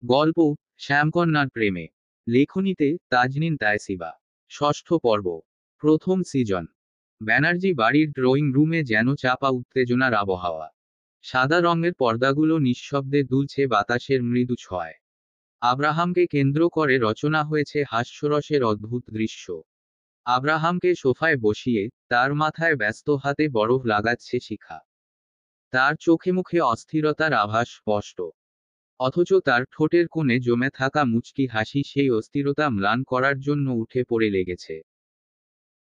গল্প শ্যামকন্যার প্রেমে। লেখনীতে তাজনিন তায়সিবা। ষষ্ঠ পর্ব। প্রথম সিজন। ব্যানার্জি বাড়ির ড্রয়িং রুমে যেন চাপা উত্তেজনার আবহাওয়া। সাদা রঙের পর্দাগুলো নিঃশব্দে দুলছে বাতাসের মৃদু ছোঁয়ায়। আব্রাহামকে কেন্দ্র করে রচনা হয়েছে হাস্যরসের অদ্ভুত দৃশ্য। আব্রাহামকে সোফায় বসিয়ে তার মাথায় ব্যস্ত হাতে বরফ লাগাচ্ছে শিখা। তার চোখে মুখে অস্থিরতার আভাস স্পষ্ট। অথচ তার ঠোঁটের কোণে জমে থাকা মুচকি হাসি সেই অস্থিরতা ম্লান করার জন্য উঠে পড়ে লেগেছে।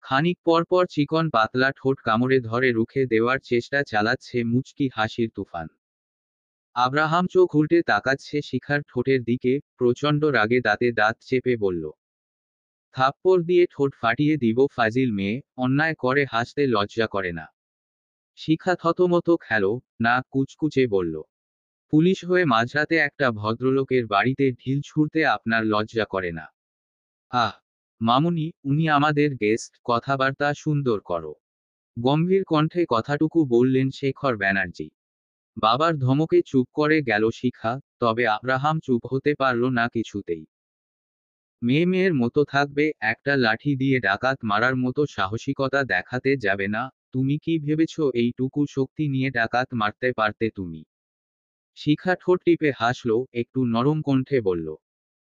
খানিক পর পর চিকন পাতলা ঠোঁট কামড়ে ধরে রুখে দেওয়ার চেষ্টা চালাচ্ছে মুচকি হাসির তুফান। আব্রাহাম চোখ উল্টে তাকাচ্ছে শিখার ঠোঁটের দিকে, প্রচণ্ড রাগে দাঁতে দাঁত চেপে বলল, থাপ্পড় দিয়ে ঠোঁট ফাটিয়ে দিব ফাজিল মেয়ে, অন্যায় করে হাসতে লজ্জা করে না। শিখা থতমত খেল, না কুচকুচে বলল, পুলিশ হয়ে মাঝরাতে একটা ভদ্রলোকের বাড়িতে ঢিল ছুঁড়তে আপনার লজ্জা করে না? আহ, মামুনি, উনি আমাদের গেস্ট, কথাবার্তা সুন্দর করো। গম্ভীর কণ্ঠে কথাটুকু বললেন শেখর ব্যানার্জি। বাবার ধমকে চুপ করে গেল শিখা, তবে আব্রাহাম চুপ হতে পারল না কিছুতেই। মেয়ে মেয়ের মতো থাকবে, একটা লাঠি দিয়ে ডাকাত মারার মতো সাহসিকতা দেখাতে যাবে না? তুমি কি ভেবেছ এইটুকু শক্তি নিয়ে ডাকাত মারতে পারতে তুমি? শিখা ঠোঁট টিপে হাসল, একটু নরম কণ্ঠে বলল,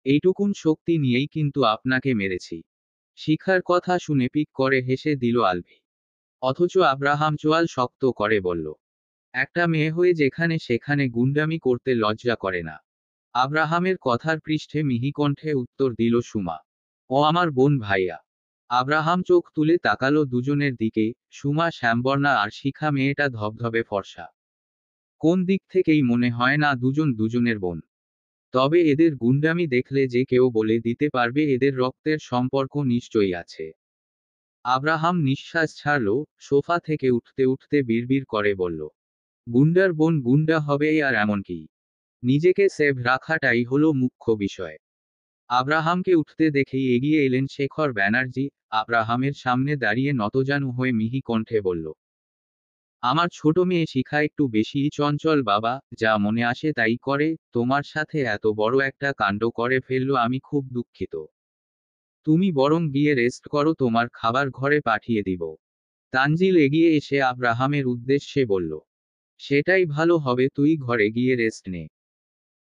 এইটুকুন শক্তি নিয়েই কিন্তু আপনাকে মেরেছি। শিখার কথা শুনে পিক করে হেসে দিল আলভি। অথচ আব্রাহাম চোয়াল শক্ত করে বলল, একটা মেয়ে হয়ে যেখানে সেখানে গুন্ডামি করতে লজ্জা করে না? আব্রাহামের কথার পৃষ্ঠে মিহি কণ্ঠে উত্তর দিল সুমা, ও আমার বোন ভাইয়া। আব্রাহাম চোখ তুলে তাকালো দুজনের দিকে। সুমা শ্যামবর্ণা আর শিখা মেয়েটা ধবধবে ফর্সা। কোন দিক থেকেই মনে হয় না দুজন দুজনের বোন। তবে এদের গুন্ডামি দেখলে যে কেউ বলে দিতে পারবে এদের রক্তের সম্পর্ক নিশ্চয়ই আছে। আব্রাহাম নিঃশ্বাস ছাড়ল, সোফা থেকে উঠতে উঠতে বিড়বিড় করে বলল, গুন্ডার বোন গুন্ডা হবে আর এমন কি? নিজেকে সেভ রাখাটাই হলো মুখ্য বিষয়। আব্রাহামকে উঠতে দেখেই এগিয়ে এলেন শেখর ব্যানার্জি। আব্রাহামের সামনে দাঁড়িয়ে নতজানু হয়ে মিহি কণ্ঠে বলল, আমার ছোট মেয়ে শিখা একটু বেশিই চঞ্চল বাবা, যা মনে আসে তাই করে, তোমার সাথে এত বড় একটা কাণ্ড করে ফেললো, আমি খুব দুঃখিত। তুমি বরং গিয়ে রেস্ট করো, তোমার খাবার ঘরে পাঠিয়ে দিব। তানজিল এগিয়ে এসে আব্রাহামের উদ্দেশ্যে বলল, সেটাই ভালো হবে, তুই ঘরে গিয়ে রেস্ট নে।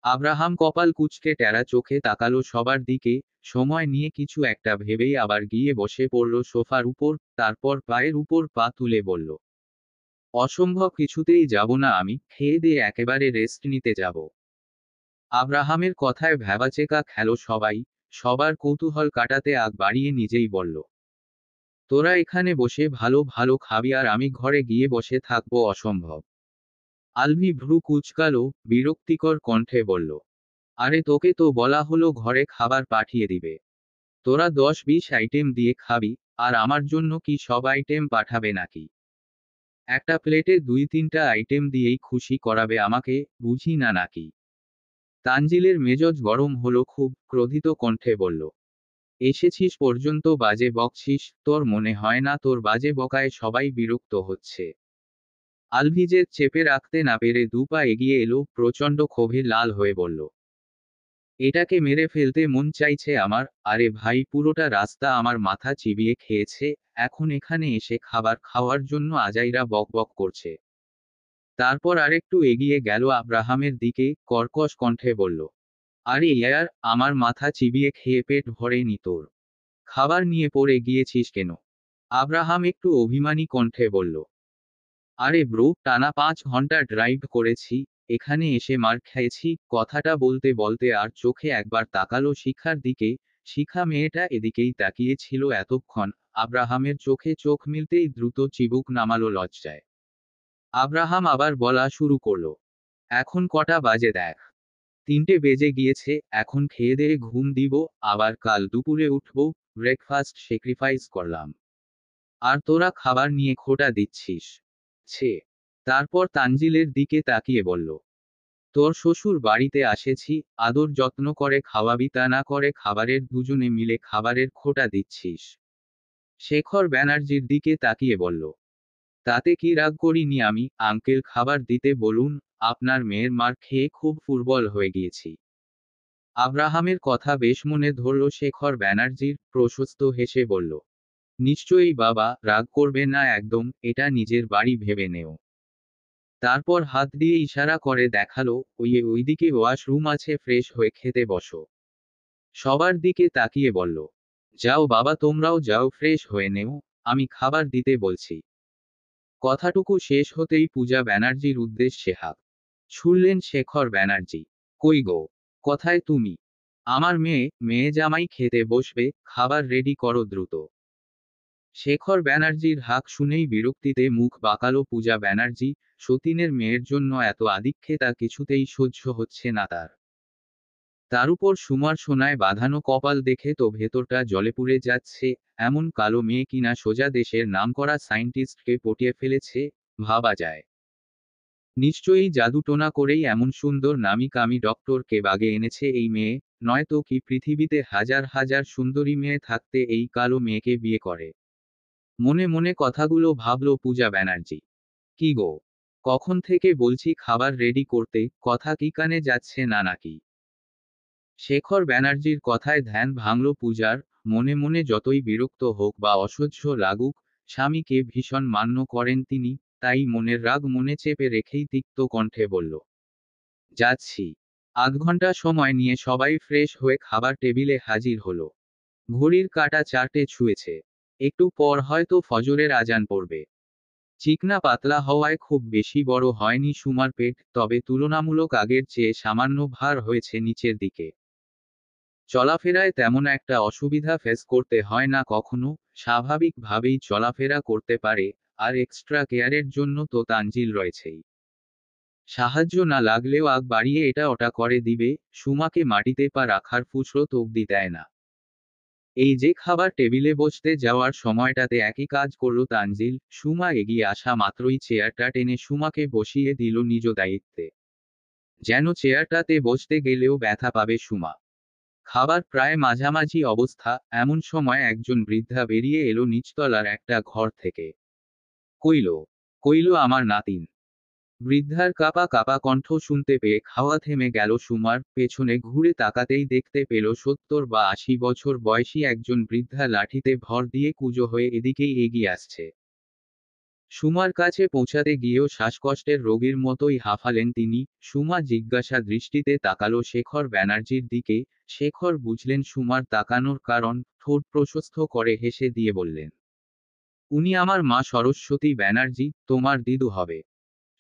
আব্রাহাম কপাল কুঁচকে টেরা চোখে তাকালো সবার দিকে, সময় নিয়ে কিছু একটা ভেবেই আবার গিয়ে বসে পড়ল সোফার উপর। তারপর পায়ের উপর পা তুলে বলল, অসম্ভব, কিছুতেই যাব না আমি, খেয়ে দিয়ে একেবারে রেস্ট নিতে যাব। আব্রাহামের কথায় ভ্যাবাচেকা খেল সবাই। সবার কৌতূহল কাটাতে আগ বাড়িয়ে নিজেই বলল, তোরা এখানে বসে ভালো ভালো খাবি আর আমি ঘরে গিয়ে বসে থাকবো? অসম্ভব। আলভি ভ্রু কুঁচকালো, বিরক্তিকর কণ্ঠে বলল, আরে তোকে তো বলা হলো ঘরে খাবার পাঠিয়ে দিবে। তোরা 10-20 আইটেম দিয়ে খাবি, আর আমার জন্য কি সব আইটেম পাঠাবে নাকি? একটা প্লেটে 2-3টা আইটেম দিয়েই খুশি করাবে আমাকে, বুঝি না নাকি? তানজিলের মেজাজ গরম হলো খুব, ক্রোধিত কণ্ঠে বলল, এসেছিস পর্যন্ত বাজে বকছিস, তোর মনে হয় না তোর বাজে বকায় সবাই বিরক্ত হচ্ছে? আলভিজে চেপে রাখতে না পেরে দুপা এগিয়ে এলো, প্রচণ্ড ক্ষোভে লাল হয়ে বলল, এটাকে মেরে ফেলতে মন চাইছে আমার। আরে ভাই, পুরোটা রাস্তা আমার মাথা চিবিয়ে খেয়েছে, এখন এখানে এসে খাবার খাওয়ার জন্য আজাইরা বকবক করছে। তারপর আরেকটু এগিয়ে গেল আব্রাহামের দিকে, কর্কশ কণ্ঠে বলল, আরে ইয়ার, আমার মাথা চিবিয়ে খেয়ে পেট ভরেনি তোর? খাবার নিয়ে পড়ে গিয়েছিস কেন? আব্রাহাম একটু অভিমানী কণ্ঠে বলল, আরে ব্রো, টানা 5 ঘন্টা ড্রাইভ করেছি, এখানে এসে মার খেয়েছি। কথাটা বলতে বলতে আর চোখে একবার তাকালো শিখার দিকে। শিখা মেয়েটা এদিকেই তাকিয়ে ছিল এতক্ষণ। আব্রাহামের চোখে চোখ মিলতেই দ্রুত চিবুক নামালো লজ্জায়। আব্রাহাম আবার বলা শুরু করলো, এখন কটা বাজে দেখ? 3টে বেজে গিয়েছে, এখন খেয়ে দেয়ে ঘুম দিব, আবার কাল দুপুরে উঠবো। ব্রেকফাস্ট স্যাক্রিফাইস করলাম, আর তোরা খাবার নিয়ে খোঁটা দিচ্ছিস? ছে। তারপর তানজিলের দিকে তাকিয়ে বলল, তোর শ্বশুর বাড়িতে আসেছি, আদর যত্ন করে খাওয়াবি, তা না করে খাবারের দুজনে মিলে খাবারের খোঁটা দিচ্ছিস। শেখর ব্যানার্জির দিকে তাকিয়ে বলল, তাতে কি রাগ করিনি আমি আঙ্কেল, খাবার দিতে বলুন। আপনার মেয়ের মার খেয়ে খুব দুর্বল হয়ে গিয়েছি। আব্রাহামের কথা বেশ মনে ধরল শেখর ব্যানার্জির, প্রশস্ত হেসে বলল, নিশ্চয়ই বাবা, রাগ করবে না একদম, এটা নিজের বাড়ি ভেবে নেও। তারপর হাত দিয়ে ইশারা করে দেখালো, ওইদিকে ওয়াশরুম আছে, ফ্রেশ হয়ে খেতে বসো। সবার দিকে তাকিয়ে বলল, যাও বাবা, তোমরাও যাও, ফ্রেশ হয়ে নেও, আমি খাবার দিতে বলছি। কথাটুকু শেষ হতেই পূজা ব্যানার্জির উদ্দেশ্যে হাত ছুড়লেন শেখর ব্যানার্জি। কই গো, কোথায় তুমি? আমার মেয়ে জামাই খেতে বসবে, খাবার রেডি করো দ্রুত। শেখর ব্যানার্জির হাঁক শুনেই বিরক্তিতে মুখ বাঁকালো পূজা ব্যানার্জি। সতীনের মেয়ের জন্য এত আদিক্ষেতা কিছুতেই সহ্য হচ্ছে না তার। তার উপর সুমার সোনায় বাঁধানো কপাল দেখে তো ভেতরটা জ্বলে পুড়ে যাচ্ছে। এমন কালো মেয়ে কিনা সোজা দেশের নামকরা সায়েন্টিস্টকে পটিয়ে ফেলেছে, ভাবা যায়। নিশ্চয়ই জাদুটোনা করেই এমন সুন্দর নামি কামি ডক্টরকে বাগে এনেছে এই মেয়ে, নয়তো কি পৃথিবীতে হাজার হাজার সুন্দরী মেয়ে থাকতে এই কালো মেয়েকে বিয়ে করে। মনে মনে কথাগুলো ভাবল পূজা ব্যানার্জি। কি গো, কখন থেকে বলছি খাবার রেডি করতে, কথা কি কানে যাচ্ছে না নাকি? শেখর ব্যানার্জির কথায় ধ্যান ভাঙল পূজার। মনে মনে যতই বিরক্ত হোক বা অসহ্য লাগুক, স্বামীকে ভীষণ মান্য করেন তিনি। তাই মনের রাগ মনে চেপে রেখেই তিক্ত কণ্ঠে বলল, যাচ্ছি। আধ ঘন্টা সময় নিয়ে সবাই ফ্রেশ হয়ে খাবার টেবিলে হাজির হলো। ঘড়ির কাঁটা 4টে ছুঁয়েছে। একটু পর হয়তো ফজরের আজান পড়বে। চিকনা পাতলা হওয়ায় খুব বেশি বড় হয়নি সুমার পেট, তবে তুলনামূলক আগের চেয়ে সামান্য ভার হয়েছে নিচের দিকে। চলাফেরায় তেমন একটা অসুবিধা ফেস করতে হয় না কখনো, স্বাভাবিকভাবেই চলাফেরা করতে পারে। আর এক্সট্রা কেয়ারের জন্য তো তানজিল রয়েছেই। সাহায্য না লাগলেও আগ বাড়িয়ে এটা ওটা করে দিবে, সুমাকে মাটিতে পা রাখার ফুসরত অব্দি দেয় না। এই যে খাবার টেবিলে বসতে যাওয়ার সময়টাতে একই কাজ করল তানজিল। সুমা এগিয়ে আসা মাত্রই চেয়ারটা টেনে সুমাকে বসিয়ে দিল নিজ দায়িত্বে। যেন চেয়ারটাতে বসতে গেলেও ব্যথা পাবে সুমা। খাবার প্রায় মাঝামাঝি অবস্থা, এমন সময় একজন বৃদ্ধা বেরিয়ে এলো নিচতলার একটা ঘর থেকে। কইল, কইল আমার নাতিন। বৃদ্ধার কাপা কাপা কণ্ঠ শুনতে পেয়ে খাওয়া থেমে গেল সুমার। পেছনে ঘুরে তাকাতেই দেখতে পেল 70 বা 80 বছর বয়সী একজন বৃদ্ধা লাঠিতে ভর দিয়ে কুঁজো হয়ে এদিকেই এগিয়ে আসছে। সুমার কাছে পৌঁছাতে গিয়েও শ্বাসকষ্টের রোগীর মতোই হাঁফালেন তিনি। সুমা জিজ্ঞাসা দৃষ্টিতে তাকালো শেখর ব্যানার্জির দিকে। শেখর বুঝলেন সুমার তাকানোর কারণ, ঠোঁট প্রশস্ত করে হেসে দিয়ে বললেন, উনি আমার মা সরস্বতী ব্যানার্জি, তোমার দিদু হবে।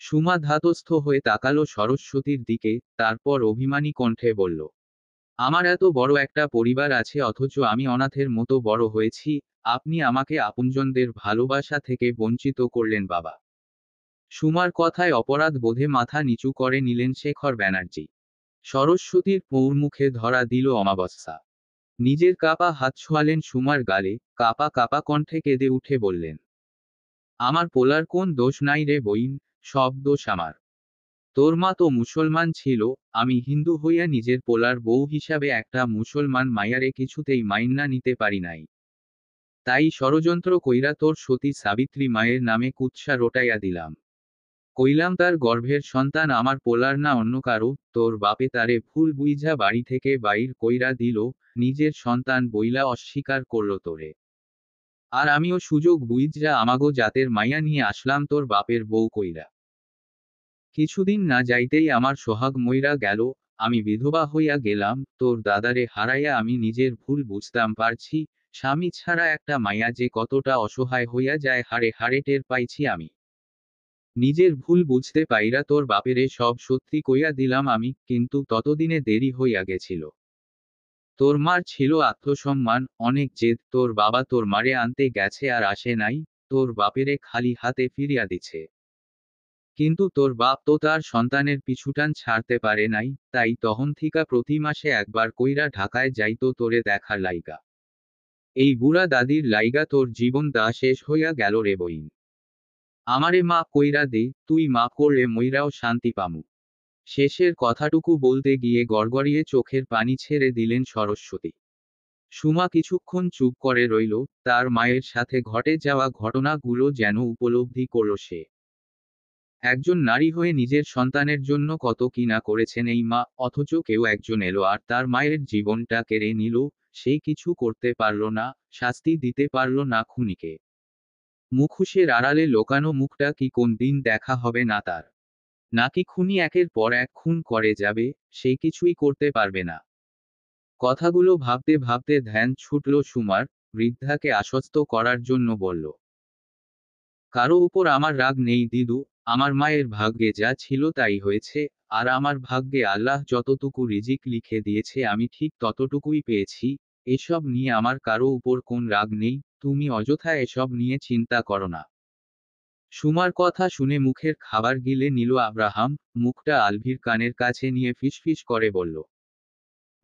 সুমা ধাতস্থ হয়ে তাকালো সরস্বতীর দিকে, তারপর অভিমানী কণ্ঠে বলল, আমার এত বড় একটা পরিবার আছে অথচ আমি অনাথের মতো বড় হয়েছি। আপনি আমাকে আপনজনদের ভালোবাসা থেকে বঞ্চিত করলেন বাবা। সুমার কথায় অপরাধ বোধে মাথা নিচু করে নিলেন শেখর ব্যানার্জি। সরস্বতীর পৌর মুখে ধরা দিল অমাবস্যা। নিজের কাপা হাত ছোঁয়ালেন সুমার গালে, কাপা কাপা কণ্ঠে কেঁদে উঠে বললেন, আমার পোলার কোন দোষ নাই রে বইন, সব দোষ আমার। তোর মা তো মুসলমান ছিল, আমি হিন্দু হইয়া নিজের পোলার বউ হিসাবে একটা মুসলমান মাইয়ারে কিছুতেই মাইন্না নিতে পারি নাই। তাই ষড়যন্ত্র কইরা তোর সতী সাবিত্রী মায়ের নামে কুৎসা রটাইয়া দিলাম। কইলাম তার গর্ভের সন্তান আমার পোলার না অন্য কারো। তোর বাপে তারে ভুল বুইঝা বাড়ি থেকে বাইর কইরা দিল, নিজের সন্তান বইলা অস্বীকার করল তোরে। আর আমিও সুযোগ বুইঝা আমাগো জাতের মাইয়া নিয়ে আসলাম তোর বাপের বউ কইরা। কিছুদিন না যাইতেই আমার সোহাগ মইরা গেল, আমি বিধবা হইয়া গেলাম। তোর দাদারে হারাইয়া আমি নিজের ভুল বুঝতাম পারছি। স্বামী ছাড়া একটা মাইয়া যে কতটা অসহায় হইয়া যায় হাড়ে হাড়ে টের পাইছি আমি। নিজের ভুল বুঝতে পাইরা তোর বাপেরে সব সত্যি কইয়া দিলাম আমি, কিন্তু ততদিনে দেরি হইয়া গেছিল। তোর মার ছিল আত্মসম্মান, অনেক জেদ। তোর বাবা তোর মারে আনতে গেছে আর আসে নাই, তোর বাপেরে খালি হাতে ফিরিয়া দিছে। কিন্তু তোর বাপ তো তার সন্তানের পিছুটান ছাড়তে পারে নাই, তাই তখন থিকা প্রতি মাসে একবার কইরা ঢাকায় যাইতো তোরে দেখার লাইগা। এই বুড়া দাদির লাইগা তোর জীবন দা শেষ হইয়া গেল রে বইন। আমারে মাপ কইরা দে, তুই মাপ করলে মইরাও শান্তি পামু। শেষের কথাটুকু বলতে গিয়ে গড়গড়িয়ে চোখের পানি ছেড়ে দিলেন সরস্বতী। সুমা কিছুক্ষণ চুপ করে রইল, তার মায়ের সাথে ঘটে যাওয়া ঘটনাগুলো যেন উপলব্ধি করল সে। একজন নারী হয়ে নিজের সন্তানের জন্য কত কি না করেছেন এই মা, অথচ কেউ একজন এলো আর তার মায়ের জীবনটা কেড়ে নিল। সে কিছু করতে পারল না, শাস্তি দিতে পারল না খুনিকে। মুখোশের আড়ালে লোকানো মুখটা কি কোন দিন দেখা হবে না তার? নাকি খুনি একের পর এক খুন করে যাবে, সে কিছুই করতে পারবে না? কথাগুলো ভাবতে ভাবতে ধ্যান ছুটল সুমার। বৃদ্ধাকে আশ্বস্ত করার জন্য বলল, কারো উপর আমার রাগ নেই দিদু। আমার মায়ের ভাগ্যে যা ছিল তাই হয়েছে। আর আমার ভাগ্যে আল্লাহ যতটুকু রিজিক লিখে দিয়েছে আমি ঠিক ততটুকুই পেয়েছি। এসব নিয়ে আমার কারো উপর কোন রাগ নেই। তুমি অযথা এসব নিয়ে চিন্তা করো না। সুমার কথা শুনে মুখের খাবার গিলে নিল আব্রাহাম। মুখটা আলভির কানের কাছে নিয়ে ফিসফিস করে বলল,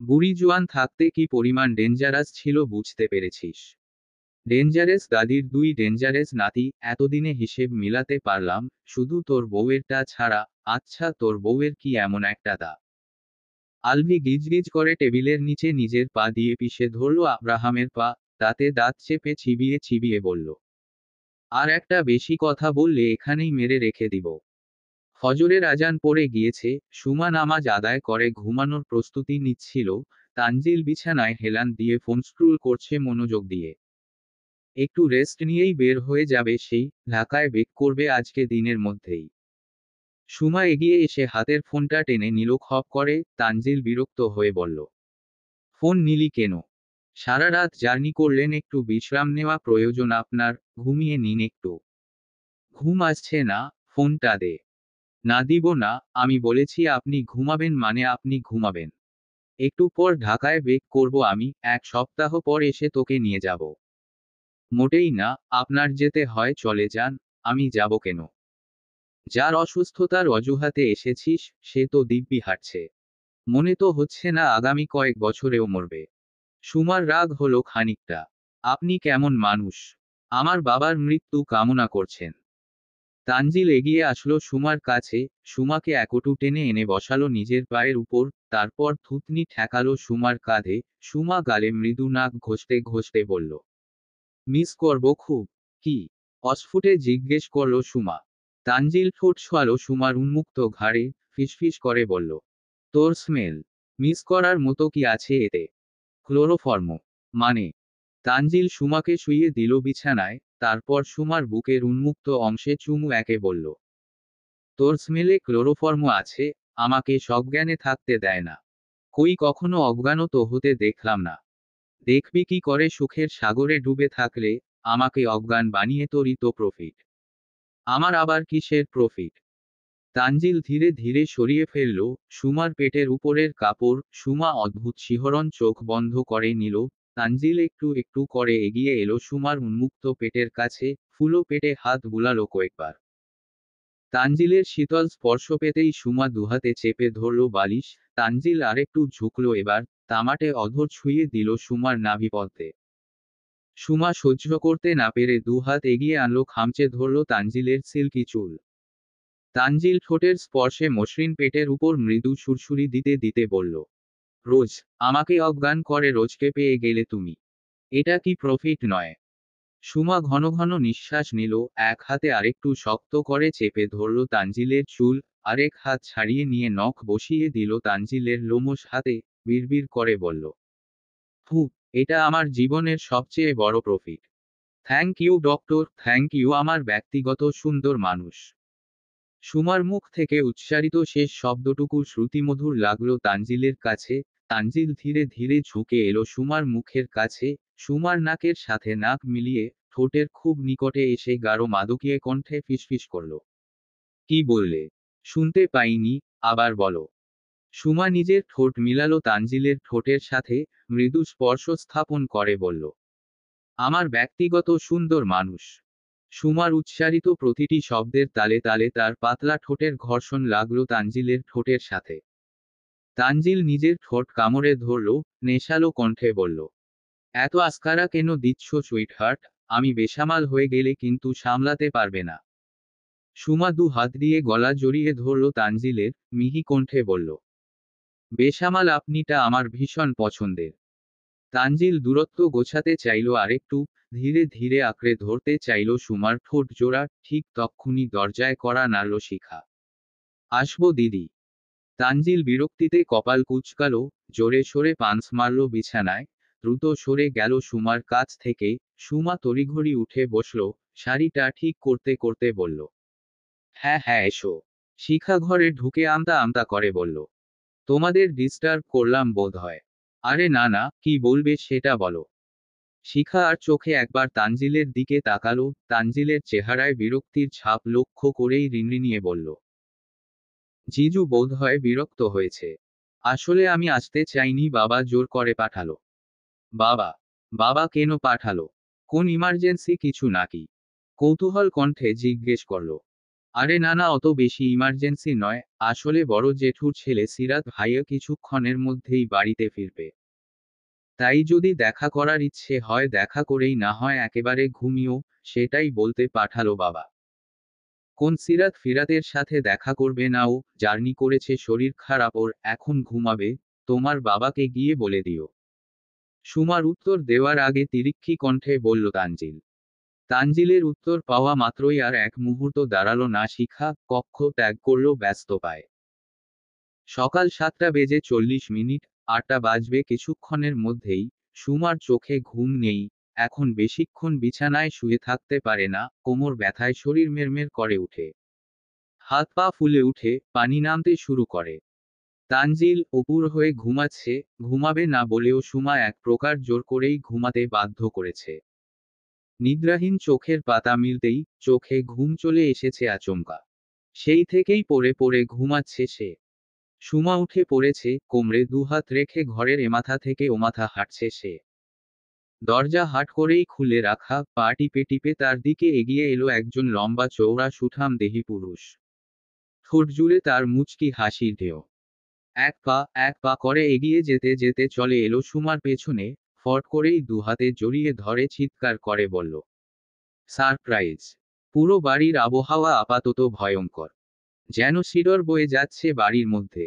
বুড়ি জোয়ান থাকতে কি পরিমাণ ডেঞ্জারাস ছিল বুঝতে পেরেছিস? ডেঞ্জারেস দাদির দুই ডেঞ্জারেস নাতি, এতদিনে হিসেব মিলাতে পারলাম, শুধু তোর বউয়েরটা ছাড়া। আচ্ছা, তোর বউয়ের কি এমন একটা দা? আলভি গিজগিজ করে টেবিলের নিচে নিজের পা দিয়ে পিষে ধরল আব্রাহামের পা। তাতে দাঁত চেপে চিবিয়ে চিবিয়ে বলল, আর একটা বেশি কথা বললে এখানেই মেরে রেখে দিব। ফজরের আজান পড়ে গিয়েছে। সুমা নামাজ আদায় করে ঘুমানোর প্রস্তুতি নিচ্ছিল। তানজিল বিছানায় হেলান দিয়ে ফোন স্ক্রুল করছে মনোযোগ দিয়ে। একটু রেস্ট নিয়েই বের হয়ে যাবে সেই, ঢাকায় বেক করবে আজকে দিনের মধ্যেই। সুমা এগিয়ে এসে হাতের ফোনটা টেনে নিল খপ করে। তানজিল বিরক্ত হয়ে বলল, ফোন নিলি কেন? সারা রাত জার্নি করলেন, একটু বিশ্রাম নেওয়া প্রয়োজন আপনার। ঘুমিয়ে নিন একটু। ঘুম আসছে না? ফোনটা দে। না দিব না। আমি বলেছি আপনি ঘুমাবেন মানে আপনি ঘুমাবেন। একটু পর ঢাকায় বেক করব আমি, 1 সপ্তাহ পর এসে তোকে নিয়ে যাব। মোটেই না। আপনার যেতে হয় চলে যান। আমি যাব কেন? যার অসুস্থতার অজুহাতে এসেছিস, সে তো দিব্যি হাঁটছে। মনে তো হচ্ছে না আগামী কয়েক বছরেও মরবে। সুমার রাগ হলো খানিকটা। আপনি কেমন মানুষ? আমার বাবার মৃত্যু কামনা করছেন? তানজিল এগিয়ে আসলো সুমার কাছে। সুমাকে একটু টেনে এনে বসালো নিজের পায়ের উপর। তারপর থুতনি ঠেকালো সুমার কাঁধে। সুমা গালে মৃদু নাক ঘষতে ঘষতে বলল, মিস করব খুব। কি? অস্ফুটে জিজ্ঞেস করল সুমা। তানজিল ঠোঁট ছোঁয়ালো সুমার উন্মুক্ত ঘাড়ে। ফিসফিস করে বলল, তোর স্মেল। মিস করার মতো কি আছে এতে? ক্লোরোফর্ম। মানে? তানজিল সুমাকে শুইয়ে দিল বিছানায়। তারপর সুমার বুকের উন্মুক্ত অংশে চুমু একে বলল, তোর স্মেলে ক্লোরোফর্ম আছে? আমাকে সজ্ঞানে থাকতে দেয় না। কই কখনো অজ্ঞানও তো হতে দেখলাম না। দেখবি কি করে সুখের সাগরে ডুবে থাকলে? আমাকে অজ্ঞান বানিয়ে তোরই তো প্রফিট। আমার আবার কিসের প্রফিট? তানজিল ধীরে ধীরে সরিয়ে ফেলল সুমার পেটের উপরের কাপড়। সুমা অদ্ভুত শিহরণ চোখ বন্ধ করে নিল। তানজিল একটু একটু করে এগিয়ে এলো সুমার উন্মুক্ত পেটের কাছে। ফুলো পেটে হাত বুলালো কয়েকবার। তানজিলের শীতল স্পর্শ পেতেই সুমা দুহাতে চেপে ধরল বালিশ। তানজিল আরেকটু ঝুঁকল এবার। তামাটে অধর ছুঁয়ে দিল সুমার নাভিপথে। সুমা সহ্য করতে না পেরে দুহাত এগিয়ে আনলো, খামচে ধরল তানজিলের সিল্কি চুল। তানজিল ঠোঁটের স্পর্শে মসৃণ পেটের উপর মৃদু সুরসুরি দিতে দিতে বলল, রোজ আমাকে অজ্ঞান করে রোজকে পেয়ে গেলে তুমি। এটা কি প্রফিট নয়? সুমা ঘন ঘন নিঃশ্বাস নিল। এক হাতে আরেকটু শক্ত করে চেপে ধরল তানজিলের চুল। আরেক হাত ছাড়িয়ে নিয়ে নখ বসিয়ে দিল তানজিলের লোমশ হাতে। বিড়বিড় করে বলল, ফু, এটা আমার জীবনের সবচেয়ে বড় profit. Thank you doctor, thank you আমার ব্যক্তিগত সুন্দর মানুষ। সুমার মুখ থেকে উচ্চারিত শেষ শব্দটুকু শ্রুতিমধুর লাগলো তানজিলের কাছে। তানজিল ধীরে ধীরে ঝুঁকে এলো সুমার মুখের কাছে। সুমার নাকের সাথে নাক মিলিয়ে ঠোঁটের খুব নিকটে এসে গাঢ় মাদকীয় কণ্ঠে ফিসফিস করল, কি বললে? শুনতে পাইনি, আবার বলো। সুমা নিজের ঠোঁট মিলালো তানজিলের ঠোঁটের সাথে। মৃদু স্পর্শ স্থাপন করে বলল, আমার ব্যক্তিগত সুন্দর মানুষ। সুমার উচ্চারিত প্রতিটি শব্দের তালে তালে তার পাতলা ঠোঁটের ঘর্ষণ লাগলো তানজিলের ঠোঁটের সাথে। তানজিল নিজের ঠোঁট কামড়ে ধরল। নেশালো কণ্ঠে বলল, এত আস্কারা কেন দিচ্ছ সুইটহার্ট? আমি বেসামাল হয়ে গেলে কিন্তু সামলাতে পারবে না। সুমা দু হাত দিয়ে গলা জড়িয়ে ধরল তানজিলের। মিহি কণ্ঠে বলল, বেসামাল আপনিটা আমার ভীষণ পছন্দের। তানজিল দূরত্ব গোছাতে চাইল আরেকটু, ধীরে ধীরে আঁকড়ে ধরতে চাইল সুমার ঠোঁট জোড়া, ঠিক তক্ষুনি দরজায় কড়া নাড়ল শিখা। আসবো দিদি। তানজিল বিরক্তিতে কপাল কুঁচকাল, জোরে সরে পাঞ্চ মারল বিছানায়, দ্রুত সরে গেল সুমার কাছ থেকে। সুমা তড়িঘড়ি উঠে বসল, শাড়িটা ঠিক করতে করতে বলল, হ্যাঁ হ্যাঁ এসো। শিখা ঘরে ঢুকে আমতা আমতা করে বলল, তোমাদের ডিস্টার্ব করলাম বোধ হয়। আরে না না, কি বলবে সেটা বলো। শিখা আর চোখে একবার তানজিলের দিকে তাকালো, তানজিলের চেহারায় বিরক্তির ছাপ লক্ষ্য করেই রিনরিনিয়ে বলল, জিজু বোধহয় বিরক্ত হয়েছে। আসলে আমি আসতে চাইনি, বাবা জোর করে পাঠালো। বাবা? বাবা কেন পাঠালো? কোন ইমার্জেন্সি কিছু নাকি? কৌতূহল কণ্ঠে জিজ্ঞেস করল। আরে না না, অত বেশি ইমার্জেন্সি নয়, আসলে বড় জেঠুর ছেলে সিরাত ভাইয়া কিছুক্ষণের মধ্যেই বাড়িতে ফিরবে। তাই যদি দেখা করার ইচ্ছে হয় দেখা করেই, না হয় একেবারে ঘুমিও, সেটাই বলতে পাঠালো বাবা। কোন সিরাত? ফিরাতের সাথে দেখা করবে না ও? জার্নি করেছে, শরীর খারাপ ওর, এখন ঘুমাবে। তোমার বাবাকে গিয়ে বলে দিও। সুমার উত্তর দেওয়ার আগে তিরিক্ষি কণ্ঠে বলল তানজিল। তানজিলের উত্তর পাওয়া মাত্রই আর এক মুহূর্ত দাঁড়ালো না শিখা, কক্ষ ত্যাগ করল ব্যস্ত পায়। সকাল 7:40, 8টা বাজবে কিছুক্ষণের মধ্যেই। সুমার চোখে ঘুম নেই, এখন বেশিক্ষণ বিছানায় শুয়ে থাকতে পারে না, কোমর ব্যথায় শরীর মেরমের করে উঠে। হাত পা ফুলে উঠে, পানি নামতে শুরু করে। তানজিল অপুর হয়ে ঘুমাচ্ছে, ঘুমাবে না বলেও সুমা এক প্রকার জোর করেই ঘুমাতে বাধ্য করেছে। নিদ্রাহীন চোখের পাতা মিলতেই চোখে ঘুম চলে এসেছে আচমকা। সেই থেকেই পড়ে পড়ে ঘুমাচ্ছে সে। সুমা উঠে পড়েছে, কোমরে দুহাত রেখে ঘরের এমাথা থেকে ওমাথা হাঁটছে সে। দরজা হাট করেই খুলে রাখা, পা টিপে টিপে তার দিকে এগিয়ে এলো একজন লম্বা চৌড়া সুঠাম দেহী পুরুষ। ঠোঁট জুড়ে তার মুচকি হাসির ঢেউ। এক পা করে এগিয়ে যেতে যেতে চলে এলো সুমার পেছনে, ফট করেই দুহাতে জড়িয়ে ধরে চিৎকার করে বলল, সারপ্রাইজ! পুরো বাড়ির আবহাওয়া আপাতত ভয়ঙ্কর। যেন শিডর বয়ে যাচ্ছে বাড়ির মধ্যে।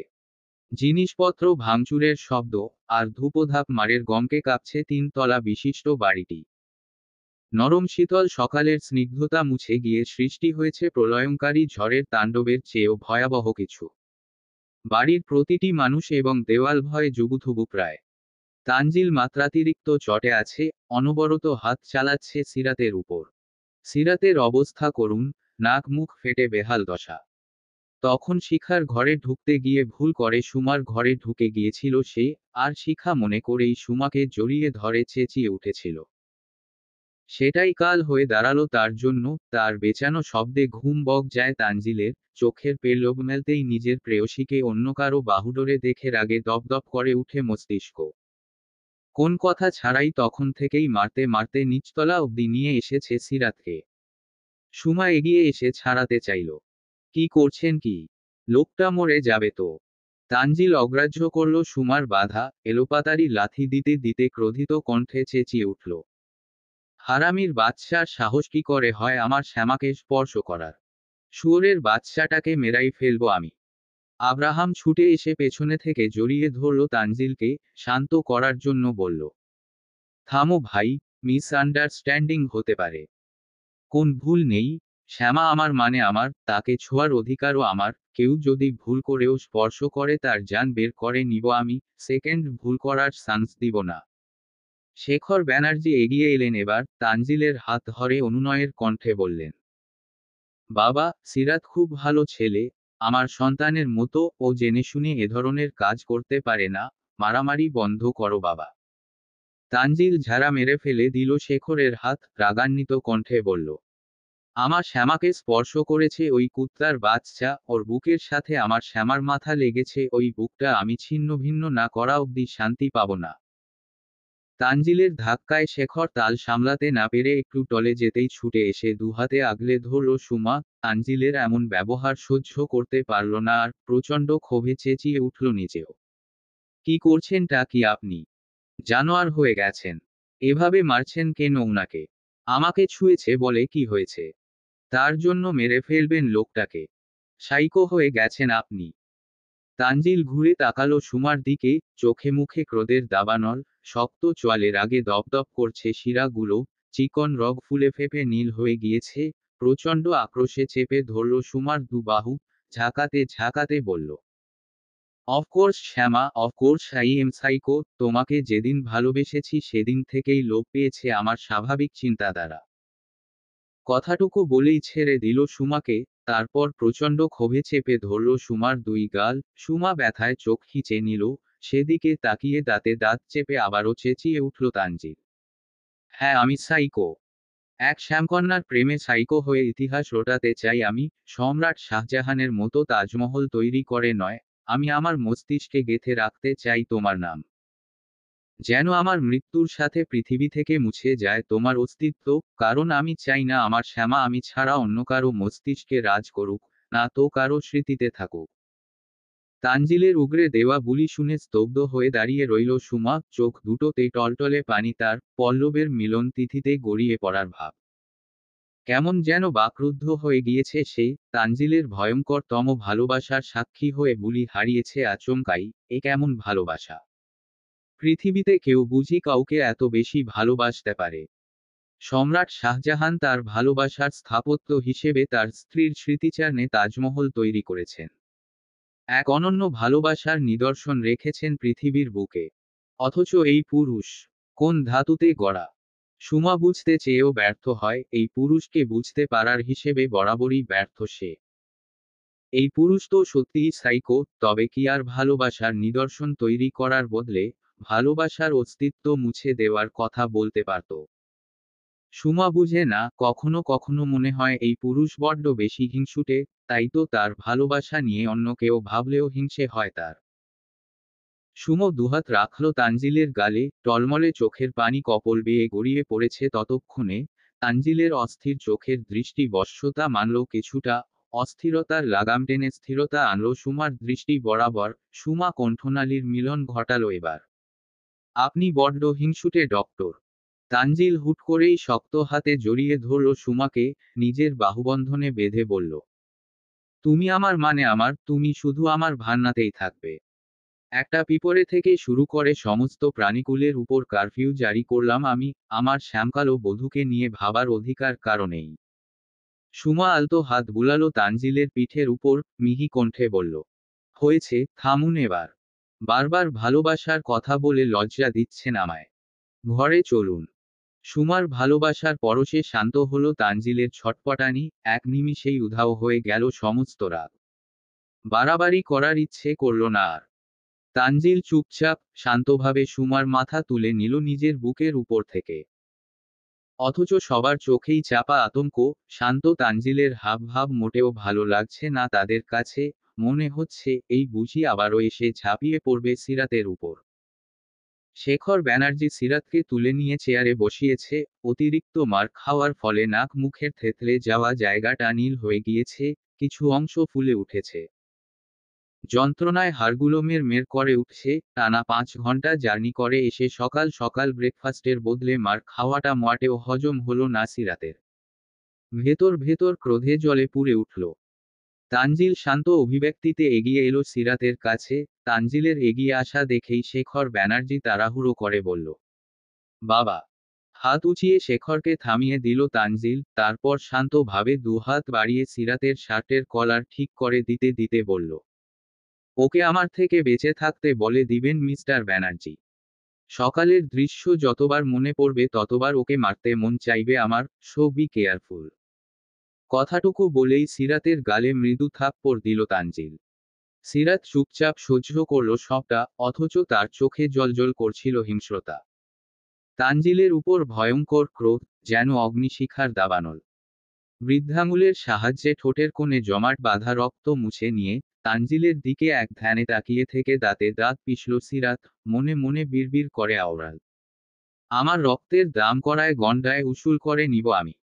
জিনিসপত্র ভাঙচুরের শব্দ, আর ধূপধাপ মারের গমকে কাঁপছে 3 তলা বিশিষ্ট বাড়িটি। নরম শীতল সকালের স্নিগ্ধতা মুছে গিয়ে সৃষ্টি হয়েছে প্রলয়ঙ্কারী ঝড়ের তাণ্ডবের চেয়েও ভয়াবহ কিছু। বাড়ির প্রতিটি মানুষ এবং দেওয়াল ভয়ে জুবুথুবু প্রায়। তানজিল মাত্রাতিরিক্ত চটে আছে, অনবরত হাত চালাচ্ছে সিরাতের উপর। সিরাতের অবস্থা করুণ, নাক মুখ ফেটে বেহাল দশা। তখন শিখার ঘরে ঢুকতে গিয়ে ভুল করে সুমার ঘরে ঢুকে গিয়েছিল সে, আর শিখা মনে করেই সুমাকে জড়িয়ে ধরে চেঁচিয়ে উঠেছিল। সেটাই কাল হয়ে দাঁড়ালো তার জন্য, তার বেচানো শব্দে ঘুম বক যায় তানজিলের, চোখের পেলব মেলতেই নিজের প্রেয়সীকে অন্য কারো বাহুডোরে দেখে রাগে দপদপ করে উঠে মস্তিষ্ক। কোন কথা ছাড়াই তখন থেকেই মারতে মারতে নিচতলা অবধি নিয়ে এসেছে সিরাতকে। সুমা এগিয়ে এসে ছাড়াতে চাইল। কি করছেন কি? লোকটা মরে যাবে তো। তানজিল অগ্রাহ্য করল সুমার বাধা, এলোপাতাড়ি লাথি দিতে দিতে ক্রোধিত কণ্ঠে চেঁচিয়ে উঠল, হারামির বাচ্চার সাহস কি করে হয় আমার শ্যামাকে স্পর্শ করার? শুয়োরের বাচ্চাটাকে মেরাই ফেলবো আমি। আব্রাহাম ছুটে এসে পেছনে থেকে জড়িয়ে ধরল তানজিলকে, শান্ত করার জন্য বলল, থামো ভাই, মিস আন্ডারস্ট্যান্ডিং হতে পারে। কোন ভুল নেই? শ্যামা আমার মানে আমার, তাকে ছোঁয়ার অধিকারও আমার, কেউ যদি ভুল করেও স্পর্শ করে তার জান বের করে নিব আমি, সেকেন্ড ভুল করার চান্স দিব না। শেখর ব্যানার্জি এগিয়ে এলেন এবার, তানজিলের হাত ধরে অনুনয়ের কণ্ঠে বললেন, বাবা, সিরাত খুব ভালো ছেলে, আমার সন্তানের মতো, ও জেনে শুনে এ ধরনের কাজ করতে পারে না, মারামারি বন্ধ করো বাবা। তানজিল ঝাড়া মেরে ফেলে দিল শেখরের হাত, রাগান্বিত কণ্ঠে বলল, আমার শ্যামাকে স্পর্শ করেছে ওই কুত্তার বাচ্চা, ওর বুকের সাথে আমার শ্যামার মাথা লেগেছে, ওই বুকটা আমি ছিন্ন ভিন্ন না করা অবধি শান্তি পাব না। তানজিলের ধাক্কায় শেখর তাল সামলাতে না পেরে একটু টলে যেতেই ছুটে এসে দুহাতে আগলে ধরল সুমা। তানজিলের এমন ব্যবহার সহ্য করতে পারল না আর, প্রচণ্ড ক্ষোভে চেঁচিয়ে উঠল নিজেও, কি করছেনটা কি আপনি? জানোয়ার হয়ে গেছেন? এভাবে মারছেন কেন উনাকে? আমাকে ছুঁয়েছে বলে কি হয়েছে? তার জন্য মেরে ফেলবেন লোকটাকে? সাইকো হয়ে গেছেন আপনি। তানজিল ঘুরে তাকালো সুমার দিকে, চোখে মুখে ক্রোধের দাবানল। শক্ত চোয়ালের আগে দপদপ করছে শিরাগুলো, চিকন রগ ফুলে ফেপে নীল হয়ে গিয়েছে। প্রচণ্ড আক্রোশে চেপে ধরল সুমার দুবাহু, ঝাঁকাতে ঝাঁকাতে বলল, of course Shyama, of course I am psycho. তোমাকে যেদিন ভালোবেসেছি সেদিন থেকেই লোপ পেয়েছে আমার স্বাভাবিক চিন্তাধারা। কথাটুকু বলেই ছেড়ে দিল সুমাকে। তারপর প্রচণ্ড ক্ষোভে চেপে ধরল সুমার দুই গাল। সুমা ব্যথায় চোখ খিচে নিল, সেদিকে তাকিয়ে দাঁতে দাঁত চেপে আবারও চেঁচিয়ে উঠল তানজিল, হ্যাঁ আমি সাইকো। এক শ্যামকন্যার প্রেমে সাইকো হয়ে ইতিহাস রটাতে চাই আমি। সম্রাট শাহজাহানের মতো তাজমহল তৈরি করে নয়, আমি আমার মস্তিষ্কে গেঁথে রাখতে চাই তোমার নাম। যেন আমার মৃত্যুর সাথে পৃথিবী থেকে মুছে যায় তোমার অস্তিত্ব। কারণ আমি চাই না আমার শ্যামা আমি ছাড়া অন্য কারো মস্তিষ্কে রাজ করুক, না তো কারো স্মৃতিতে থাকুক। তানজিলের উগরে দেওয়া বুলি শুনে স্তব্ধ হয়ে দাঁড়িয়ে রইল সুমা, চোখ দুটোতে টলটলে পানি, তার পল্লবের মিলন তিথিতে গড়িয়ে পড়ার ভাব। কেমন যেন বাকরুদ্ধ হয়ে গিয়েছে সে। তানজিলের ভয়ঙ্করতম ভালোবাসার সাক্ষী হয়ে বুলি হারিয়েছে আচমকাই। এ কেমন ভালোবাসা! পৃথিবীতে কেউ বুঝি কাউকে এত বেশি ভালোবাসতে পারে? সম্রাট শাহজাহান তার ভালোবাসার স্থাপত্য হিসেবে তার স্ত্রীর স্মৃতিচারণে তাজমহল তৈরি করেছেন। এক অনন্য ভালোবাসার নিদর্শন রেখেছেন পৃথিবীর বুকে। অথচ এই পুরুষ কোন ধাতুতে গড়া? সুমা বুঝতে চেয়েও ব্যর্থ হয়। এই পুরুষকে বুঝতে পারার হিসেবে বরাবরই ব্যর্থ সে। এই পুরুষ তো সত্যিই সাইকো। তবে কি আর ভালোবাসার নিদর্শন তৈরি করার বদলে ভালোবাসার অস্তিত্ব মুছে দেওয়ার কথা বলতে পারত? সুমা বুঝে না, কখনো কখনো মনে হয় এই পুরুষ বড্ড বেশি হিংসুটে। তাই তো তার ভালোবাসা নিয়ে অন্য কেউ ভাবলেও হিংসে হয় তার। সুমো দুহাত রাখল তানজিলের গালে, টলমলে চোখের পানি কপল বেয়ে গড়িয়ে পড়েছে ততক্ষণে। তানজিলের অস্থির চোখের দৃষ্টি বশ্যতা মানল কিছুটা, অস্থিরতার লাগাম টেনে স্থিরতা আনল সুমার দৃষ্টি বরাবর। সুমা কণ্ঠনালীর মিলন ঘটালো এবার। আপনি বড্ড হিংসুটে ডক্টর। তানজিল হুট করেই শক্ত হাতে জড়িয়ে ধরল সুমাকে, নিজের বাহুবন্ধনে বেঁধে বলল, তুমি আমার মানে আমার, তুমি শুধু আমার ভান্নাতেই থাকবে। একটা পিঁপড়ে থেকে শুরু করে সমস্ত প্রাণীকুলের উপর কারফিউ জারি করলাম আমি। আমার শ্যামকালো বধূকে নিয়ে ভাবার অধিকার কারণেই। সুমা আলতো হাত বুলালো তানজিলের পিঠের উপর, মিহি কণ্ঠে বলল, হয়েছে, থামুন এবার। বারবার ভালোবাসার কথা বলে লজ্জা দিচ্ছেন আমায়। ঘরে চলুন। সুমার ভালোবাসার পরশে শান্ত হলো তানজিলের ছটপটানি। এক নিমিষেই উধাও হয়ে গেল সমস্ত রাগ। বাড়াবাড়ি করার ইচ্ছে করল না আর। তানজিল চুপচাপ শান্তভাবে সুমার মাথা তুলে নিল নিজের বুকের উপর থেকে। অথচ সবার চোখেই চাপা আতঙ্ক। শান্ত তানজিলের হাবভাব মোটেও ভালো লাগছে না তাদের কাছে। মনে হচ্ছে এই বুঝি আবারও এসে ঝাঁপিয়ে পড়বে সিরাতের উপর। শেখর ব্যানার্জি সিরাতকে তুলে নিয়ে চেয়ারে বসিয়েছে। অতিরিক্ত মার খাওয়ার ফলে নাক মুখের থেতলে যাওয়া জায়গাটা নীল হয়ে গিয়েছে, কিছু অংশ ফুলে উঠেছে। যন্ত্রণায় হাড়গুলো মের করে উঠছে। টানা 5 ঘন্টা জার্নি করে এসে সকাল সকাল ব্রেকফাস্টের বদলে মার খাওয়াটা মোটেও হজম হলো না সিরাতের। ভেতর ভেতর ক্রোধে জ্বলে পুড়ে উঠল। তানজিল শান্ত অভিব্যক্তিতে এগিয়ে এলো সিরাতের কাছে। তানজিলের এগিয়ে আসা দেখেই শেখর ব্যানার্জি তাড়াহুড়ো করে বলল, বাবা। হাত উঁচিয়ে শেখরকে থামিয়ে দিল তানজিল। তারপর শান্তভাবে দুহাত বাড়িয়ে সিরাতের শার্টের কলার ঠিক করে দিতে দিতে বলল, ওকে আমার থেকে বেঁচে থাকতে বলে দিবেন মিস্টার ব্যানার্জি। সকালের দৃশ্য যতবার মনে পড়বে ততবার ওকে মারতে মন চাইবে আমার। So be careful. কথাটুকু বলেই সিরাতের গালে মৃদু থাপ্পড় দিল তানজিল। সিরাত চুপচাপ সহ্য করল সবটা, অথচ তার চোখে জ্বলজ্বল করছিল হিংস্রতা। তানজিলের উপর ভয়ঙ্কর ক্রোধ, যেন অগ্নিশিখার দাবানল। বৃদ্ধাঙ্গুলের সাহায্যে ঠোঁটের কোণে জমাট বাঁধা রক্ত মুছে নিয়ে তানজিলের দিকে এক ধ্যানে তাকিয়ে থেকে দাঁতে দাঁত পিষল সিরাত, মনে মনে বিড়বিড় করে আওড়াল, আমার রক্তের দাম করায় গন্ডায় উসুল করে নিব আমি।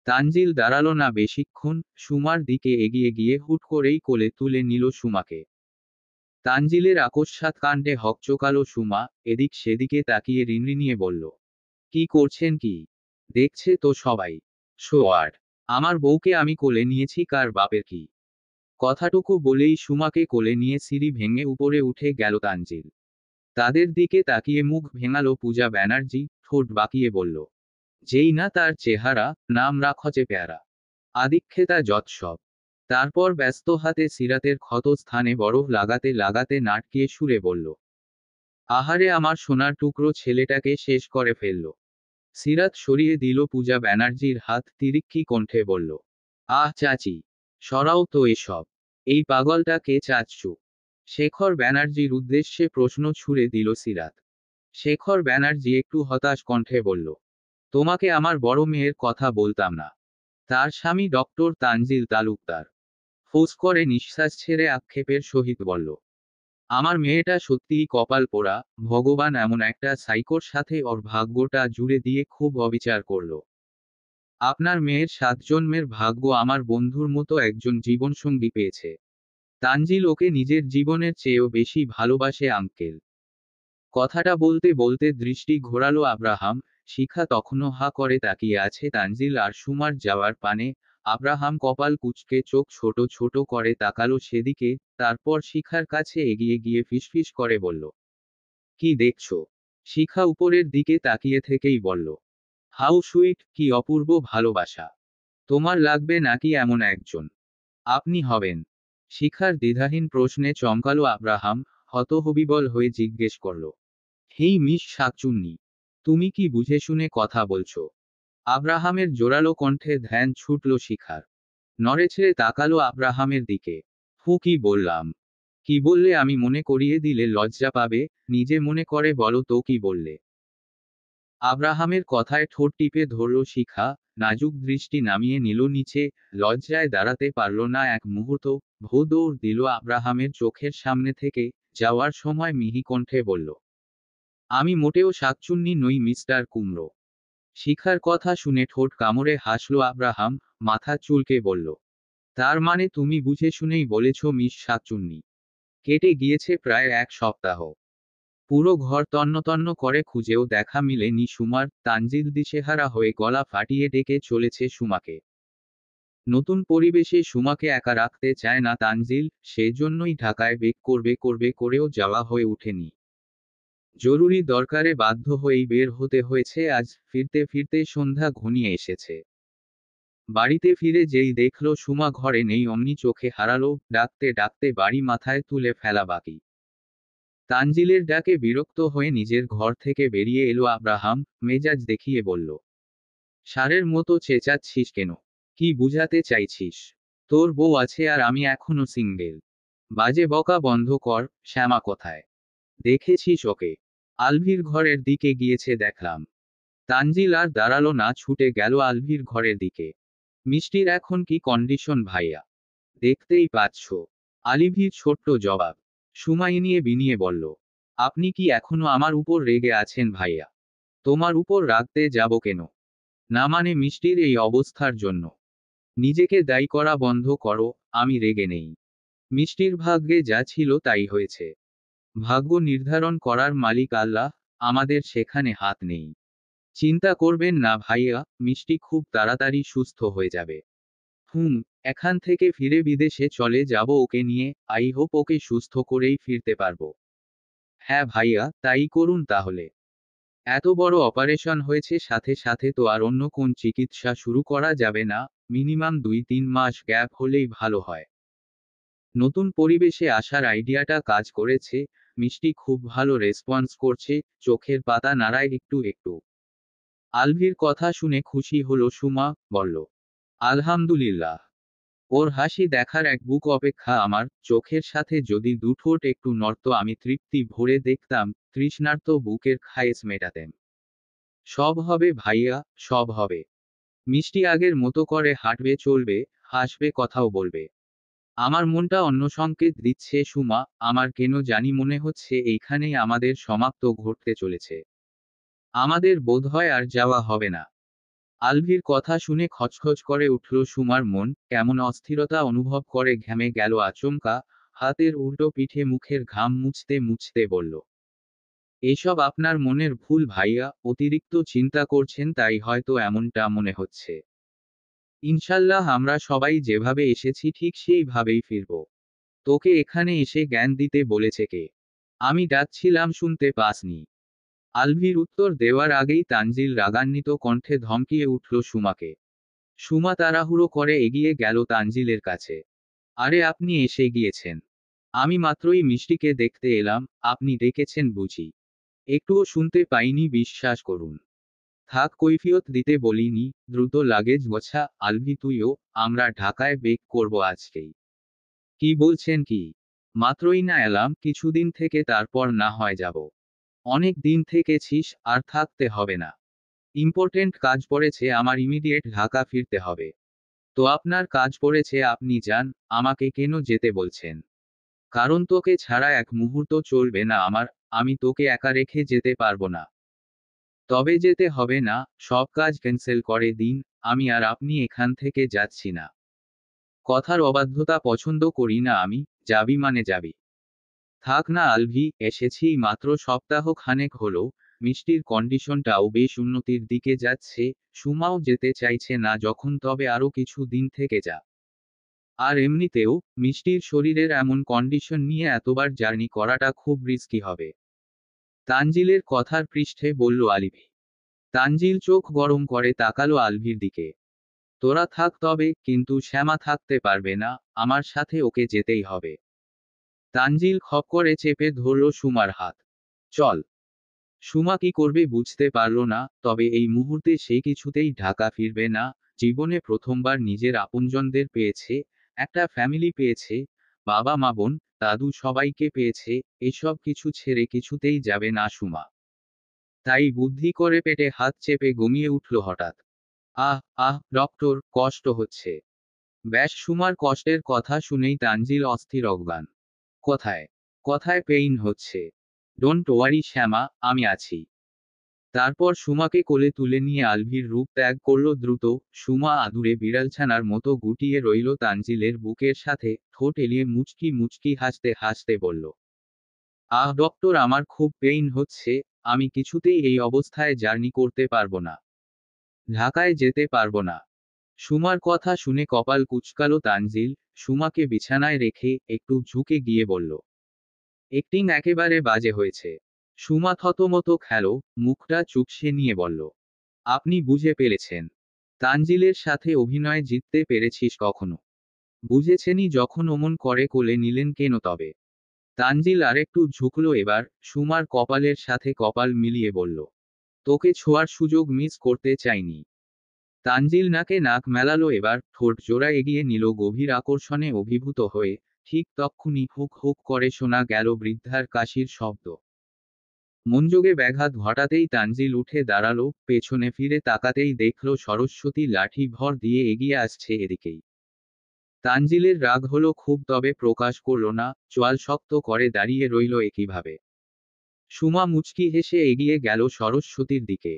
তানজিল দাঁড়ালো না বেশিক্ষণ, সুমার দিকে এগিয়ে গিয়ে হুট করেই কোলে তুলে নিল সুমাকে। তানজিলের আকস্মাৎ কাণ্ডে হকচকালো সুমা, এদিক সেদিকে তাকিয়ে রিনরিনিয়ে বলল, কি করছেন কি? দেখছে তো সবাই। সোয়ার্ড। আমার বউকে আমি কোলে নিয়েছি, কার বাপের কি? কথাটুকু বলেই সুমাকে কোলে নিয়ে সিঁড়ি ভেঙে উপরে উঠে গেল তানজিল। তাদের দিকে তাকিয়ে মুখ ভেঙালো পূজা ব্যানার্জি, ঠোঁট বাঁকিয়ে বলল, যেই না তার চেহারা, নাম রাখছে প্যারা। আদিক্ষেতা যৎসব। তারপর ব্যস্ত হাতে সিরাতের ক্ষত স্থানে বরফ লাগাতে লাগাতে নাটকিয়ে সুরে বলল, আহারে আমার সোনার টুকরো ছেলেটাকে শেষ করে ফেলল। সিরাত সরিয়ে দিল পূজা ব্যানার্জির হাত, তিরিক্ষি কণ্ঠে বলল, আহ চাচি, সরাও তো এসব। এই পাগলটা কে চাচ্ছু? শেখর ব্যানার্জির উদ্দেশ্যে প্রশ্ন ছুড়ে দিল সিরাত। শেখর ব্যানার্জি একটু হতাশ কণ্ঠে বলল, তোমাকে আমার বড় মেয়ের কথা বলতাম না? তার স্বামী ডক্টর তানজিল তালুকদার। ফোঁস করে নিঃশ্বাস ছেড়ে আক্ষেপের সহিত বলল, আমার মেয়েটা সত্যিই কপাল পোড়া। ভগবান এমন একটা সাইকোর সাথে ওর ভাগ্যটা জুড়ে দিয়ে খুব অবিচার করল। আপনার মেয়ের 7 জন্মের ভাগ্য আমার বন্ধুর মতো একজন জীবনসঙ্গী পেয়েছে। তানজিল ওকে নিজের জীবনের চেয়েও বেশি ভালোবাসে আঙ্কেল। কথাটা বলতে বলতে দৃষ্টি ঘোরালো আব্রাহাম। শিখা তখনও হা করে তাকিয়ে আছে তানজিল আর সুমার যাওয়ার পানে। আব্রাহাম কপাল কুঁচকে চোখ ছোট ছোট করে তাকালো সেদিকে, তারপর শিখার কাছে এগিয়ে গিয়ে ফিসফিস করে বলল, কি দেখছো? শিখা উপরের দিকে তাকিয়ে থেকেই বলল, হাউ সুইট, কি অপূর্ব ভালোবাসা। তোমার লাগবে নাকি এমন একজন? আপনি হবেন? শিখার দ্বিধাহীন প্রশ্নে চমকালো আব্রাহাম, হতহবিবল হয়ে জিজ্ঞেস করল, হেই মিস শাকচুন্নি, তুমি কি বুঝে শুনে কথা বলছো? আব্রাহামের জোরালো কণ্ঠে ধ্যান ছুটল শিখার। নড়েচড়ে তাকালো আব্রাহামের দিকে। কি বললাম? কি বললে আমি মনে করিয়ে দিলে লজ্জা পাবে? নিজে মনে করে বলো তো কি বললে? আব্রাহামের কথায় ঠোঁট টিপে ধরল শিখা, নাজুক দৃষ্টি নামিয়ে নিল নিচে। লজ্জায় দাঁড়াতে পারল না এক মুহূর্ত। ভো দৌড় দিল আব্রাহামের চোখের সামনে থেকে। যাওয়ার সময় মিহি কণ্ঠে বলল, আমি মোটেও শাকচুন্নি নই মিস্টার কুমড়ো। শিখার কথা শুনে ঠোঁট কামড়ে হাসল আব্রাহাম, মাথা চুলকে বলল, তার মানে তুমি বুঝে শুনেই বলেছ মিস শাকচুন্নি? কেটে গিয়েছে প্রায় 1 সপ্তাহ। পুরো ঘর তন্ন করে খুঁজেও দেখা মিলেনি সুমার। তানজিল দিশেহারা হয়ে গলা ফাটিয়ে ডেকে চলেছে সুমাকে। নতুন পরিবেশে সুমাকে একা রাখতে চায় না তানজিল, সেজন্যই ঢাকায় বেক করবে করবে করেও যাওয়া হয়ে ওঠেনি। জরুরি দরকারে বাধ্য হয়েই বের হতে হয়েছে আজ। ফিরতে ফিরতে সন্ধ্যা ঘনিয়ে এসেছে। বাড়িতে ফিরে যেই দেখল সুমা ঘরে নেই অমনি চোখে হারালো। ডাকতে ডাকতে বাড়ি মাথায় তুলে ফেলা বাকি। তানজিলের ডাকে বিরক্ত হয়ে নিজের ঘর থেকে বেরিয়ে এলো আব্রাহাম, মেজাজ দেখিয়ে বলল, ষাঁড়ের মতো চেঁচাচ্ছিস কেন? কি বুঝাতে চাইছিস? তোর বউ আছে আর আমি এখনো সিঙ্গেল। বাজে বকা বন্ধ কর। শ্যামা কোথায়? দেখেছিস ওকে? আলভির ঘরের দিকে গিয়েছে দেখলাম। তানজিল আর দাঁড়ালো না, ছুটে গেল আলভির ঘরের দিকে। মিষ্টির এখন কি কন্ডিশন ভাইয়া? দেখতেই পাচ্ছ। আলিভির ছোট্ট জবাব। সুমাই নিয়ে বিনিয়ে বলল, আপনি কি এখনো আমার উপর রেগে আছেন ভাইয়া? তোমার উপর রাগতে যাব কেন? না মানে মিষ্টির এই অবস্থার জন্য। নিজেকে দায়ী করা বন্ধ করো। আমি রেগে নেই। মিষ্টির ভাগ্যে যা ছিল তাই হয়েছে। ভাগ্য নির্ধারণ করার মালিক আল্লাহ, আমাদের সেখানে হাত নেই। চিন্তা করবেন না ভাইয়া, মিষ্টি খুব তাড়াতাড়ি সুস্থ হয়ে যাবে। এখান থেকে ফিরে বিদেশে চলে যাব ওকে নিয়ে। আই হোপ ওকে সুস্থ করেই ফিরতে পারবো। হ্যাঁ ভাইয়া, তাই করুন তাহলে। এত বড় অপারেশন হয়েছে, সাথে সাথে তো আর অন্য কোন চিকিৎসা শুরু করা যাবে না। মিনিমাম 2-3 মাস গ্যাপ হলেই ভালো হয়। নতুন পরিবেশে আসার আইডিয়াটা কাজ করেছে। মিষ্টি খুব ভালো রেসপন্স করছে, চোখের পাতা নাড়ায় একটু একটু। আলভির কথা শুনে খুশি হলো সুমা, বলল, আলহামদুলিল্লাহ। ওর হাসি দেখার এক বুক অপেক্ষা আমার। চোখের সাথে যদি দুঠোঁট একটু নড়ত আমি তৃপ্তি ভরে দেখতাম। তৃষ্ণার্ত বুকের খায়েশ মেটাতেন। সব হবে ভাইয়া, সব হবে। মিষ্টি আগের মতো করে হাঁটবে চলবে, হাসবে কথাও বলবে। আমার মনটা অন্য সংকেত দিচ্ছে সুমা। আমার কেন জানি মনে হচ্ছে এইখানেই আমাদের সমাপ্ত ঘটতে চলেছে। আমাদের বোধহয় আর যাওয়া হবে না। আলভির কথা শুনে খচখচ করে উঠল সুমার মন, কেমন অস্থিরতা অনুভব করে ঘেমে গেল আচমকা। হাতের উল্টো পিঠে মুখের ঘাম মুছতে মুছতে বলল, এসব আপনার মনের ভুল ভাইয়া, অতিরিক্ত চিন্তা করছেন তাই হয়তো এমনটা মনে হচ্ছে। ইনশাল্লাহ আমরা সবাই যেভাবে এসেছি ঠিক সেইভাবেই ফিরব। তোকে এখানে এসে জ্ঞান দিতে বলেছে কে? আমি ডাকছিলাম শুনতে পাসনি। আলভির উত্তর দেওয়ার আগেই তানজিল রাগান্বিত কণ্ঠে ধমকিয়ে উঠল সুমাকে। সুমা তাড়াহুড়ো করে এগিয়ে গেল তানজিলের কাছে। আরে আপনি এসে গিয়েছেন। আমি মাত্রই মিষ্টিকে দেখতে এলাম, আপনি ডেকেছেন বুঝি? একটুও শুনতে পাইনি বিশ্বাস করুন। থাক কৈফিয়ত দিতে বলিনি, দ্রুত লাগেজ গোছা, আলভি তুইও, আমরা ঢাকায় বেক করব আজকেই। কি বলছেন কি? মাত্রই না এলাম, কিছুদিন থেকে তারপর না হয় যাব। অনেক দিন থেকেছিস, আর থাকতে হবে না। ইম্পর্টেন্ট কাজ পড়েছে আমার, ইমিডিয়েট ঢাকা ফিরতে হবে। তো আপনার কাজ পড়েছে আপনি যান, আমাকে কেন যেতে বলছেন? কারণ তোকে ছাড়া এক মুহূর্ত চলবে না আমার, আমি তোকে একা রেখে যেতে পারবো না। তবে যেতে হবে না, সব কাজ ক্যান্সেল করে দিন, আমি আর আপনি এখান থেকে যাচ্ছি না। কথার অবাধ্যতা পছন্দ করি না আমি, যাবি মানে যাবি। থাক না আলভি, এসেছি মাত্র সপ্তাহ খানেক হলো, মিষ্টির কন্ডিশনটাও বেশ উন্নতির দিকে যাচ্ছে, সুমাও যেতে চাইছে না যখন তবে আরো কিছু দিন থেকে যা। আর এমনিতেও, মিষ্টির শরীরের এমন কন্ডিশন নিয়ে এতবার জার্নি করাটা খুব রিস্কি হবে। তানজিলের কথার পৃষ্ঠে বলল আলিভি। তানজিল চোখ গরম করে তাকালো আলভির দিকে। তোরা থাক তবে, কিন্তু শ্যামা থাকতে পারবে না, আমার সাথে ওকে যেতেই হবে। তানজিল খপ করে চেপে ধরল সুমার হাত। চল। সুমা কি করবে বুঝতে পারল না, তবে এই মুহূর্তে সে কিছুতেই ঢাকা ফিরবে না। জীবনে প্রথমবার নিজের আপনজনদের পেয়েছে, একটা ফ্যামিলি পেয়েছে, বাবা মা বোন, দাদু সবাইকে পেয়েছে, এসব কিছু ছেড়ে কিছুতেই যাবে না সুমা। তাই বুদ্ধি করে পেটে হাত চেপে গমিয়ে উঠল হঠাৎ। আহ আহ ডক্টর, কষ্ট হচ্ছে। ব্যাস সুমার কষ্টের কথা শুনেই তানজিল অস্থির অজ্ঞান। কোথায়? কোথায় পেইন হচ্ছে? ডোন্ট ওয়ারি শ্যামা, আমি আছি। তারপর সুমাকে কোলে তুলে নিয়ে আলভির রূপ ত্যাগ করল দ্রুত। সুমা আদুরে বিড়ালছানার মতো গুটিয়ে রইল তানজিলের বুকের সাথে, ঠোঁট এলিয়ে মুচকি মুচকি হাসতে হাসতে বলল, আহ ডক্টর, আমার খুব পেইন হচ্ছে, আমি কিছুতেই এই অবস্থায় জার্নি করতে পারবো না। ঢাকায় যেতে পারবো না। সুমার কথা শুনে কপাল কুঁচকালো তানজিল, সুমাকে বিছানায় রেখে একটু ঝুঁকে গিয়ে বলল, অ্যাক্টিং একেবারে বাজে হয়েছে। সুমা থতমত খেল, মুখটা চুপসে নিয়ে বলল, আপনি বুঝে পেরেছেন? তানজিলের সাথে অভিনয়ে জিততে পেরেছিস কখনো? বুঝেছেনই যখন অমন করে কোলে নিলেন কেন তবে? তানজিল আরেকটু ঝুঁকল এবার, সুমার কপালের সাথে কপাল মিলিয়ে বলল, তোকে ছোঁয়ার সুযোগ মিস করতে চাইনি। তানজিল নাকে নাক মেলালো এবার, ঠোঁট জোড়া এগিয়ে নিল গভীর আকর্ষণে অভিভূত হয়ে। ঠিক তক্ষুনি হুক হুক করে শোনা গেল বৃদ্ধার কাশির শব্দ। মনযোগে ব্যাঘাত ঘটাতেই তানজিল উঠে দাঁড়ালো, পেছনে ফিরে তাকাতেই দেখল সরস্বতী লাঠি ভর দিয়ে এগিয়ে আসছে এদিকেই। তানজিলের রাগ হলো খুব, তবে প্রকাশ করল না, চোয়াল শক্ত করে দাঁড়িয়ে রইল একইভাবে। সুমা মুচকি হেসে এগিয়ে গেল সরস্বতীর দিকে।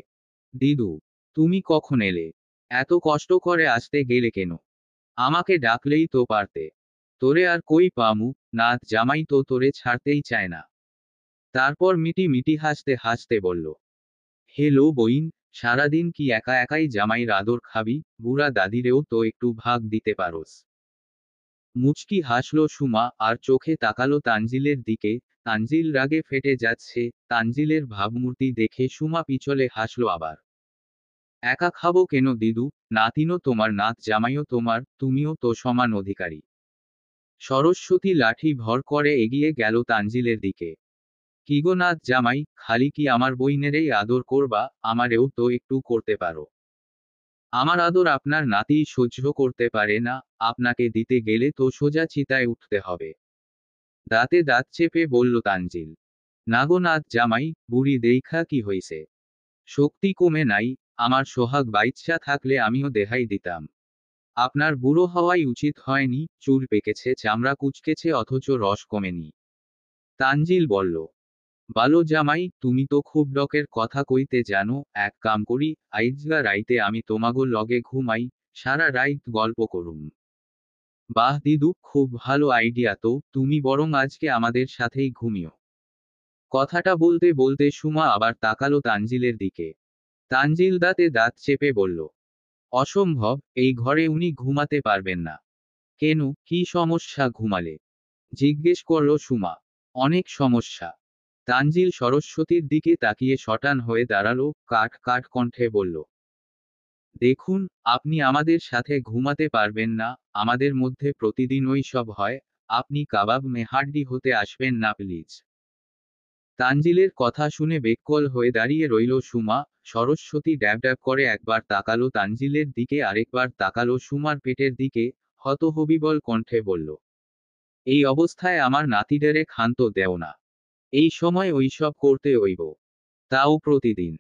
দিদু, তুমি কখন এলে? এত কষ্ট করে আসতে গেলে কেন? আমাকে ডাকলেই তো পারতে। তোরে আর কই পামু, নাথ জামাই তো তোরে ছাড়তেই চায় না। তারপর মিটি মিটি হাসতে হাসতে বলল, হেলো বইন, সারাদিন কি একা একাই জামাইর আদর খাবি? বুড়া দাদিরেও তো একটু ভাগ দিতে পারোস। মুচকি হাসল সুমা আর চোখে তাকালো তানজিলের দিকে। তানজিল রাগে ফেটে যাচ্ছে, তানজিলের ভাবমূর্তি দেখে সুমা পিছলে হাসল আবার। একা খাবো কেন দিদু? নাতিনও তোমার, নাত জামাইও তোমার, তুমিও তো সমান অধিকারী। সরস্বতী লাঠি ভর করে এগিয়ে গেল তানজিলের দিকে। কি গো নাত জামাই, খালি কি আমার বইনেরেই আদর করবা, আমারেও তো একটু করতে পারো। আমার আদর আপনার নাতি সহ্য করতে পারে না, আপনাকে দিতে গেলে তো সোজা চিতায় উঠতে হবে। দাঁতে দাঁত চেপে বলল তানজিল। নাগো নাথ জামাই, বুড়ি দেইখা কি হইছে? শক্তি কমে নাই, আমার সোহাগ বাইচ্ছা থাকলে আমিও দেহাই দিতাম। আপনার বুড়ো হওয়াই উচিত হয়নি, চুল পেকেছে, চামড়া কুচকেছে, অথচ রস কমেনি। তানজিল বলল, বালো জামাই, তুমি তো খুব ডকের কথা কইতে জানো, এক কাম করি, আইজগা রাইতে আমি তোমাগো লগে ঘুমাই, সারা রাইত গল্প করুম। বাহ দিদু, খুব ভালো আইডিয়া তো, তুমি বরং আজকে আমাদের সাথেই ঘুমিও। কথাটা বলতে বলতে সুমা আবার তাকালো তানজিলের দিকে। তানজিল দাঁতে দাঁত চেপে বলল, অসম্ভব, এই ঘরে উনি ঘুমাতে পারবেন না। কেন, কি সমস্যা ঘুমালে? জিজ্ঞেস করল সুমা। অনেক সমস্যা। তানজিল সরস্বতীর দিকে তাকিয়ে শটান হয়ে দাঁড়ালো, কাঠ কাঠ কণ্ঠে বলল, দেখুন, আপনি আমাদের সাথে ঘুমাতে পারবেন না, আমাদের মধ্যে প্রতিদিন ওই সব হয়, আপনি কাবাব মে হাড্ডি হতে আসবেন না প্লিজ। তানজিলের কথা শুনে বেককল হয়ে দাঁড়িয়ে রইল সুমা। সরস্বতী ড্যাব ড্যাব করে একবার তাকালো তানজিলের দিকে, আরেকবার তাকালো সুমার পেটের দিকে, হতহবিবল কণ্ঠে বলল, এই অবস্থায় আমার নাতিদেরে ক্ষান্ত দেও না। এই সময় ওইসব করতে ওইব, তাও প্রতিদিন।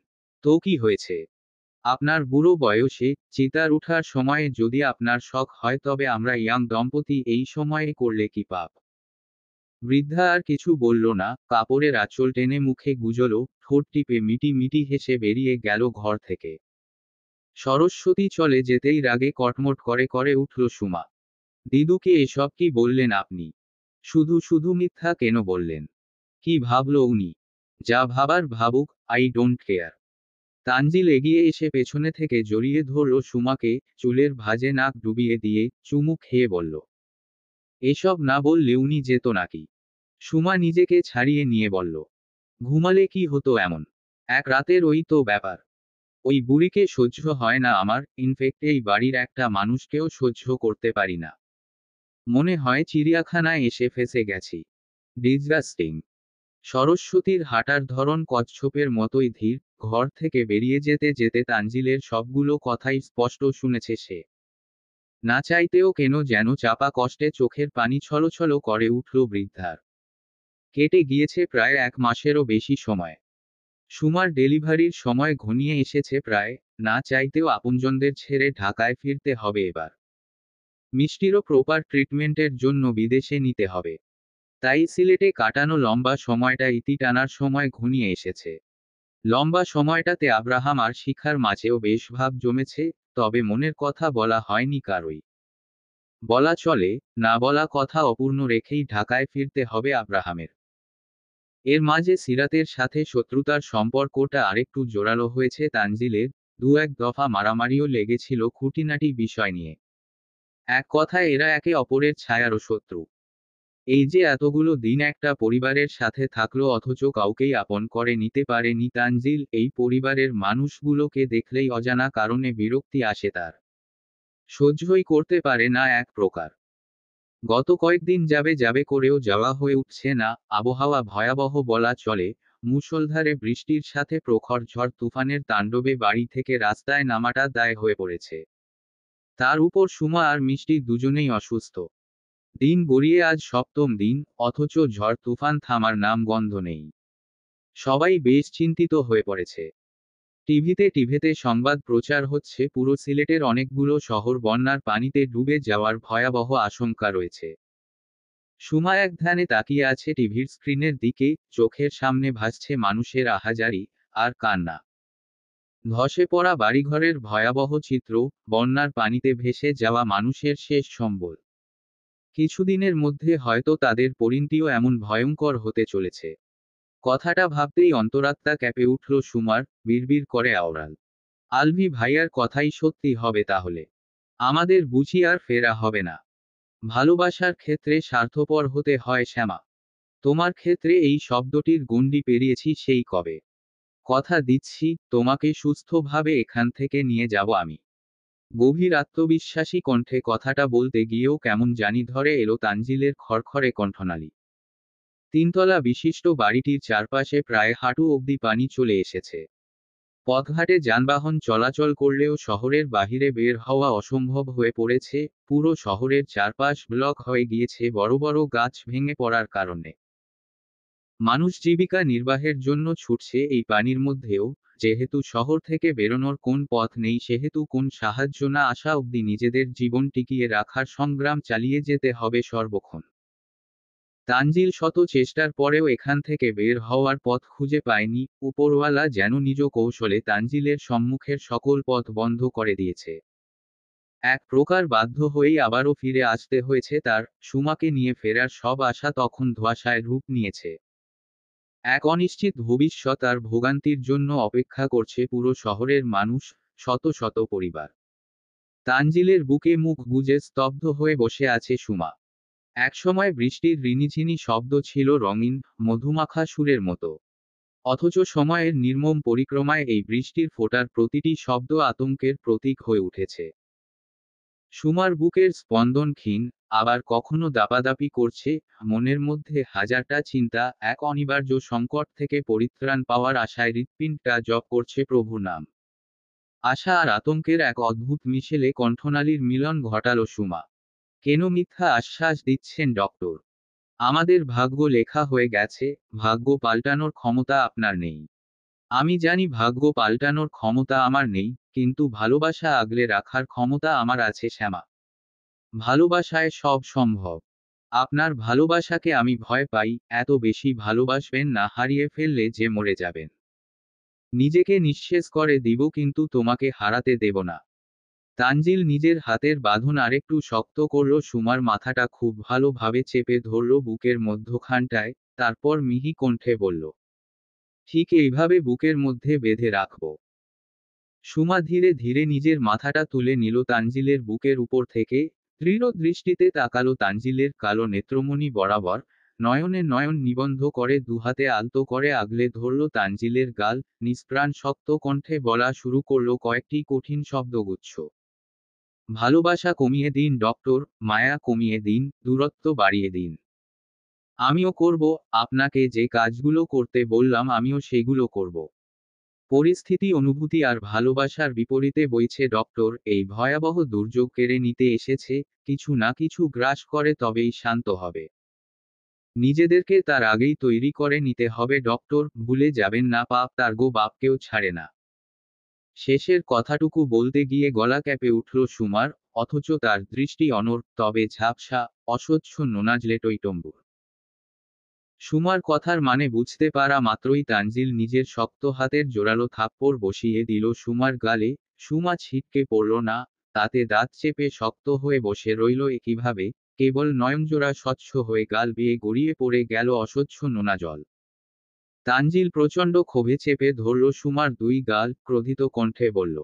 তো কি হয়েছে? আপনার বুড়ো বয়সে চিতার উঠার সময়ে যদি আপনার শখ হয়, তবে আমরা ইয়াং দম্পতি এই সময়ে করলে কি পাপ? বৃদ্ধা আর কিছু বলল না, কাপড়ের আঁচল টেনে মুখে গুজল, ঠোঁট টিপে মিটি মিটি হেসে বেরিয়ে গেল ঘর থেকে। সরস্বতী চলে যেতেই রাগে কটমট করে করে উঠল সুমা। দিদুকে এসব কি বললেন আপনি? শুধু শুধু মিথ্যা কেন বললেন? কি ভাবল উনি? যা ভাবার ভাবুক, আই ডোন্ট কেয়ার। তানজিল এগিয়ে এসে পেছনে থেকে জড়িয়ে ধরল সুমাকে, চুলের ভাঁজে নাক ডুবিয়ে দিয়ে চুমু খেয়ে বলল, এসব না বললে উনি যেত নাকি? সুমা নিজেকে ছাড়িয়ে নিয়ে বলল, ঘুমালে কি হতো এমন? এক রাতের ওই তো ব্যাপার। ওই বুড়িকে সহ্য হয় না আমার, ইনফেক্ট এই বাড়ির একটা মানুষকেও সহ্য করতে পারি না। মনে হয় চিড়িয়াখানায় এসে ফেঁসে গেছি। ডিসগাস্টিং। সরস্বতীর হাঁটার ধরন কচ্ছপের মতোই ধীর। ঘর থেকে বেরিয়ে যেতে যেতে তানজিলের সবগুলো কথাই স্পষ্ট শুনেছে সে। না চাইতেও কেন যেন চাপা কষ্টে চোখের পানি ছলছল করে উঠল বৃদ্ধার। কেটে গিয়েছে প্রায় 1 মাসেরও বেশি সময়। সুমার ডেলিভারির সময় ঘনিয়ে এসেছে প্রায়। না চাইতেও আপনজনদের ছেড়ে ঢাকায় ফিরতে হবে এবার। মিষ্টিরও প্রপার ট্রিটমেন্টের জন্য বিদেশে নিতে হবে। তাই সিলেটে কাটানো লম্বা সময়টা ইতি টানার সময় ঘনিয়ে এসেছে। লম্বা সময়টাতে আব্রাহাম আর শিখার মাঝেও বেশ ভাব জমেছে, তবে মনের কথা বলা হয়নি কারোই। বলা চলে, না বলা কথা অপূর্ণ রেখেই ঢাকায় ফিরতে হবে আব্রাহামের। এর মাঝে সিরাতের সাথে শত্রুতার সম্পর্কটা আরেকটু জোরালো হয়েছে তানজিলের। এক দফা মারামারিও লেগেছিল খুঁটিনাটি বিষয় নিয়ে। এক কথায় এরা একে অপরের ছায়ারও শত্রু। এই যে এতগুলো দিন একটা পরিবারের সাথে থাকলো অথচ কাউকেই আপন করে নিতে পারেনি তানজিল, এই পরিবারের মানুষগুলোকে দেখলেই অজানা কারণে বিরক্তি আসে তার। সহ্যই করতে পারে না এক প্রকার। গত কয়েকদিন যাবে যাবে করেও যাওয়া হয়ে উঠছে না। আবহাওয়া ভয়াবহ বলা চলে। মুষলধারে বৃষ্টির সাথে প্রখর ঝড় তুফানের তাণ্ডবে বাড়ি থেকে রাস্তায় নামাটা দায় হয়ে পড়েছে। তার উপর সুমা আর মিষ্টি দুজনেই অসুস্থ। দিন গড়িয়ে আজ সপ্তম দিন, অথচ ঝড় তুফান থামার নাম গন্ধ নেই। সবাই বেশ চিন্তিত হয়ে পড়েছে। টিভিতে সংবাদ প্রচার হচ্ছে পুরো সিলেটের অনেকগুলো শহর বন্যার পানিতে ডুবে যাওয়ার ভয়াবহ আশঙ্কা রয়েছে। সুমা এক ধ্যানে তাকিয়ে আছে টিভির স্ক্রিনের দিকে, চোখের সামনে ভাসছে মানুষের আহাজারি আর কান্না। ধসে পড়া বাড়িঘরের ভয়াবহ চিত্র, বন্যার পানিতে ভেসে যাওয়া মানুষের শেষ সম্বল। কিছুদিনের মধ্যে হয়তো তাদের পরিণতিও এমন ভয়ঙ্কর হতে চলেছে। কথাটা ভাবতেই অন্তরাত্মা কেঁপে উঠল সুমার, বিড়বিড় করে আওড়াল, আলভি ভাইয়ার কথাই সত্যি হবে তাহলে? আমাদের বুঝি আর ফেরা হবে না? ভালোবাসার ক্ষেত্রে স্বার্থপর হতে হয় শ্যামা। তোমার ক্ষেত্রে এই শব্দটির গণ্ডি পেরিয়েছি সেই কবে। কথা দিচ্ছি, তোমাকে সুস্থভাবে এখান থেকে নিয়ে যাব আমি। গভীর আত্মবিশ্বাসী কণ্ঠে কথাটা বলতে গিয়েও কেমন জানি ধরে এলো তানজিলের খড়খড়ে কণ্ঠনালী। তিনতলা বিশিষ্ট বাড়িটির চারপাশে প্রায় হাঁটু অবধি পানি চলে এসেছে। পথঘাটে যানবাহন চলাচল করলেও শহরের বাহিরে বের হওয়া অসম্ভব হয়ে পড়েছে। পুরো শহরের চারপাশ ব্লক হয়ে গিয়েছে বড় বড় গাছ ভেঙে পড়ার কারণে। মানুষ জীবিকা নির্বাহের জন্য ছুটছে এই পানির মধ্যেও। যেহেতু শহর থেকে বেরোনোর কোন পথ নেই, সেহেতু কোন সাহায্য না আসা অবধি নিজেদের জীবন টিকিয়ে রাখার সংগ্রাম চালিয়ে যেতে হবে সর্বক্ষণ। তানজিল শত চেষ্টার পরেও এখান থেকে বের হওয়ার পথ খুঁজে পায়নি। উপরওয়ালা যেন নিজ কৌশলে তানজিলের সম্মুখের সকল পথ বন্ধ করে দিয়েছে। এক প্রকার বাধ্য হয়েই আবারও ফিরে আসতে হয়েছে তার। সুমাকে নিয়ে ফেরার সব আশা তখন ধোঁয়াশায় রূপ নিয়েছে। এক অনিশ্চিত ভবিষ্যৎ আর ভোগান্তির জন্য অপেক্ষা করছে পুরো শহরের মানুষ, শত শত পরিবার। তানজিলের বুকে মুখ গুজে স্তব্ধ হয়ে বসে আছে সুমা। একসময় বৃষ্টির রিনিঝিনি শব্দ ছিল রঙিন, মধুমাখা সুরের মতো। অথচ সময়ের নির্মম পরিক্রমায় এই বৃষ্টির ফোঁটার প্রতিটি শব্দ আতঙ্কের প্রতীক হয়ে উঠেছে। সুমার বুকের স্পন্দন ক্ষীণ, আবার কখনো দাপাদাপি করছে, মনের মধ্যে হাজারটা চিন্তা, এক অনিবার্য সংকট থেকে পরিত্রাণ পাওয়ার আশায় হৃৎপিণ্ডটা জপ করছে প্রভু নাম। আশা আর আতঙ্কের এক অদ্ভুত মিশেলে কণ্ঠনালীর মিলন ঘটালো সুমা। কেন মিথ্যা আশ্বাস দিচ্ছেন ডক্টর? আমাদের ভাগ্য লেখা হয়ে গেছে, ভাগ্য পাল্টানোর ক্ষমতা আপনার নেই। আমি জানি ভাগ্য পাল্টানোর ক্ষমতা আমার নেই, কিন্তু ভালোবাসা আগলে রাখার ক্ষমতা আমার আছে শ্যামা। ভালোবাসায় সব সম্ভব। আপনার ভালোবাসাকে আমি ভয় পাই, এত বেশি ভালোবাসবেন না, হারিয়ে ফেললে যে মরে যাবেন। নিজেকে নিঃশেষ করে দিব কিন্তু তোমাকে হারাতে দেব না। তানজিল নিজের হাতের বাঁধন আরেকটু শক্ত করল, সুমার মাথাটা খুব ভালোভাবে চেপে ধরল বুকের মধ্যখানটায়, তারপর মিহি কণ্ঠে বলল, ঠিক এইভাবে বুকের মধ্যে বেঁধে রাখব। সুমা ধীরে ধীরে নিজের মাথাটা তুলে নিল তানজিলের বুকের উপর থেকে, দৃঢ় দৃষ্টিতে তাকালো তানজিলের কালো নেত্রমণি বরাবর, নয়নে নয়ন নিবন্ধ করে দুহাতে আলতো করে আগলে ধরল তানজিলের গাল, নিষ্প্রাণ শক্ত কণ্ঠে বলা শুরু করলো কয়েকটি কঠিন শব্দগুচ্ছ। ভালোবাসা কমিয়ে দিন ডক্টর, মায়া কমিয়ে দিন, দূরত্ব বাড়িয়ে দিন। আমিও করব, আপনাকে যে কাজগুলো করতে বললাম আমিও সেগুলো করব। পরিস্থিতি অনুভূতি আর ভালোবাসার বিপরীতে বইছে ডক্টর, এই ভয়াবহ দুর্যোগ কেড়ে নিতে এসেছে, কিছু না কিছু গ্রাস করে তবেই শান্ত হবে। নিজেদেরকে তার আগেই তৈরি করে নিতে হবে ডক্টর, ভুলে যাবেন না পাপ তার গো বাপকেও ছাড়ে না। শেষের কথাটুকু বলতে গিয়ে গলা কেঁপে উঠল সুমার, অথচ তার দৃষ্টি অনড়, তবে ঝাপসা, অস্বচ্ছ নোনাজলে টইটম্বুর। সুমার কথার মানে বুঝতে পারা মাত্রই তানজিল নিজের শক্ত হাতের জোরালো থাপ্পড় বসিয়ে দিল সুমার গালে। সুমা ছিটকে পড়ল না, তাতে দাঁত চেপে শক্ত হয়ে বসে রইল একইভাবে, কেবল নয়নজোড়া স্বচ্ছ হয়ে গাল বেয়ে গড়িয়ে পড়ে গেল অস্বচ্ছ নোনা জল। তানজিল প্রচণ্ড ক্ষোভে চেপে ধরল সুমার দুই গাল, ক্রোধিত কণ্ঠে বলল,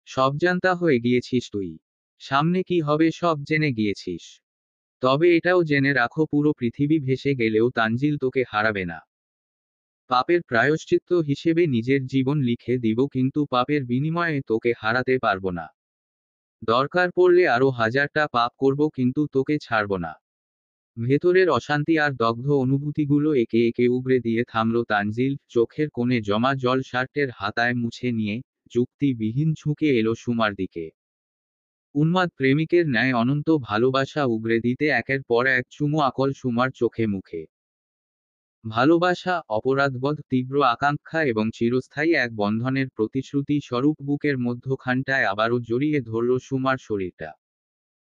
সব জানতা হয়ে গিয়েছিস তুই। সামনে কি হবে সব জেনে গিয়েছিস। তবে এটাও জেনে রাখো, পুরো পৃথিবী ভেসে গেলেও তানজিল তোকে হারাবে না। পাপের প্রায়শ্চিত্ত হিসেবে নিজের জীবন লিখে দিব, কিন্তু পাপের বিনিময়ে তোকে হারাতে পারবো না। দরকার পড়লে আরো হাজারটা পাপ করব, কিন্তু তোকে ছাড়ব না। ভেতরের অশান্তি আর দগ্ধ অনুভূতিগুলো একে একে উগরে দিয়ে থামল তানজিল, চোখের কোণে জমা জল শার্টের হাতায় মুছে নিয়ে যুক্তিবিহীন ঝুঁকে এলো সুমার দিকে। উন্মাদ প্রেমিকের ন্যায় অনন্ত ভালোবাসা উগরে দিতে একের পর এক চুমু আকল সুমার চোখে মুখে। ভালোবাসা, অপরাধবোধ, তীব্র আকাঙ্ক্ষা এবং চিরস্থায়ী এক বন্ধনের প্রতিশ্রুতি স্বরূপ বুকের মধ্যখানটায় আবারও জড়িয়ে ধরল সুমার শরীরটা।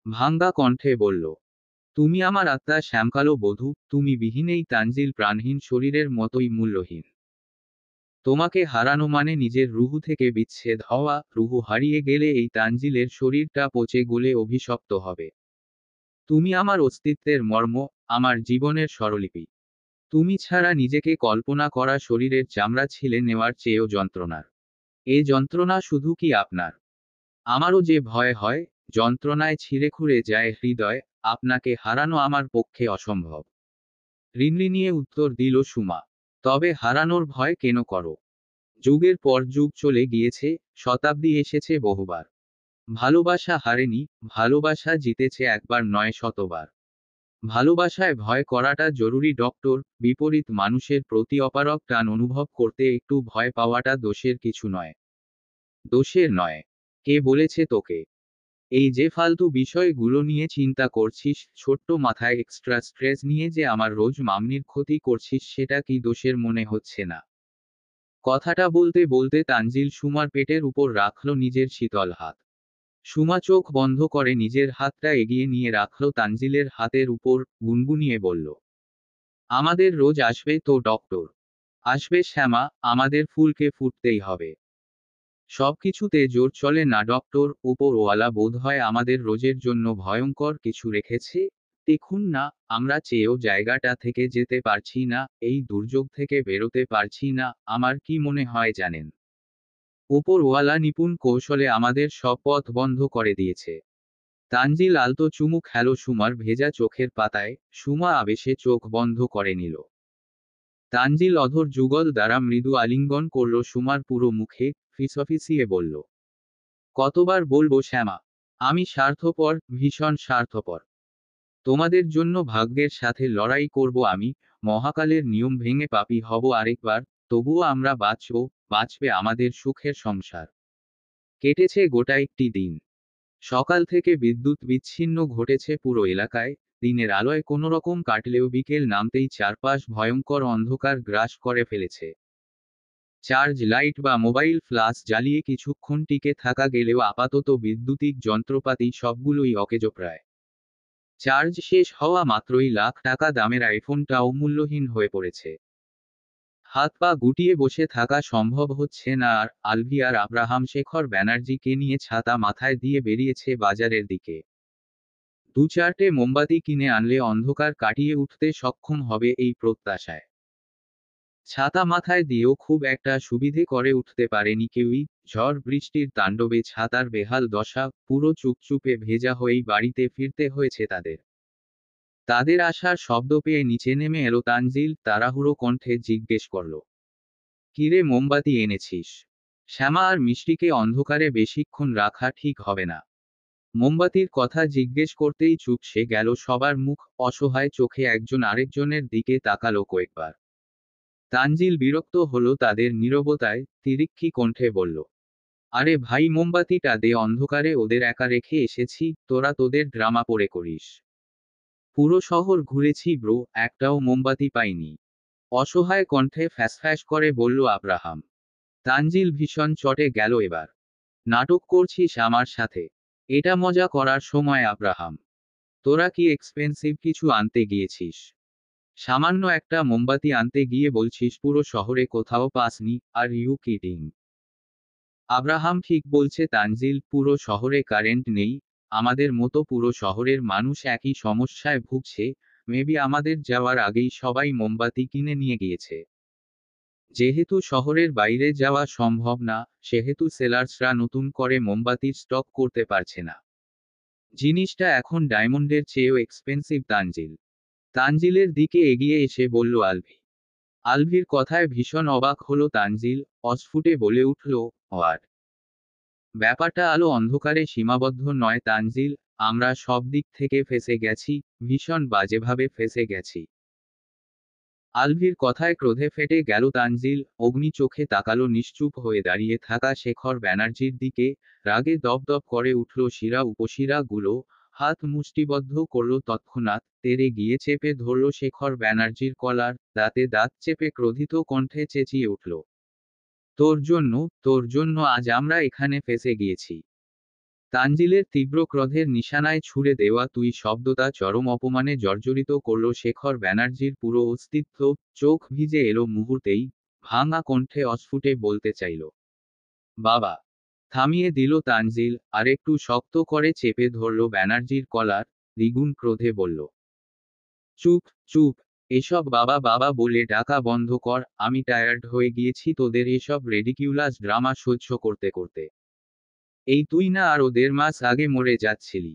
ভাঙ্গা কণ্ঠে বলল, তুমি আমার আত্মা শ্যামকালো বধূ, তুমি বিহীনেই তানজিল প্রাণহীন শরীরের মতোই মূল্যহীন। তোমাকে হারানো মানে নিজের রুহু থেকে বিচ্ছেদ হওয়া, রুহু হারিয়ে গেলে এই তানজিলের শরীরটা পচে গলে অভিশপ্ত হবে। তুমি আমার অস্তিত্বের মর্ম, আমার জীবনের স্বরলিপি। তুমি ছাড়া নিজেকে কল্পনা করা শরীরের চামড়া ছিলে নেওয়ার চেয়েও যন্ত্রণার। এ যন্ত্রণা শুধু কি আপনার? আমারও যে ভয় হয়, যন্ত্রণায় ছিঁড়ে খুঁড়ে যায় হৃদয়, আপনাকে হারানো আমার পক্ষে অসম্ভব। ঋণঋণিয়ে উত্তর দিল সুমা। তবে হারানোর ভয় কেন করো? যুগের পর যুগ চলে গিয়েছে, শতাব্দী এসেছে বহুবার। ভালোবাসা হারেনি, ভালোবাসা জিতেছে একবার নয় শতবার। ভালোবাসায় ভয় করাটা জরুরি ডক্টর, বিপরীত মানুষের প্রতি অপারগ টান অনুভব করতে একটু ভয় পাওয়াটা দোষের কিছু নয়। দোষের নয়। কে বলেছে তোকে? এই যে ফালতু বিষয়গুলো নিয়ে চিন্তা করছিস, ছোট্ট মাথায় এক্সট্রা স্ট্রেস নিয়ে যে আমার রোজ মামনির ক্ষতি করছিস, সেটা কি দোষের মনে হচ্ছে না? কথাটা বলতে বলতে তানজিল সুমার পেটের উপর রাখল নিজের শীতল হাত। সুমা চোখ বন্ধ করে নিজের হাতটা এগিয়ে নিয়ে রাখল তানজিলের হাতের উপর, গুনগুনিয়ে বলল, আমাদের রোজ আসবে তো ডক্টর। আসবে শ্যামা, আমাদের ফুলকে ফুটতেই হবে। সবকিছুতে জোর চলে না ডক্টর, উপরওয়ালা বোধহয় আমাদের রোজের জন্য ভয়ঙ্কর কিছু রেখেছে। দেখুন না, আমরা চেয়েও জায়গাটা থেকে যেতে পারছি না, এই দুর্যোগ থেকে বেরোতে পারছি না। আমার কি মনে হয় জানেন? উপরওয়ালা নিপুণ কৌশলে আমাদের সব পথ বন্ধ করে দিয়েছে। তানজিল আলতো চুমু খেল সুমার ভেজা চোখের পাতায়। সুমা আবেশে চোখ বন্ধ করে নিল। তানজিল অধর যুগল দ্বারা মৃদু আলিঙ্গন করল সুমার পুরো মুখে, ফিসফিসিয়ে বলল, কতবার বলবো শ্যামা, আমি স্বার্থপর, ভীষণ স্বার্থপর। তোমাদের জন্য ভাগ্যের সাথে লড়াই করব আমি, মহাকালের নিয়ম ভেঙে পাপী হব আরেকবার, তবুও আমরা বাঁচব, বাঁচবে আমাদের সুখের সংসার। কেটেছে গোটা একটি দিন। সকাল থেকে বিদ্যুৎ বিচ্ছিন্ন ঘটেছে পুরো এলাকায়। দিনের আলোয় কোনোরকম কাটলেও বিকেল নামতেই চারপাশ ভয়ঙ্কর অন্ধকার গ্রাস করে ফেলেছে। চার্জ লাইট বা মোবাইল ফ্ল্যাশ জ্বালিয়ে কিছুক্ষণ টিকে থাকা গেলেও আপাতত বৈদ্যুতিক যন্ত্রপাতি সবগুলোই অকেজোপ্রায়। চার্জ শেষ হওয়া মাত্রই লাখ টাকা দামের আইফোনটাও মূল্যহীন হয়ে পড়েছে। হাত পা গুটিয়ে বসে থাকা সম্ভব হচ্ছে না আর। আলভি আর আব্রাহাম শেখর ব্যানার্জিকে নিয়ে ছাতা মাথায় দিয়ে বেরিয়েছে বাজারের দিকে। দু চারটে মোমবাতি কিনে আনলে অন্ধকার কাটিয়ে উঠতে সক্ষম হবে এই প্রত্যাশায়। ছাতা মাথায় দিয়েও খুব একটা সুবিধে করে উঠতে পারেনি কেউই। ঝড় বৃষ্টির তাণ্ডবে ছাতার বেহাল দশা, পুরো চুপচুপে ভেজা হয়েই বাড়িতে ফিরতে হয়েছে তাদের। তাদের আসার শব্দ পেয়ে নিচে নেমে এলো তানজিল, তাড়াহুড়ো কণ্ঠে জিজ্ঞেস করল, কিরে মোমবাতি এনেছিস? শ্যামা আর মিষ্টিকে অন্ধকারে বেশিক্ষণ রাখা ঠিক হবে না। মোমবাতির কথা জিজ্ঞেস করতেই চুপসে গেল সবার মুখ। অসহায় চোখে একজন আরেকজনের দিকে তাকালো কয়েকবার। তানজিল বিরক্ত হলো তাদের নীরবতায়, তিরিক্ষি কণ্ঠে বলল, আরে ভাই মোমবাতিটা দে, অন্ধকারে ওদের একা রেখে এসেছি, তোরা তোদের ড্রামা পড়ে করিস। পুরো শহর ঘুরেছি ব্রো, একটাও মোমবাতি পাইনি। অসহায় কণ্ঠে ফ্যাসফ্যাস করে বলল আব্রাহাম। তানজিল ভীষণ চটে গেল এবার। নাটক করছিস আমার সাথে? এটা মজা করার সময় আব্রাহাম? তোরা কি এক্সপেন্সিভ কিছু আনতে গিয়েছিস? সামান্য একটা মোমবাতি আনতে গিয়ে বলছিস পুরো শহরে কোথাও পাসনি? Are you kidding? আব্রাহাম ঠিক বলছে তানজিল, পুরো শহরে কারেন্ট নেই। আমাদের মতো পুরো শহরের মানুষ একই সমস্যায় ভুগছে। মেবি আমাদের যাওয়ার আগেই সবাই মোমবাতি কিনে নিয়ে গিয়েছে। যেহেতু শহরের বাইরে যাওয়া সম্ভব না, সেহেতু সেলার্সরা নতুন করে মোমবাতির স্টক করতে পারছে না। জিনিসটা এখন ডায়মন্ডের চেয়েও এক্সপেন্সিভ। তানজিলের দিকে এগিয়ে এসে বলল আলভি। আলভির কথায় ভীষণ অবাক হলো তানজিল, অস্ফুটে বলে উঠল, হোয়াট? ব্যাপারটা আলো অন্ধকারে সীমাবদ্ধ নয় তানজিল, আমরা সব দিক থেকে ফেঁসে গেছি, ভীষণ বাজেভাবে ফেঁসে গেছি। আলভির কথায় ক্রোধে ফেটে গেল তানজিল, অগ্নি চোখে তাকালো নিশ্চুপ হয়ে দাঁড়িয়ে থাকা শেখর ব্যানার্জির দিকে। রাগে দপদপ করে উঠল শিরা উপশিরা গুলো। হাত মুষ্টিবদ্ধ করল তৎক্ষণাৎ, তেড়ে গিয়ে চেপে ধরল শেখর ব্যানার্জির কলার, দাঁতে দাঁত চেপে ক্রোধিত কণ্ঠে চেঁচিয়ে উঠল, তোর জন্য আজ আমরা এখানে ফেঁসে গিয়েছি। তানজিলের তীব্র ক্রোধের নিশানায় ছুড়ে দেওয়া তুই শব্দটা চরম অপমানে জর্জরিত করল শেখর ব্যানার্জির পুরো অস্তিত্ব। চোখ ভিজে এলো মুহূর্তেই। ভাঙা কণ্ঠে অস্ফুটে বলতে চাইল, বাবা। থামিয়ে দিল তানজিল, আরেকটু শক্ত করে চেপে ধরল ব্যানার্জির কলার। দ্বিগুণ ক্রোধে বলল, চুপ, চুপ। এসব বাবা বাবা বলে ডাকা বন্ধ কর। আমি টায়ার্ড হয়ে গিয়েছি তোদের এসব রেডিকিউলাস ড্রামা সহ্য করতে করতে। এই তুই না আরো 1.5 মাস আগে মরে যাচ্ছিলি।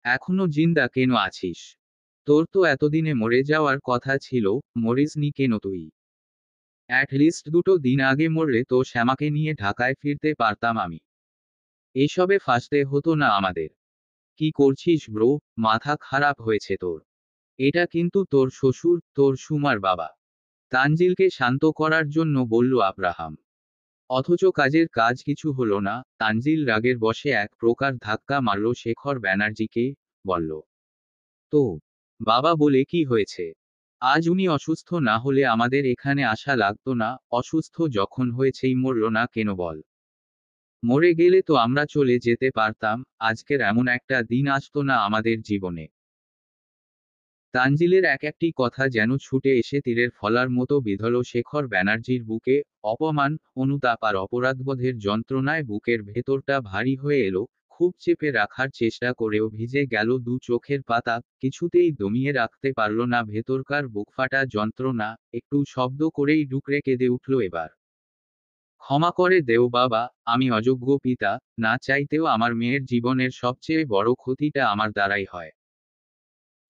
এখনো জিন্দা কেন আছিস? তোর তো এতদিনে মরে যাওয়ার কথা ছিল, মরিসনি কেন তুই? অ্যাটলিস্ট 2 দিন আগে মরলে তো শ্যামাকে নিয়ে ঢাকায় ফিরতে পারতাম আমি। এসবে ফাঁসতে হতো না আমাদের। কি করছিস ব্রো? মাথা খারাপ হয়েছে তোর? এটা কিন্তু তোর শ্বশুর, তোর সুমার বাবা। তানজিলকে শান্ত করার জন্য বলল আব্রাহাম। অথচ কাজের কাজ কিছু হলো না। তানজিল রাগের বশে এক প্রকার ধাক্কা মারল শেখর ব্যানার্জিকে। বলল, তো বাবা বলে কি হয়েছে? আজ উনি অসুস্থ না হলে আমাদের এখানে আসা লাগতো না। অসুস্থ যখন হয়েছেই মরল না কেন বল? মরে গেলে তো আমরা চলে যেতে পারতাম, আজকের এমন একটা দিন আসতো না আমাদের জীবনে। তানজিলের এক একটি কথা যেন ছুটে এসে তীরের ফলার মতো বিঁধল শেখর ব্যানার্জির বুকে। অপমান, অনুতাপ আর অপরাধবোধের যন্ত্রণায় বুকের ভেতরটা ভারী হয়ে এলো। খুব চেপে রাখার চেষ্টা করেও ভিজে গেল দু চোখের পাতা। কিছুতেই দমিয়ে রাখতে পারল না ভেতরকার বুকফাটা যন্ত্রণা। একটু শব্দ করেই ডুকরে কেঁদে উঠল এবার। ক্ষমা করে দেও বাবা, আমি অযোগ্য পিতা, না চাইতেও আমার মেয়ের জীবনের সবচেয়ে বড় ক্ষতিটা আমার দ্বারাই হয়।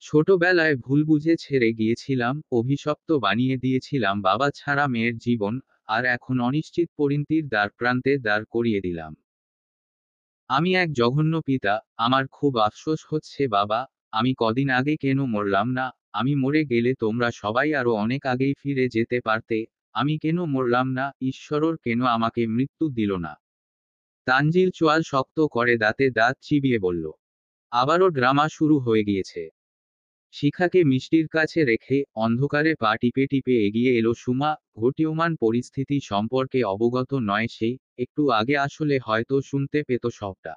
ছোটবেলায় ভুল বুঝে ছেড়ে গিয়েছিলাম, অভিশপ্ত বানিয়ে দিয়েছিলাম বাবা ছাড়া মেয়ের জীবন, আর এখন অনিশ্চিত পরিণতির দ্বারপ্রান্তে দাঁড় করিয়ে দিলাম। আমি এক জঘন্য পিতা, আমার খুব আফসোস হচ্ছে বাবা, আমি কদিন আগে কেন মরলাম না? আমি মরে গেলে তোমরা সবাই আরো অনেক আগেই ফিরে যেতে পারতে, আমি কেন মরলাম না? ঈশ্বরর কেন আমাকে মৃত্যু দিল না? তানজিল চোয়াল শক্ত করে দাঁতে দাঁত চিবিয়ে বলল। আবারও ড্রামা শুরু হয়ে গিয়েছে। শিখাকে মিষ্টির কাছে রেখে অন্ধকারে পা টিপে টিপে এগিয়ে এলো সুমা। ঘটীয়মান পরিস্থিতি সম্পর্কে অবগত নয় সে, একটু আগে আসলে হয়তো শুনতে পেত সবটা।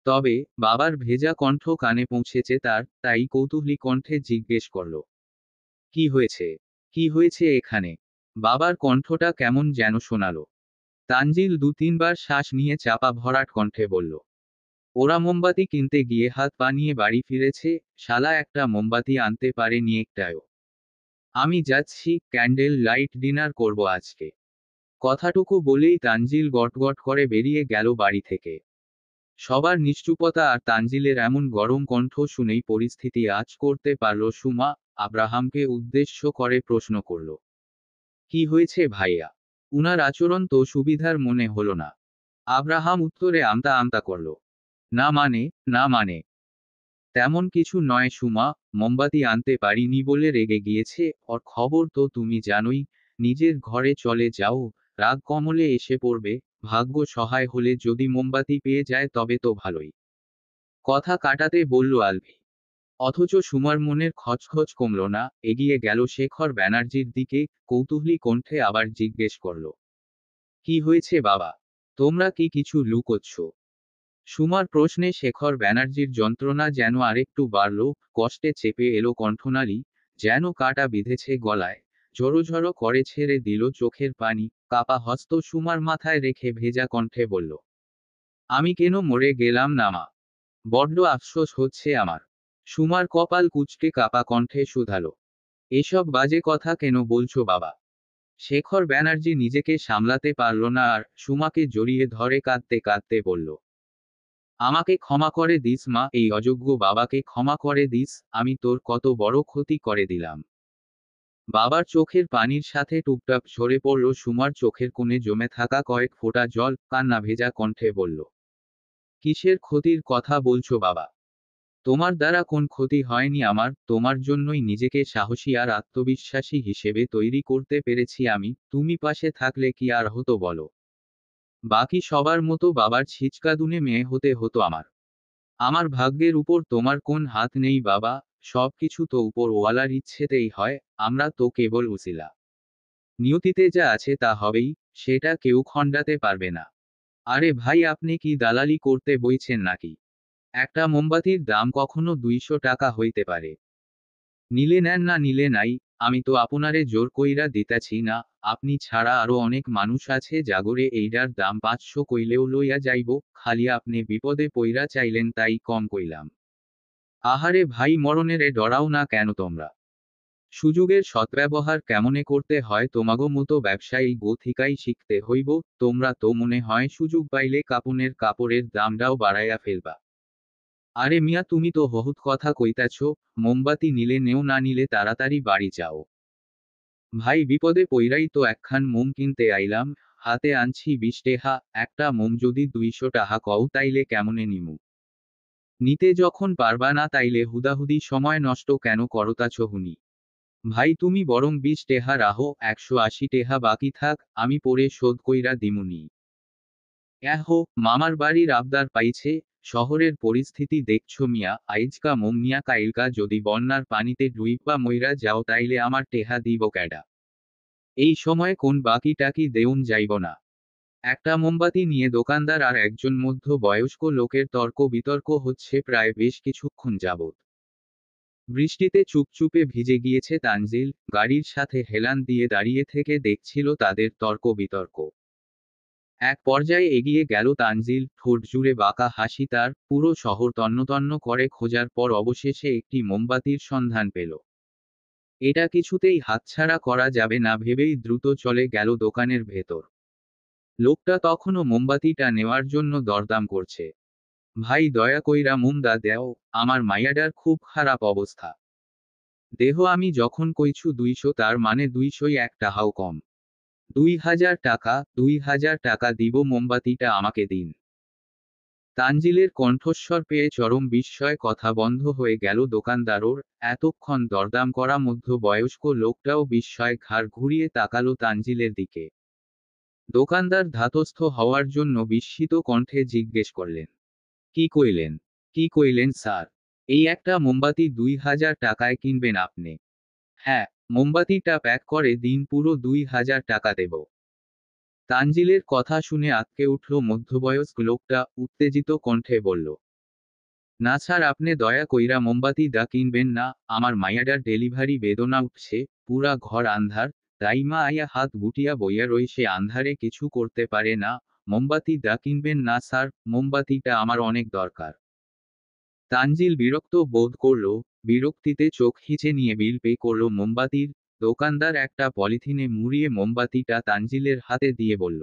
তবে বাবার ভেজা কণ্ঠ কানে পৌঁছেছে তার, তাই কৌতূহলী কণ্ঠে জিজ্ঞেস করল, কি হয়েছে? কি হয়েছে এখানে? বাবার কণ্ঠটা কেমন যেন শোনালো। তানজিল দু তিনবার শ্বাস নিয়ে চাপা ভরাট কণ্ঠে বলল, ওরা মোমবাতি কিনতে গিয়ে হাত পা নিয়ে বাড়ি ফিরেছে, শালা একটা মোমবাতি আনতে পারেনি একটাও। আমি যাচ্ছি, ক্যান্ডেল লাইট ডিনার করব আজকে। কথাটুকু বলেই তানজিল গটগট করে বেরিয়ে গেল বাড়ি থেকে। সবার নিশ্চুপতা আর তানজিলের এমন গরম কণ্ঠ শুনেই পরিস্থিতি আঁচ করতে পারল সুমা। আব্রাহামকে উদ্দেশ্য করে প্রশ্ন করল, কি হয়েছে ভাইয়া? উনার আচরণ তো সুবিধার মনে হলো না। আব্রাহাম উত্তরে আমতা আমতা করল, না মানে, না মানে তেমন কিছু নয় সুমা, মোমবাতি আনতে পারিনি বলে রেগে গিয়েছে, ওর খবর তো তুমি জানোই। নিজের ঘরে চলে যাও, রাগ কমলে এসে পড়বে। ভাগ্য সহায় হলে যদি মোমবাতি পেয়ে যায় তবে তো ভালোই। কথা কাটাতে বলল আলভি। অথচ সুমার মনের খচখচ কমল না, এগিয়ে গেল শেখর ব্যানার্জির দিকে, কৌতূহলী কণ্ঠে আবার জিজ্ঞেস করল, কি হয়েছে বাবা? তোমরা কি কিছু লুকোচ্ছ? সুমার প্রশ্নে শেখর ব্যানার্জির যন্ত্রণা যেন আরেকটু বাড়ল, কষ্টে চেপে এলো কণ্ঠনালী, যেন কাটা বিঁধেছে গলায়। ঝরো করে ছেড়ে দিল চোখের পানি, কাপা হস্ত সুমার মাথায় রেখে ভেজা কণ্ঠে বলল, আমি কেন মরে গেলাম না মা? বড্ড আফসোস হচ্ছে আমার। সুমার কপাল কুঁচকে কাপা কণ্ঠে শুধালো, এসব বাজে কথা কেন বলছো বাবা? শেখর ব্যানার্জি নিজেকে সামলাতে পারল না আর সুমাকে জড়িয়ে ধরে কাঁদতে কাঁদতে বলল, আমাকে ক্ষমা করে দিস মা, এই অযোগ্য বাবাকে ক্ষমা করে দিস, আমি তোর কত বড় ক্ষতি করে দিলাম। বাবার চোখের পানির সাথে টুপটাপ ঝরে পড়ল সুমার চোখের কোণে জমে থাকা কয়েক ফোঁটা জল, কান্না ভেজা কণ্ঠে বলল, কিসের ক্ষতির কথা বলছো বাবা? তোমার দ্বারা কোন ক্ষতি হয়নি আমার, তোমার জন্যই নিজেকে সাহসী আর আত্মবিশ্বাসী হিসেবে তৈরি করতে পেরেছি আমি, তুমি পাশে থাকলে কি আর হতো বলো? বাকি সবার মতো বাবার ছিচকাদুনে মেয়ে হতে হতো আমার। আমার ভাগ্যের উপর তোমার কোন হাত নেই বাবা, সবকিছু তো উপর ওয়ালার ইচ্ছেতেই হয়, আমরা তো কেবল উসিলা। নিয়তিতে যা আছে তা হবেই, সেটা কেউ খণ্ডাতে পারবে না। আরে ভাই, আপনি কি দালালি করতে বইছেন নাকি? একটা মোমবাতির দাম কখনো 200 টাকা হইতে পারে। নিলে নেন, না নিলে নাই, আমি তো আপনারে জোর কইরা দিতাছি না। আপনি ছাড়া আরো অনেক মানুষ আছে জাগরে এইডার দাম 500 কইলেও লইয়া যাইব, খালি আপনি বিপদে পইরা চাইলেন তাই কম কইলাম। আহারে ভাই, মরণেরে ডরাও না কেন তোমরা? সুযোগের সদ্ব্যবহার কেমনে করতে হয় তোমাগো মতো ব্যবসায়ী গোথিকাই শিখতে হইব। তোমরা তো মনে হয় সুযোগ পাইলে কাপনের কাপড়ের দামটাও বাড়াইয়া ফেলবা। আরে মিয়া, তুমি তো বহুত কথা কইতাছ, মোমবাতি নিলে নেও, না নিলে তাড়াতাড়ি বাড়ি যাও। ভাই, বিপদে পইরাই তো একখান মোম কিনতে আইলাম, হাতে আনছি 20 টেহা, একটা মোম যদি 200 টাহা কও তাইলে কেমনে নিমু? নিতে যখন পারবা না তাইলে হুদাহুদি সময় নষ্ট কেন করতাছ হুনি? ভাই, তুমি বরং 20 টেহা রাহো, 180 টেহা বাকি থাক, আমি পরে শোধ কইরা দিমুনি। হো, মামার বাড়ির আবদার পাইছে। শহরের পরিস্থিতি দেখছো মিয়া, আইজকা মোম নিয়া কাইলকা যদি বন্যার পানিতে ডুইব্বা মইরা যাও তাইলে আমার টেহা দিব ক্যাডা? এই সময়ে কোন বাকি টাকি দেউন যাইব না। একটা মোমবাতি নিয়ে দোকানদার আর একজন মধ্য বয়স্ক লোকের তর্ক বিতর্ক হচ্ছে প্রায় বেশ কিছুক্ষণ যাবৎ। বৃষ্টিতে চুপচুপে ভিজে গিয়েছে তানজিল, গাড়ির সাথে হেলান দিয়ে দাঁড়িয়ে থেকে দেখছিল তাদের তর্ক বিতর্ক। এক পর্যায়ে এগিয়ে গেল তানজিল, ঠোঁট জুড়ে বাঁকা হাসি তার, পুরো শহর তন্নতন্ন করে খোঁজার পর অবশেষে একটি মোমবাতির সন্ধান পেল। এটা কিছুতেই হাতছাড়া করা যাবে না ভেবেই দ্রুত চলে গেল দোকানের ভেতর। লোকটা তখনও মোমবাতিটা নেওয়ার জন্য দরদাম করছে। ভাই দয়া কইরা মোমদা দেও, আমার মাইয়াডার খুব খারাপ অবস্থা। দেহ আমি যখন কইছু 200 তার মানে 200ই এক টাহাও কম। 2000 টাকা, 2000 টাকা দিব, মোমবাতিটা আমাকে দিন। তানজিলের কণ্ঠস্বর পেয়ে চরম বিস্ময়, কথা বন্ধ হয়ে গেল দোকানদারোর। এতক্ষণ দরদাম করা মধ্যবয়স্ক লোকটাও বিস্ময় ঘাড় ঘুরিয়ে তাকালো তানজিলের দিকে। দোকানদার ধাতস্থ হওয়ার জন্য বিস্মিত কণ্ঠে জিজ্ঞেস করলেন, কি কইলেন? কি কইলেন স্যার? এই একটা মোমবাতি 2000 টাকায় কিনবেন আপনি? হ্যাঁ, মোমবাতিটা প্যাক করে দিন, পুরো 2000 টাকা দেব। তানজিলের কথা শুনে আঁতকে উঠল মধ্যবয়স্ক লোকটা, উত্তেজিত কণ্ঠে বলল, না স্যার, আপনি দয়া কইরা মোমবাতি দা কিনবেন না, আমার মাইয়াডার ডেলিভারি বেদনা উঠছে, পুরা ঘর আন্ধার, দাইমা আয়া হাত গুটিয়া বইয়া রই, সে আন্ধারে কিছু করতে পারে না, মোমবাতি দা কিনবেন না স্যার, মোমবাতিটা আমার অনেক দরকার। তানজিল বিরক্ত বোধ করল, বিরক্তিতে চোখ হিচে নিয়ে বিল পে করল মোমবাতির। দোকানদার একটা পলিথিনে মুড়িয়ে মোমবাতিটা তানজিলের হাতে দিয়ে বলল,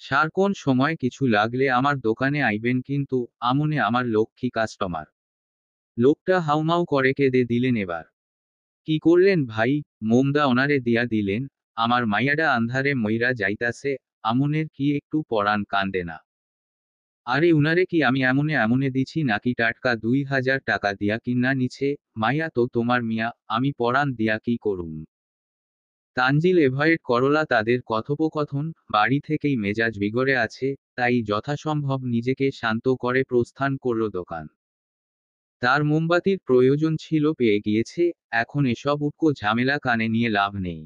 স্যার কোন সময় কিছু লাগলে আমার দোকানে আইবেন কিন্তু, আমনে আমার লক্ষ্মী কাস্টমার। লোকটা হাউমাউ করে কেঁদে দিলেন এবার। কি করলেন ভাই? মোমদা ওনারে দিয়া দিলেন, আমার মাইয়াডা আন্ধারে মইরা যাইতাছে, আমনের কি একটু পরাণ কান্দে না? আরে উনারে কি আমি এমনে এমনে দিছি নাকি টাটকা 2000 টাকা দিয়া কিন্না নিছে? মাইয়া তো তোমার মিয়া, আমি পরাণ দিয়া কি করুম? তানজিল এভয়েড করলা তাদের কথোপকথন, বাড়ি থেকেই মেজাজ বিগড়ে আছে, তাই যথাসম্ভব নিজেকে শান্ত করে প্রস্থান করল দোকান। তার মোমবাতির প্রয়োজন ছিল, পেয়ে গিয়েছে, এখন এসব উটকো ঝামেলা কানে নিয়ে লাভ নেই।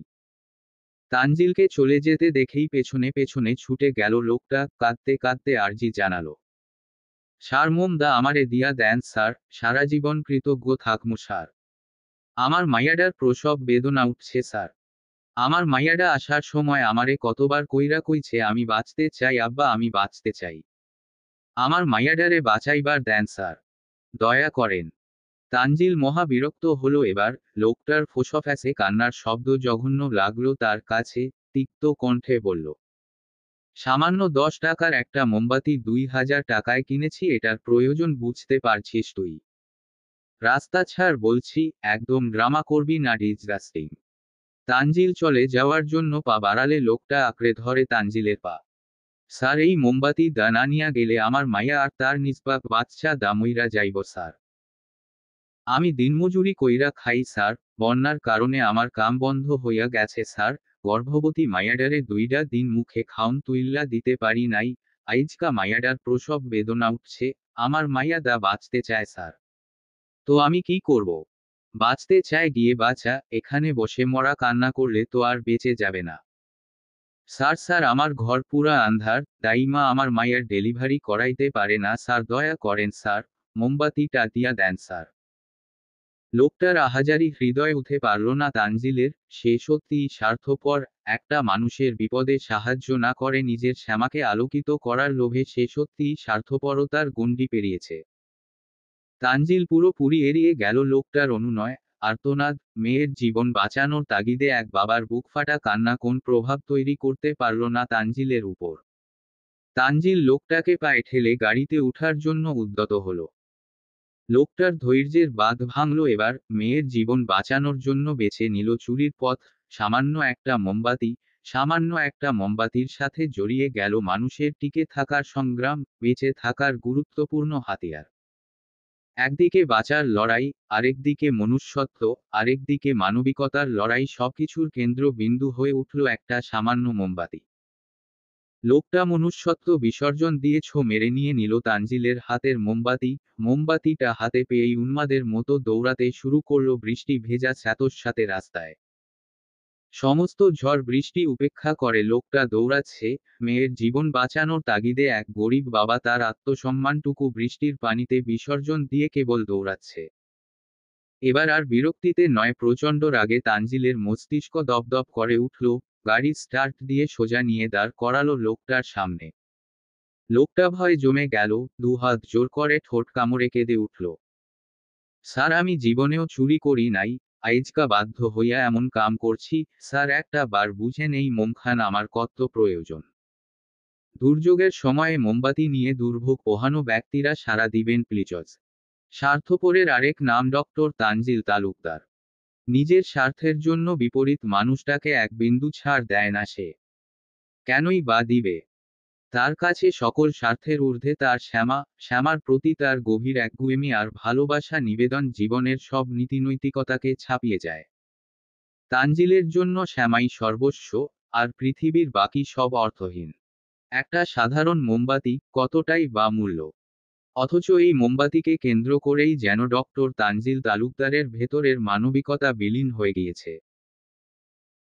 তানজিলকে চলে যেতে দেখেই পেছনে পেছনে ছুটে গেল লোকটা, কাঁদতে কাঁদতে আর্জি জানালো, স্যার মোমদা আমারে দিয়া দেন স্যার, সারা জীবন কৃতজ্ঞ থাকমু স্যার। আমার মাইয়াডার প্রসব বেদনা উঠছে স্যার। আমার মাইয়াডা আসার সময় আমারে কতবার কইরা কইছে আমি বাঁচতে চাই আব্বা, আমি বাঁচতে চাই। আমার মাইয়াডারে বাঁচাইবার দেন স্যার, দয়া করেন। তানজিল মহা বিরক্ত হলো এবার। লোকটার ফোঁসফ্যাঁসে কান্নার শব্দ জঘন্য লাগলো তার কাছে। তিক্ত কণ্ঠে বলল, সামান্য 10 টাকার একটা মোমবাতি 2000 টাকায় কিনেছি, এটার প্রয়োজন বুঝতে পারছিস তুই? রাস্তা ছাড় বলছি, একদম ড্রামা করবি না, ডিসগাস্টিং। তানজিল চলে যাওয়ার জন্য পা বাড়ালে লোকটা আঁকড়ে ধরে তানজিলের পা। স্যার এই মোমবাতি দা না নিয়া গেলে আমার মাইয়া আর তার নিষ্পাপ বাচ্চা দা মইরা যাইব স্যার। আমি দিনমজুরি কইরা খাই স্যার, বন্যার কারণে আমার কাম বন্ধ হইয়া গেছে স্যার, গর্ভবতী মাইয়াডারে 2টা দিন মুখে খাউন তুইল্লা দিতে পারি নাই, আইজকা মাইয়াডার প্রসব বেদনা উঠছে, আমার মাইয়া দা বাঁচতে চায় স্যার। তো আমি কি করব? বাঁচতে চায় গিয়ে বাঁচা, এখানে বসে মরা কান্না করলে তো আর বেঁচে যাবে না। স্যার স্যার আমার ঘর পুরা আন্ধার, দাইমা আমার মাইয়ার ডেলিভারি করাইতে পারে না স্যার, দয়া করেন স্যার, মোমবাতিটা দিয়া দেন স্যার। লোকটার আহাজারি হৃদয়ে উঠে পারল না তানজিলের, সে সত্যিই স্বার্থপর, একটা মানুষের বিপদে সাহায্য না করে নিজের শ্যামাকে আলোকিত করার লোভে সে সত্যিই স্বার্থপরতার গণ্ডি পেরিয়েছে। তানজিল পুরোপুরি এড়িয়ে গেল লোকটার অনুনয়, আর্তনাদ, মেয়ের জীবন বাঁচানোর তাগিদে এক বাবার বুকফাটা কান্না কোন প্রভাব তৈরি করতে পারল না তানজিলের উপর। তানজিল লোকটাকে পায়ে ঠেলে গাড়িতে উঠার জন্য উদ্যত হল। লোকটার ধৈর্যের বাঁধ ভাঙল এবার, মেয়ের জীবন বাঁচানোর জন্য বেছে নিল চুরির পথ। সামান্য একটা মোমবাতি, সামান্য একটা মোমবাতির সাথে জড়িয়ে গেল মানুষের টিকে থাকার সংগ্রাম, বেঁচে থাকার গুরুত্বপূর্ণ হাতিয়ার। একদিকে বাঁচার লড়াই, আরেকদিকে মনুষ্যত্ব, আরেকদিকে মানবিকতার লড়াই, সবকিছুর কেন্দ্রবিন্দু হয়ে উঠল একটা সামান্য মোমবাতি। লোকটা মনুষ্যত্ব বিসর্জন দিয়ে ছো মেরে নিয়ে নিল তানজিলের হাতের মোমবাতি। মোমবাতিটা হাতে পেয়েই উন্মাদের মতো দৌড়াতে শুরু করল বৃষ্টি ভেজা স্যাঁতসেঁতে রাস্তায়। সমস্ত ঝড় বৃষ্টি উপেক্ষা করে লোকটা দৌড়াচ্ছে, মেয়ের জীবন বাঁচানোর তাগিদে এক গরিব বাবা তার আত্মসম্মানটুকু বৃষ্টির পানিতে বিসর্জন দিয়ে কেবল দৌড়াচ্ছে। এবার আর বিরক্তিতে নয়, প্রচণ্ড রাগে তানজিলের মস্তিষ্ক দপদপ করে উঠল। গাড়ি স্টার্ট দিয়ে সোজা নিয়ে দাঁড় করালো লোকটার সামনে। লোকটা ভয়ে জমে গেল, দুহাত জোর করে ঠোঁট কামড়ে কেঁদে উঠল, স্যার আমি জীবনেও চুরি করি নাই, আইজকা বাধ্য হইয়া এমন কাম করছি, স্যার একটা বার বুঝে নেই মোমখান আমার কত প্রয়োজন। দুর্যোগের সময়ে মোমবাতি নিয়ে দুর্ভোগ পোহানো ব্যক্তিরা সাড়া দিবেন প্লিজ। স্বার্থপরের আরেক নাম ডক্টর তানজিল তালুকদার। নিজের স্বার্থের জন্য বিপরীত মানুষটাকে এক বিন্দু ছাড় দেয় না সে। কেনই বা দিবে? তার কাছে সকল স্বার্থের ঊর্ধ্বে তার শ্যামার প্রতি তার গভীর একগুঁয়েমি আর ভালোবাসা নিবেদন জীবনের সব নীতিনৈতিকতাকে ছাপিয়ে যায়। তানজিলের জন্য শ্যামাই সর্বস্ব, আর পৃথিবীর বাকি সব অর্থহীন। একটা সাধারণ মোমবাতি কতটাই বা মূল্য! অথচ এই মোমবাতিকে কেন্দ্র করেই যেন ডক্টর তানজিল তালুকদারের ভেতরের মানবিকতা বিলীন হয়ে গিয়েছে।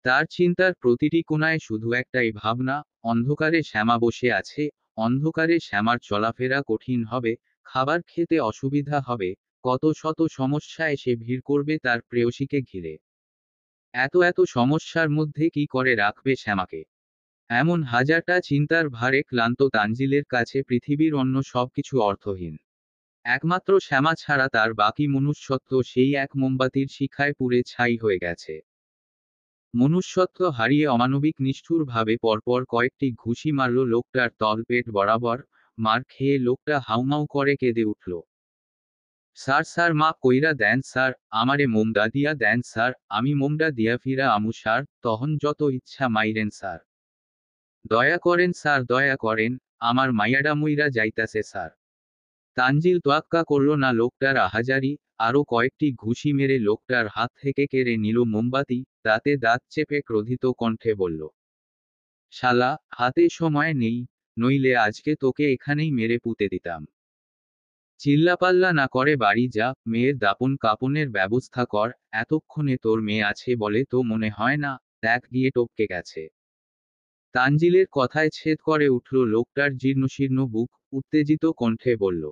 তার চিন্তার প্রতিটি কোণায় শুধু একটাই ভাবনা, অন্ধকারে শ্যামা বসে আছে, অন্ধকারে শ্যামার চলাফেরা কঠিন হবে, খাবার খেতে অসুবিধা হবে, কত শত সমস্যা এসে ভিড় করবে তার প্রেয়সীকে ঘিরে। এত সমস্যার মধ্যে কি করে রাখবে শ্যামাকে? এমন হাজারটা চিন্তার ভারে ক্লান্ত তানজিলের কাছে পৃথিবীর অন্য সবকিছু অর্থহীন। একমাত্র শ্যামা ছাড়া তার বাকি মনুষ্যত্ব সেই এক মোমবাতির শিখায় পুড়ে ছাই হয়ে গেছে। মনুষ্যত্ব হারিয়ে অমানবিক নিষ্ঠুরভাবে পরপর কয়েকটি ঘুষি মারল লোকটার তলপেট বরাবর। মার খেয়ে লোকটা হাউমাউ করে কেঁদে উঠল। স্যার স্যার মাপ কইরা দেন স্যার, আমারে মোমডা দিয়া দেন স্যার, আমি মোমডা দিয়া ফিরা আমু স্যার, তহন যত ইচ্ছা মাইরেন স্যার। দয়া করেন স্যার দয়া করেন, আমার মাইয়াডা মুইরা যাইতাছে স্যার। তানজিল তোয়াক্কা করল না লোকটার আহাজারি, আরো কয়েকটি ঘুষি মেরে লোকটার হাত থেকে কেড়ে নিল মোমবাতি, দাঁতে দাঁত চেপে ক্রোধিত কণ্ঠে বলল, শালা, হাতে সময় নেই, নইলে আজকে তোকে এখানেই মেরে পুঁতে দিতাম। চিল্লাপাল্লা না করে বাড়ি যা, মেয়ের দাপন কাপনের ব্যবস্থা কর। এতক্ষণে তোর মেয়ে আছে বলে তো মনে হয় না, দেখ গিয়ে টপকে গেছে। তানজিলের কথায় ছেদ করে উঠল লোকটার জীর্ণশীর্ণ বুক, উত্তেজিত কণ্ঠে বলল,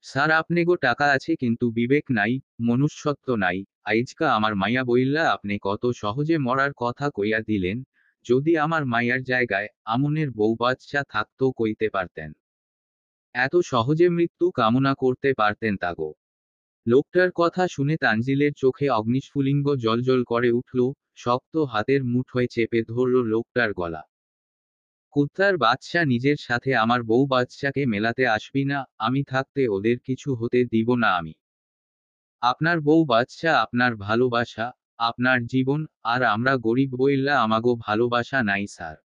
স্যার আপনেগো টাকা আছে কিন্তু বিবেক নাই, মনুষ্যত্ব নাই। আইজকা আমার মাইয়া বইল্লা আপনি কত সহজে মরার কথা কইয়া দিলেন। যদি আমার মাইয়ার জায়গায় আমনের বউ বাচ্চা থাকতো কইতে পারতেন। এত সহজে মৃত্যু কামনা করতে পারতেন তাগো। লোকটার কথা শুনে তানজিলের চোখে অগ্নিস্ফুলিঙ্গ জ্বলজ্বল করে উঠল। শক্ত হাতের মুঠোয় চেপে ধরল লোকটার গলা। কুত্তার বাচ্চা, নিজের সাথে আমার বউ বাচ্চাকে মেলাতে আসবি না, আমি থাকতে ওদের কিছু হতে দিব না আমি। আপনার বউ বাচ্চা, আপনার ভালোবাসা, আপনার জীবন, আর আমরা গরিব বইল্লা আমাগো ভালোবাসা নাই স্যার।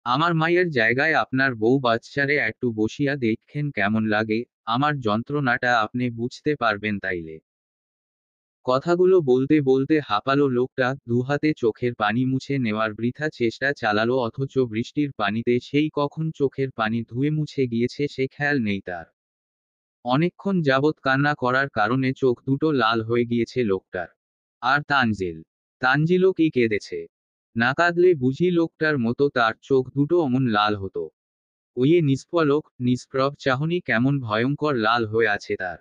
আমার মায়ের জায়গায় আপনার বউ বাচ্চারে একটু বসিয়া দেখেন কেমন লাগে, আমার যন্ত্রণাটা আপনি বুঝতে পারবেন তাইলে। কথাগুলো বলতে বলতে হাঁপালো লোকটা, দুহাতে চোখের পানি মুছে নেওয়ার বৃথা চেষ্টা চালালো, অথচ বৃষ্টির পানিতে সেই কখন চোখের পানি ধুয়ে মুছে গিয়েছে সে খেয়াল নেই তার। অনেকক্ষণ যাবৎ কান্না করার কারণে চোখ দুটো লাল হয়ে গিয়েছে লোকটার। আর তানজিলও কি কেঁদেছে? না কাঁদলে বুঝি লোকটার মতো তার চোখ দুটো অমন লাল হতো? ওই নিষ্পলক নিষ্প্রভ চাহনি কেমন ভয়ঙ্কর লাল হয়ে আছে তার।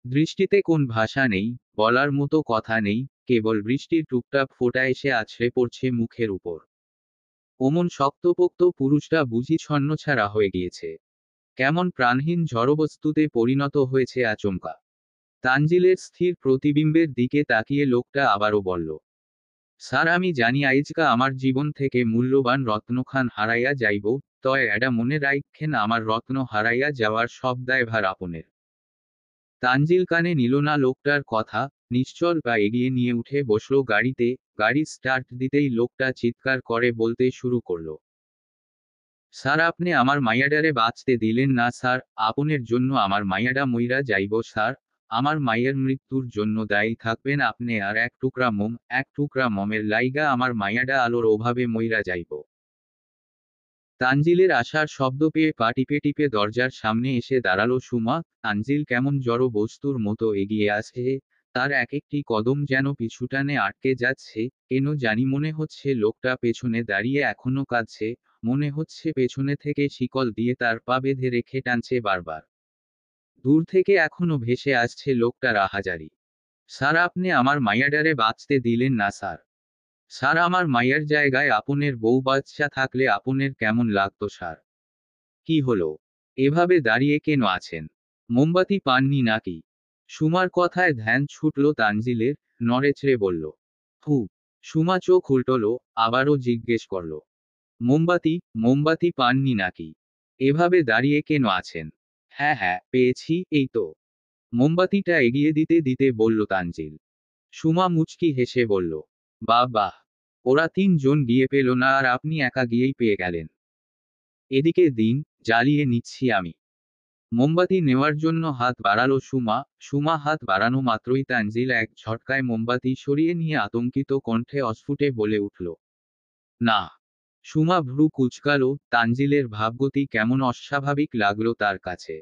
দৃষ্টিতে কোন ভাষা নেই, বলার মতো কথা নেই, কেবল বৃষ্টির টুপটাপ ফোঁটা এসে আছড়ে পড়ছে মুখের উপর। অমন শক্তপোক্ত পুরুষটা বুঝি ছন্নছাড়া হয়ে গিয়েছে। কেমন প্রাণহীন জড়বস্তুতে পরিণত হয়েছে আচমকা। তানজিলের স্থির প্রতিবিম্বের দিকে তাকিয়ে লোকটা আবারও বলল, স্যার আমি জানি আইজকা আমার জীবন থেকে মূল্যবান রত্নখান হারাইয়া যাইব, তয় এডা মনে রাইখেন আমার রত্ন হারাইয়া যাওয়ার সব দায়ভার আপনের। তানজিল কানে নিল না লোকটার কথা, নিশ্চল পা এগিয়ে নিয়ে উঠে বসল গাড়িতে। গাড়ি স্টার্ট দিতেই লোকটা চিৎকার করে বলতে শুরু করল, স্যার আপনি আমার মাইয়াডারে বাঁচতে দিলেন না স্যার, আপনের জন্য আমার মাইয়াডা মইরা যাইব স্যার। আমার মাইয়ের মৃত্যুর জন্য দায়ী থাকবেন আপনি, আর এক টুকরা মমের লাইগা আমার মাইয়াডা আলোর অভাবে মইরা যাইব। তানজিলের আসার শব্দ পেয়ে পা টিপে টিপে দরজার সামনে এসে দাঁড়ালো সুমা। তানজিল কেমন জড় বস্তুর মতো এগিয়ে আসছে, তার এক একটি কদম যেন পিছুটানে আটকে যাচ্ছে। কেন জানি মনে হচ্ছে লোকটা পেছনে দাঁড়িয়ে এখনো কাঁদছে, মনে হচ্ছে পেছনে থেকে শিকল দিয়ে তার পা বেঁধে রেখে টানছে বারবার। দূর থেকে এখনো ভেসে আসছে লোকটার আহাজারি, স্যার আপনি আমার মাইয়াডারে বাঁচতে দিলেন না স্যার। স্যার আমার মাইয়ার জায়গায় আপনের বউ বাচ্চা থাকলে আপনের কেমন লাগতো স্যার। কি হলো? এভাবে দাঁড়িয়ে কেন আছেন? মোমবাতি পাননি নাকি? সুমার কথায় ধ্যান ছুটল তানজিলের, নড়েচড়ে বলল, হু। সুমা চোখ উল্টল, আবারও জিজ্ঞেস করল, মোমবাতি, মোমবাতি পাননি নাকি? এভাবে দাঁড়িয়ে কেন আছেন? হ্যাঁ হ্যাঁ, পেয়েছি, এই তো। মোমবাতিটা এগিয়ে দিতে দিতে বলল তানজিল। সুমা মুচকি হেসে বলল, বাহ বাহ, ওরা 3 জন গিয়ে পেল না আর আপনি একা গিয়েই পেয়ে গেলেন। এদিকে দিন, জ্বালিয়ে নিচ্ছি আমি। মোমবাতি নেওয়ার জন্য হাত বাড়ালো সুমা। সুমা হাত বাড়ানো মাত্রই তানজিল এক ঝটকায় মোমবাতি সরিয়ে নিয়ে আতঙ্কিত কণ্ঠে অস্ফুটে বলে উঠল, না। সুমা ভ্রু কুঁচকালো, তানজিলের ভাবগতি কেমন অস্বাভাবিক লাগলো তার কাছে।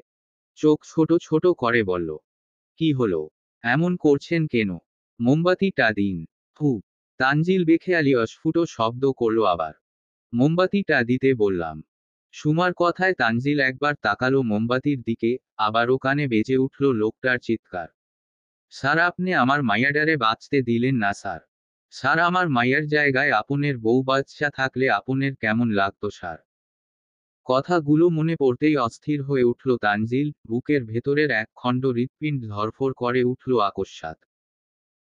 চোখ ছোট ছোট করে বলল, কি হলো? এমন করছেন কেন? মোমবাতিটা দিন। ফু। তানজিল বেখেয়ালি অস্ফুট শব্দ করল আবার। মোমবাতিটা দিতে বললাম। সুমার কথায় তানজিল একবার তাকালো মোমবাতির দিকে, আবারও কানে বেজে উঠল লোকটার চিৎকার, স্যার আপনি আমার মাইয়াডারে বাঁচতে দিলেন না স্যার। স্যার আমার মাইয়ার জায়গায় আপনের বউ বাচ্চা থাকলে আপনের কেমন লাগতো স্যার? কথাগুলো মনে পড়তেই অস্থির হয়ে উঠল তানজিল, বুকের ভেতরের এক খণ্ড হৃৎপিণ্ড ধড়ফড় করে উঠল আকস্মাৎ।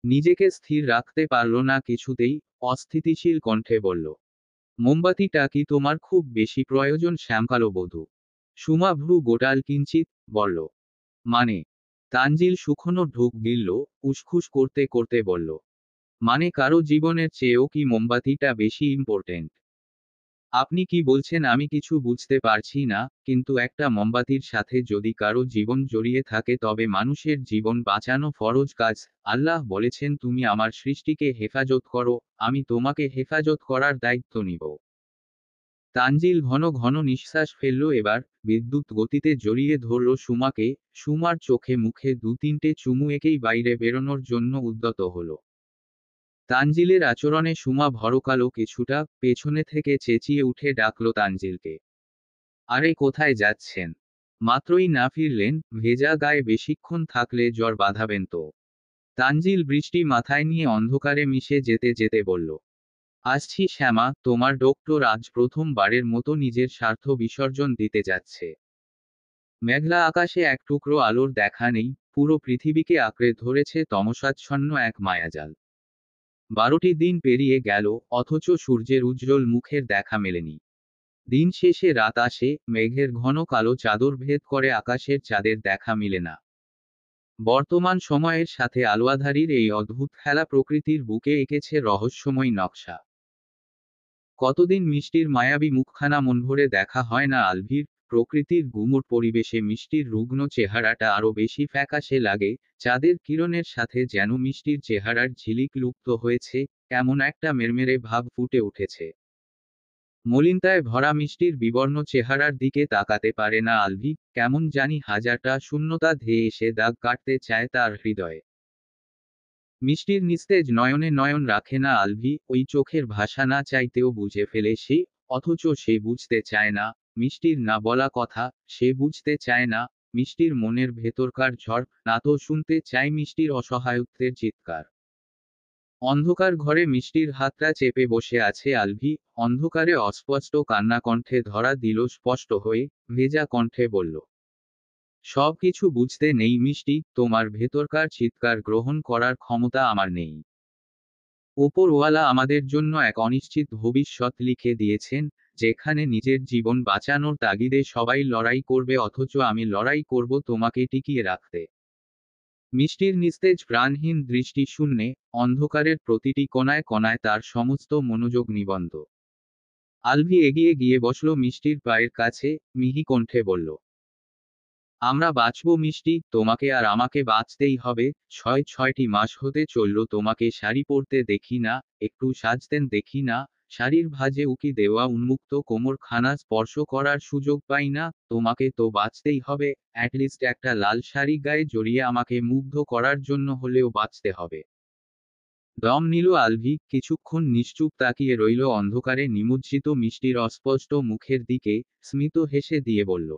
নিজেকে স্থির রাখতে পারল না কিছুতেই, অস্থিতিশীল কণ্ঠে বলল, মোমবাতিটা কি তোমার খুব বেশি প্রয়োজন শ্যামকালো বধূ? সুমা ভ্রু গোটাল কিঞ্চিত, বলল, মানে? তানজিল শুকনো ঢোক গিলল, উসখুস করতে করতে বলল, মানে কারো জীবনের চেয়েও কি মোমবাতিটা বেশি ইম্পর্টেন্ট? আপনি কি বলছেন আমি কিছু বুঝতে পারছি না, কিন্তু একটা মোমবাতির সাথে যদি কারো জীবন জড়িয়ে থাকে তবে মানুষের জীবন বাঁচানো ফরজ কাজ। আল্লাহ বলেছেন তুমি আমার সৃষ্টিকে হেফাজত করো, আমি তোমাকে হেফাজত করার দায়িত্ব নিব। তানজিল ঘন ঘন নিঃশ্বাস ফেলল এবার, বিদ্যুৎ গতিতে জড়িয়ে ধরল সুমাকে। সুমার চোখে মুখে 2-3টে চুমু একেই বাইরে বেরোনোর জন্য উদ্যত হল। তানজিলের আচরণে সুমা ভরকালো কিছুটা, পেছনে থেকে চেঁচিয়ে উঠে ডাকল তানজিলকে, আরে কোথায় যাচ্ছেন? মাত্রই না ফিরলেন, ভেজা গায়ে বেশিক্ষণ থাকলে জ্বর বাঁধাবেন তো। তানজিল বৃষ্টি মাথায় নিয়ে অন্ধকারে মিশে যেতে যেতে বলল, আসছি শ্যামা, তোমার ডক্টর আজ প্রথমবারের মতো নিজের স্বার্থ বিসর্জন দিতে যাচ্ছে। মেঘলা আকাশে এক টুকরো আলোর দেখা নেই, পুরো পৃথিবীকে আঁকড়ে ধরেছে তমসাচ্ছন্ন এক মায়াজাল। 12টি দিন পেরিয়ে গেল, অথচ সূর্যের উজ্জ্বল মুখের দেখা মেলেনি। দিন শেষে রাত আসে, মেঘের ঘন কালো চাদর ভেদ করে আকাশের চাঁদের দেখা মিলে না। বর্তমান সময়ের সাথে আলোয়াধারীর এই অদ্ভুত খেলা প্রকৃতির বুকে এঁকেছে রহস্যময় নকশা। কতদিন মিষ্টির মায়াবী মুখখানা মনভরে দেখা হয় না আলভির। প্রকৃতির গুমোট পরিবেশে মিষ্টির রুগ্ন চেহারাটা আরো বেশি ফ্যাকাশে লাগে, চাঁদের কিরণের সাথে যেন মিষ্টির চেহারার ঝিলিক লুপ্ত হয়েছে, এমন একটা মেরমেরে ভাব ফুটে উঠেছে। মলিনতায় ভরা মিষ্টির বিবর্ণ চেহারার দিকে তাকাতে পারে না আলভি, কেমন জানি হাজারটা শূন্যতা ধেয়ে এসে দাগ কাটতে চায় তার হৃদয়ে। মিষ্টির নিস্তেজ নয়নে নয়ন রাখে না আলভি, ওই চোখের ভাষা না চাইতেও বুঝে ফেলে সে, অথচ সে বুঝতে চায় না। মিষ্টির না বলা কথা, সে বুঝতে চায় না। মিষ্টির মনের ভেতরকার ঝড়, না তো শুনতে চায় মিষ্টির অসহায়ত্বের চিৎকার। অন্ধকার ঘরে মিষ্টির হাতটা চেপে বসে আছে আলভি, অন্ধকারে অস্পষ্ট কান্না কণ্ঠে ধরা দিল স্পষ্ট হয়ে, ভেজা কণ্ঠে বলল, সব কিছু বুঝতে নেই মিষ্টি, তোমার ভেতরকার চিৎকার গ্রহণ করার ক্ষমতা আমার নেই। ওপরওয়ালা আমাদের জন্য এক অনিশ্চিত ভবিষ্যৎ লিখে দিয়েছেন, যেখানে নিজের জীবন বাঁচানোর তাগিদে সবাই লড়াই করবে, অথচ আমি লড়াই করব তোমাকে টিকিয়ে রাখতে। মিষ্টির নিস্তেজ প্রাণহীন দৃষ্টি শূন্যে, অন্ধকারের প্রতিটি কোণায় কোণায় তার সমস্ত মনোযোগ নিবন্ধ। আলভি এগিয়ে গিয়ে বসল মিষ্টির পায়ের কাছে, মিহি কণ্ঠে বলল, আমরা বাঁচব মিষ্টি, তোমাকে আর আমাকে বাঁচতেই হবে। 6টি মাস হতে চলল তোমাকে শাড়ি পরতে দেখি না, একটু সাজতেন দেখি না, শাড়ির ভাঁজে উকি দেওয়া উন্মুক্ত কোমরখানা স্পর্শ করার সুযোগ পাই না। তোমাকে তো বাঁচতেই হবে, অ্যাটলিস্ট একটা লাল শাড়ি গায়ে জড়িয়ে আমাকে মুগ্ধ করার জন্য হলেও বাঁচতে হবে। দম নিল আলভি, কিছুক্ষণ নিশ্চুপ তাকিয়ে রইল অন্ধকারে নিমজ্জিত মিষ্টির অস্পষ্ট মুখের দিকে, স্মিত হেসে দিয়ে বলল,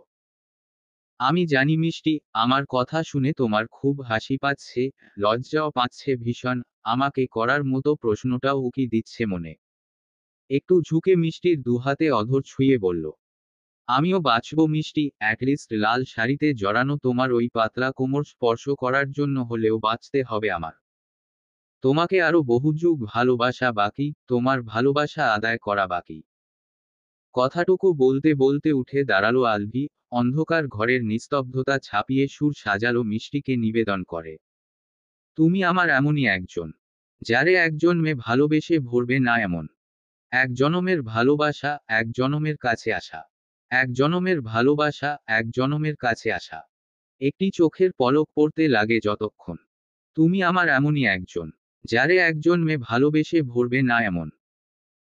আমি জানি মিষ্টি, আমার কথা শুনে তোমার খুব হাসি পাচ্ছে, লজ্জাও পাচ্ছে ভীষণ, আমাকে করার মতো প্রশ্নটাও উকি দিচ্ছে মনে। একটু ঝুঁকে মিষ্টির দুহাতে অধর ছুঁয়ে বলল, আমিও বাঁচব মিষ্টি, অ্যাটলিস্ট লাল শাড়িতে জড়ানো তোমার ওই পাতলা কোমর স্পর্শ করার জন্য হলেও বাঁচতে হবে আমার। তোমাকে আরো বহু যুগ ভালোবাসা বাকি, তোমার ভালোবাসা আদায় করা বাকি। কথাটুকু বলতে বলতে উঠে দাঁড়ালো আলভি, অন্ধকার ঘরের নিস্তব্ধতা ছাপিয়ে সুর সাজালো মিষ্টিকে নিবেদন করে। তুমি আমার এমনই একজন, যারে একজন মেয়ে ভালোবেসে ভরবে না এমন। এক জনমের ভালোবাসা, এক জনমের কাছে আসা। এক জনমের ভালোবাসা, এক জনমের কাছে আসা। একটি চোখের পলক পড়তে লাগে যতক্ষণ। তুমি আমার এমনই একজন, যারে একজন মেয়ে ভালোবেসে ভরবে না এমন।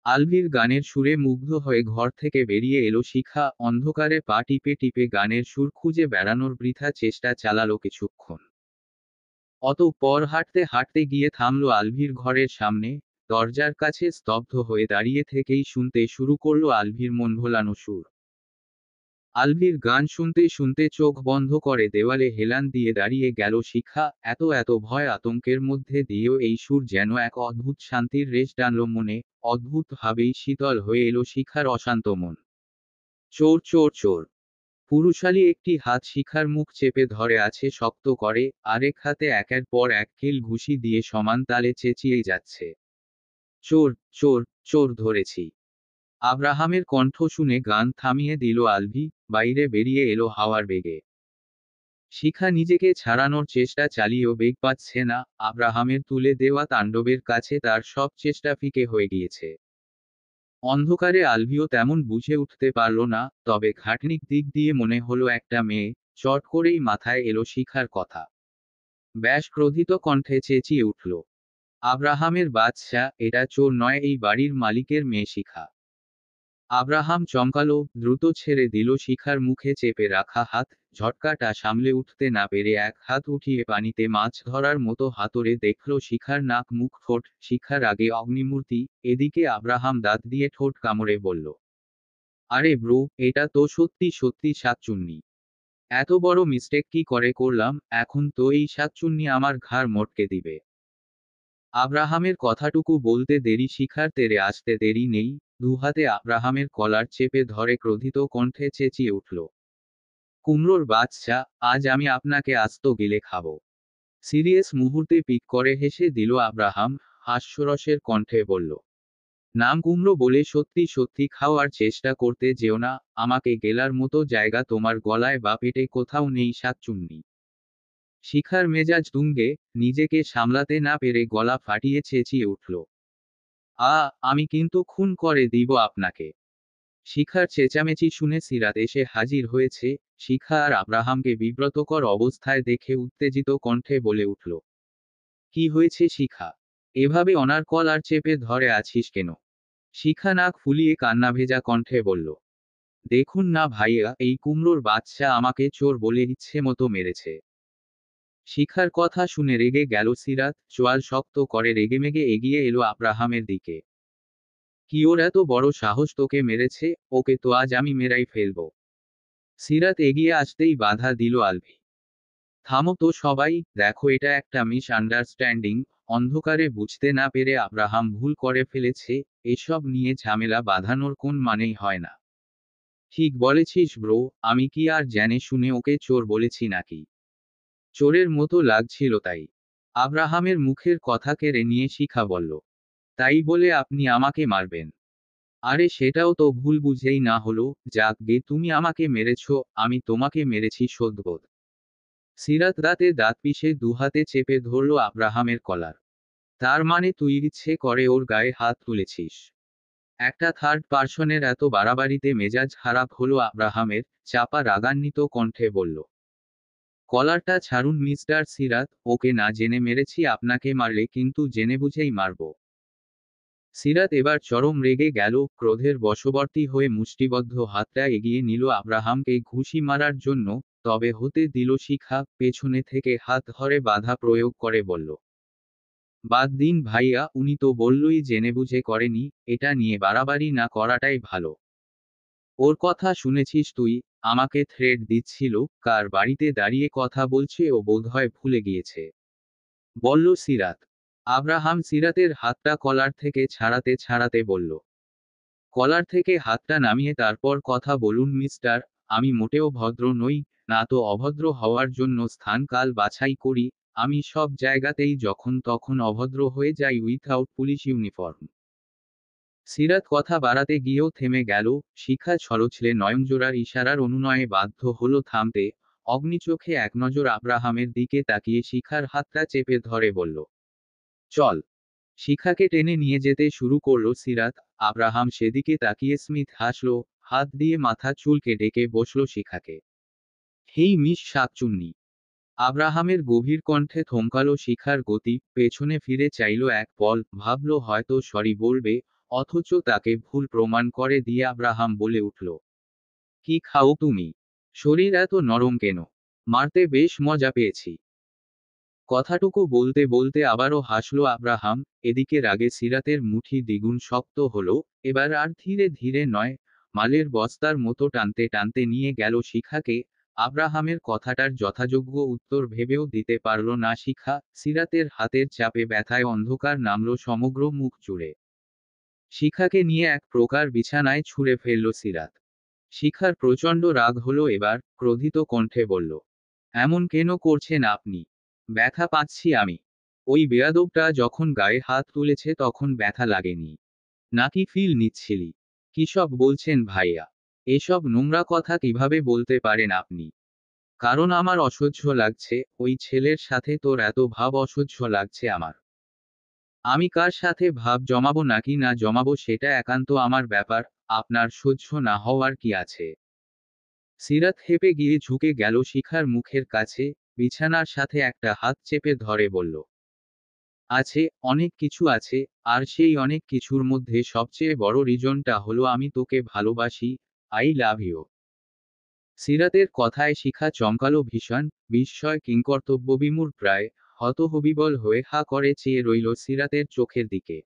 আলভির গানের সুরে মুগ্ধ হয়ে ঘর থেকে বেরিয়ে এলো শিখা, অন্ধকারে পা টিপে টিপে গানের সুর খুঁজে বেড়ানোর বৃথা চেষ্টা চালালো কিছুক্ষণ। অতঃপর হাঁটতে হাঁটতে গিয়ে থামলো আলভির ঘরের সামনে। দরজার কাছে স্তব্ধ হয়ে দাঁড়িয়ে থেকেই শুনতে শুরু করলো আলভির মন ভোলানো সুর। আলভির গান শুনতে শুনতে চোখ বন্ধ করে দেওয়ালে হেলান দিয়ে দাঁড়িয়ে গেল শিখা, এত এত ভয় আতঙ্কের মধ্যে দিয়েও এই সুর যেন এক অদ্ভুত শান্তির রেশ টানল মনে। অদ্ভুতভাবেই শীতল হয়ে এলো শিখার অশান্ত মন। চোর চোর চোর! পুরুষালী একটি হাত শিখার মুখ চেপে ধরে আছে শক্ত করে, আরেক হাতে একের পর এক কিল ঘুষি দিয়ে সমান তালে চেঁচিয়েই যাচ্ছে। চোর চোর চোর ধরেছি! আব্রাহামের কণ্ঠ শুনে গান থামিয়ে দিল আলভি, বাইরে বেরিয়ে এলো হাওয়ার বেগে। শিখা নিজেকে ছাড়ানোর চেষ্টা চালিয়েও বেগ পাচ্ছে না। আব্রাহামের তুলে দেওয়া তাণ্ডবের কাছে তার সব চেষ্টা ফিকে হয়ে গিয়েছে। অন্ধকারে আলভিও তেমন বুঝে উঠতে পারল না, তবে খাটনিক দিক দিয়ে মনে হলো একটা মেয়ে। চট করেই মাথায় এলো শিখার কথা। ব্যাস ক্রোধিত কণ্ঠে চেঁচিয়ে উঠল, আব্রাহামের বাদশা, এটা চোর নয়, এই বাড়ির মালিকের মেয়ে শিখা। আব্রাহাম চমকালো, দ্রুত ছেড়ে দিল শিখার মুখে চেপে রাখা হাত। ঝটকাটা সামলে উঠতে না পেরে এক হাত উঠিয়ে পানিতে মাছ ধরার মতো হাতড়ে দেখল শিখার নাক মুখ ঠোঁট। শিখার আগে অগ্নিমূর্তি। এদিকে আব্রাহাম দাঁত দিয়ে ঠোঁট কামড়ে বলল, আরে ব্রো, এটা তো সত্যি সত্যি শাকচুন্নি। এত বড় মিস্টেক কি করে করলাম, এখন তো এই শাকচুন্নি আমার ঘাড় মটকে দিবে। আব্রাহামের কথাটুকু বলতে দেরি শিখার তেরে আসতে দেরি নেই। দুহাতে আব্রাহামের কলার চেপে ধরে ক্রোধিত কণ্ঠে চেঁচিয়ে উঠল, কুমড়োর বাদশা, আজ আমি আপনাকে আস্ত গিলে খাবো। সিরিয়াস মুহূর্তে পিক করে হেসে দিল আব্রাহাম, হাস্যরসের কণ্ঠে বলল, নাম কুমড়ো বলে সত্যি সত্যি খাওয়ার চেষ্টা করতে যেও না। আমাকে গেলার মতো জায়গা তোমার গলায় বা পেটে কোথাও নেই শাকচুন্নি। শিখার মেজাজ তুঙ্গে, নিজেকে সামলাতে না পেরে গলা ফাটিয়ে চেঁচিয়ে উঠল, আমি কিন্তু খুন করে দিব আপনাকে। শিখার চেঁচামেচি শুনে সিরাত এসে হাজির হয়েছে। শিখা আর আব্রাহামকে বিব্রতকর অবস্থায় দেখে উত্তেজিত কণ্ঠে বলে উঠল, কি হয়েছে শিখা? এভাবে অনার কলার চেপে ধরে আছিস কেন? শিখা নাক ফুলিয়ে কান্নাভেজা কণ্ঠে বলল, দেখুন না ভাইয়া, এই কুমড়োর বাচ্চা আমাকে চোর বলে ইচ্ছে মতো মেরেছে। শিখার কথা শুনে রেগে গেল সিরাত, চোয়াল শক্ত করে রেগেমেগে এগিয়ে এলো আব্রাহামের দিকে। কি ওর এত বড় সাহস তোকে মেরেছে? ওকে তো আজ আমি মেরাই ফেলবো। সিরাত এগিয়ে আসতেই বাধা দিল আলভি, থামো তো সবাই, দেখো এটা একটা মিস আন্ডারস্ট্যান্ডিং। অন্ধকারে বুঝতে না পেরে আব্রাহাম ভুল করে ফেলেছে। এসব নিয়ে ঝামেলা বাঁধানোর কোন মানেই হয় না। ঠিক বলেছিস ব্রো, আমি কি আর জেনে শুনে ওকে চোর বলেছি নাকি? চোরের মতো লাগছিল তাই। আব্রাহামের মুখের কথা কেড়ে নিয়ে শিখা বলল, তাই বলে আপনি আমাকে মারবেন? আরে সেটাও তো ভুল বুঝেই না হলো। যাক গে, তুমি আমাকে মেরেছ, আমি তোমাকে মেরেছি শোধবোধ। সিরাত দাঁতে দাঁত পিষে দুহাতে চেপে ধরল আব্রাহামের কলার। তার মানে তুই ইচ্ছে করে ওর গায়ে হাত তুলেছিস? একটা থার্ড পার্সনের এত বাড়াবাড়িতে মেজাজ খারাপ হলো আব্রাহামের। চাপা রাগান্বিত কণ্ঠে বলল, কলারটা ছাড়ুন মিস্টার সিরাত, ওকে না জেনে মেরেছি, আপনাকে মারলে কিন্তু জেনে বুঝেই মারব। সিরাত এবার চরম রেগে গেল, ক্রোধের বশবর্তী হয়ে মুষ্টিবদ্ধ হাতটা এগিয়ে নিল আব্রাহামকে ঘুষি মারার জন্য। তবে হতে দিল শিখা, পেছনে থেকে হাত ধরে বাধা প্রয়োগ করে বলল, বাদ দিন ভাইয়া, উনি তো বললই জেনে বুঝে করেনি। এটা নিয়ে বাড়াবাড়ি না করাটাই ভালো। ওর কথা শুনেছিস তুই? আমাকে থ্রেট দিচ্ছিল। কার বাড়িতে দাঁড়িয়ে কথা বলছে ও বোধহয় ভুলে গিয়েছে, বলল সিরাত। আব্রাহাম সিরাতের হাতটা কলার থেকে ছাড়াতে ছাড়াতে বলল, কলার থেকে হাতটা নামিয়ে তারপর কথা বলুন মিস্টার। আমি মোটেও ভদ্র নই, না তো অভদ্র হওয়ার জন্য স্থান কাল বাছাই করি। আমি সব জায়গাতেই যখন তখন অভদ্র হয়ে যাই উইথাউট পুলিশ ইউনিফর্ম। সিরাত কথা বাড়াতে গিয়েও থেমে গেল। শিখা ছলছলে নয়নজোড়ার ইশারার অনুনয়ে বাধ্য হলো থামতে। অগ্নিচোখে এক নজর আব্রাহামের দিকে তাকিয়ে শিখার হাতটা চেপে ধরে বলল, চল। শিখাকে টেনে নিয়ে যেতে শুরু করল সিরাত। আব্রাহাম সেদিকে তাকিয়ে স্মিথ হাসল, হাত দিয়ে মাথা চুলকে ডেকে বসল শিখাকে। হেই মিস শাকচুন্নি। আব্রাহামের গভীর কণ্ঠে থমকালো শিখার গতি, পেছনে ফিরে চাইল এক পল, ভাবল হয়তো সরি বলবে, অথচ তাকে ভুল প্রমাণ করে দিয়ে আব্রাহাম বলে উঠল, কি খাও তুমি? শরীর এত নরম কেন? মারতে বেশ মজা পেয়েছি। কথাটুকু বলতে বলতে আবারও হাসল আব্রাহাম। এদিকে রাগে সিরাতের মুঠি দ্বিগুণ শক্ত হলো। এবার আর ধীরে ধীরে নয়, মালের বস্তার মতো টানতে টানতে নিয়ে গেল শিখাকে। আব্রাহামের কথাটার যথাযোগ্য উত্তর ভেবেও দিতে পারল না শিখা। সিরাতের হাতের চাপে ব্যথায় অন্ধকার নামল সমগ্র মুখ জুড়ে। শিখাকে নিয়ে এক প্রকার বিছানায় ছুঁড়ে ফেলল সিরাত। শিখার প্রচণ্ড রাগ হলো এবার, ক্রোধিত কণ্ঠে বলল, এমন কেন করছেন আপনি? ব্যথা পাচ্ছি আমি। ওই বেয়াদবটা যখন গায়ে হাত তুলেছে তখন ব্যথা লাগেনি? নাকি ফিল নিচ্ছিলি? কিসব বলছেন ভাইয়া? এসব নোংরা কথা কিভাবে বলতে পারেন আপনি? কারণ আমার অসহ্য লাগছে, ওই ছেলের সাথে তোর এত ভাব অসহ্য লাগছে আমার। আমি কার সাথে ভাব জমাবো নাকি না জমাবো সেটা একান্ত আমার ব্যাপার, আপনার সহ্য না হওয়ার কি আছে? সিরাত হেপে গিয়ে ঝুঁকে গেল শিখার মুখের কাছে, বিছানার সাথে একটা হাত চেপে ধরে বলল, আছে, অনেক কিছু আছে, আর সেই অনেক কিছুর মধ্যে সবচেয়ে বড় রিজনটা হলো আমি তোকে ভালোবাসি। I love you. সিরাতের কথায় শিখা চমকালো ভীষণ, বিস্ময় কিংকর্তব্যবিমূঢ় প্রায় হতহবিবল হয়ে হা করে চেয়ে রইল সিরাতের চোখের দিকে।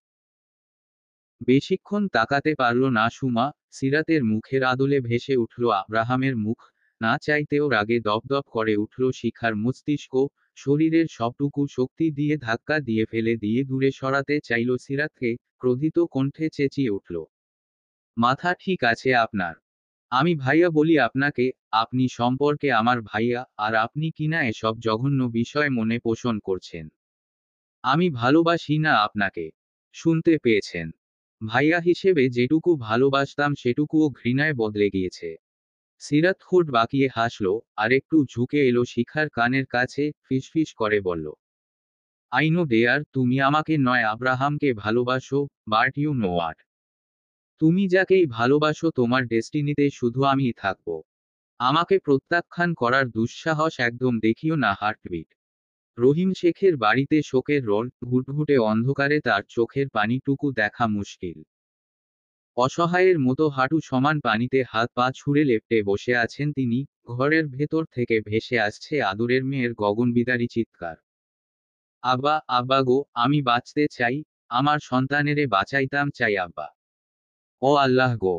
বেশিক্ষণ তাকাতে পারল না সুমা। সিরাতের মুখের আদলে ভেসে উঠল আব্রাহামের মুখ। না চাইতেও রাগে দপদপ করে উঠল শিখার মস্তিষ্ক। শরীরের সবটুকু শক্তি দিয়ে ধাক্কা দিয়ে ফেলে দিয়ে দূরে সরাতে চাইল সিরাতকে। ক্রোধিত কণ্ঠে চেঁচিয়ে উঠল, মাথা ঠিক আছে আপনার? আমি ভাইয়া বলি আপনাকে? আপনি সম্পর্কে আমার ভাইয়া, আর আপনি কিনা এসব জঘন্য বিষয় মনে পোষণ করছেন? আমি ভালোবাসি না আপনাকে। শুনতে পেয়েছেন? ভাইয়া হিসেবে যেটুকু ভালোবাসতাম সেটুকুও ঘৃণায় বদলে গিয়েছে। সিরাত ঠোঁট বাঁকিয়ে হাসল, আর একটু ঝুঁকে এলো শিখার কানের কাছে, ফিসফিস করে বলল, আই নো ডেয়ার, তুমি আমাকে নয় আব্রাহামকে ভালোবাসো, বাট ইউ নো হোয়াট। তুমি যাকেই ভালোবাসো তোমার ডেস্টিনিতে শুধু আমিই থাকবো। আমাকে প্রত্যাখ্যান করার দুঃসাহস একদম দেখিও না। হার্টবিট। রহিম শেখের বাড়িতে শোকের রোল, ঘুটঘুটে অন্ধকারে তার চোখের পানিটুকু দেখা মুশকিল। অসহায়ের মতো হাঁটু সমান পানিতে হাত পা ছুঁড়ে লেপ্টে বসে আছেন তিনি। ঘরের ভেতর থেকে ভেসে আসছে আদরের মেয়ের গগনবিদারী চিৎকার, আব্বা, আব্বা গো, আমি বাঁচতে চাই, আমার সন্তানেরে বাঁচাইতাম চাই আব্বা। ও আল্লাহ গো।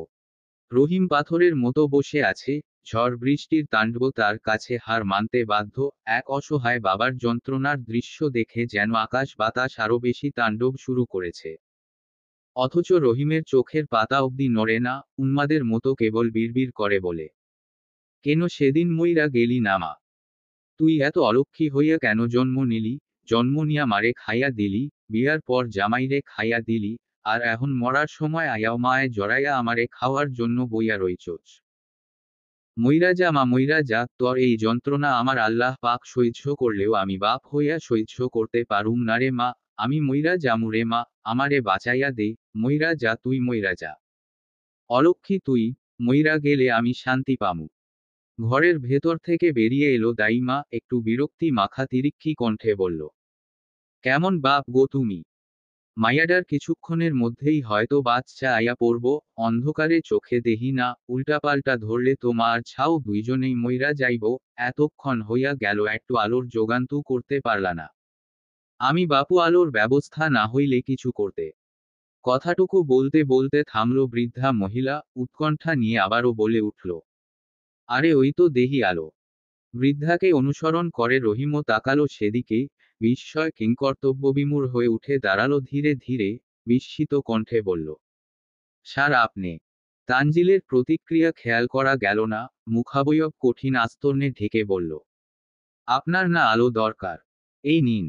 রহিম পাথরের মতো বসে আছে। ঝড় বৃষ্টির তাণ্ডব তার কাছে হার মানতে বাধ্য। এক অসহায় বাবার যন্ত্রণার দৃশ্য দেখে যেন আকাশ বাতাস আরো বেশি তাণ্ডব শুরু করেছে। অথচ রহিমের চোখের পাতা অবধি নড়ে না, উন্মাদের মতো কেবল বিড়বিড় করে বলে, কেন সেদিন মইরা গেলি না মা? তুই এত অলক্ষী হইয়া কেন জন্ম নিলি? জন্ম নিয়া মারে খাইয়া দিলি, বিয়ার পর জামাইরে খাইয়া দিলি, আর এখন মরার সময় আয়াও মায়ে জড়াইয়া আমারে খাওয়ার জন্য বইয়া রইচোস। মইরা যা মা, মইরা যা, তোর এই যন্ত্রণা আমার আল্লাহ পাক সহ্য করলেও আমি বাপ হইয়া সহ্য করতে পারুম না রে মা। আমি মইরা যামু রে মা, আমারে বাঁচাইয়া দে। মইরা যা তুই, মইরা যা। অলক্ষী তুই, মইরা গেলে আমি শান্তি পামু। ঘরের ভেতর থেকে বেরিয়ে এলো দাইমা, একটু বিরক্তি মাখা তিরিক্ষি কণ্ঠে বলল, কেমন বাপ গো তুমি? মাইয়াডার কিছুক্ষণের মধ্যেই হয়তো বাচ্চা আয়া পড়ব। অন্ধকারে চোখে দেহি না, উল্টাপাল্টা ধরলে তো মা আর ছাও দুইজনেই মইরা যাইব। এতক্ষণ হইয়া গেল একটু আলোর জোগান্তু করতে পারলা না। আমি বাপু আলোর ব্যবস্থা না হইলে কিছু করতে। কথাটুকু বলতে বলতে থামল বৃদ্ধা মহিলা, উৎকণ্ঠা নিয়ে আবারও বলে উঠল, আরে ওই তো দেহি আলো। বৃদ্ধাকে অনুসরণ করে রহিমও তাকালো সেদিকে। বিস্ময় কিংকর্তব্যবিমূঢ় হয়ে উঠে দাঁড়ালো ধীরে ধীরে। বিস্মিত কণ্ঠে বলল, স্যার আপনি? তানজিলের প্রতিক্রিয়া খেয়াল করা গেল না। মুখাবয়ব কঠিন আস্তর্ণে ঢেকে বলল, আপনার না আলো দরকার? এই নিন।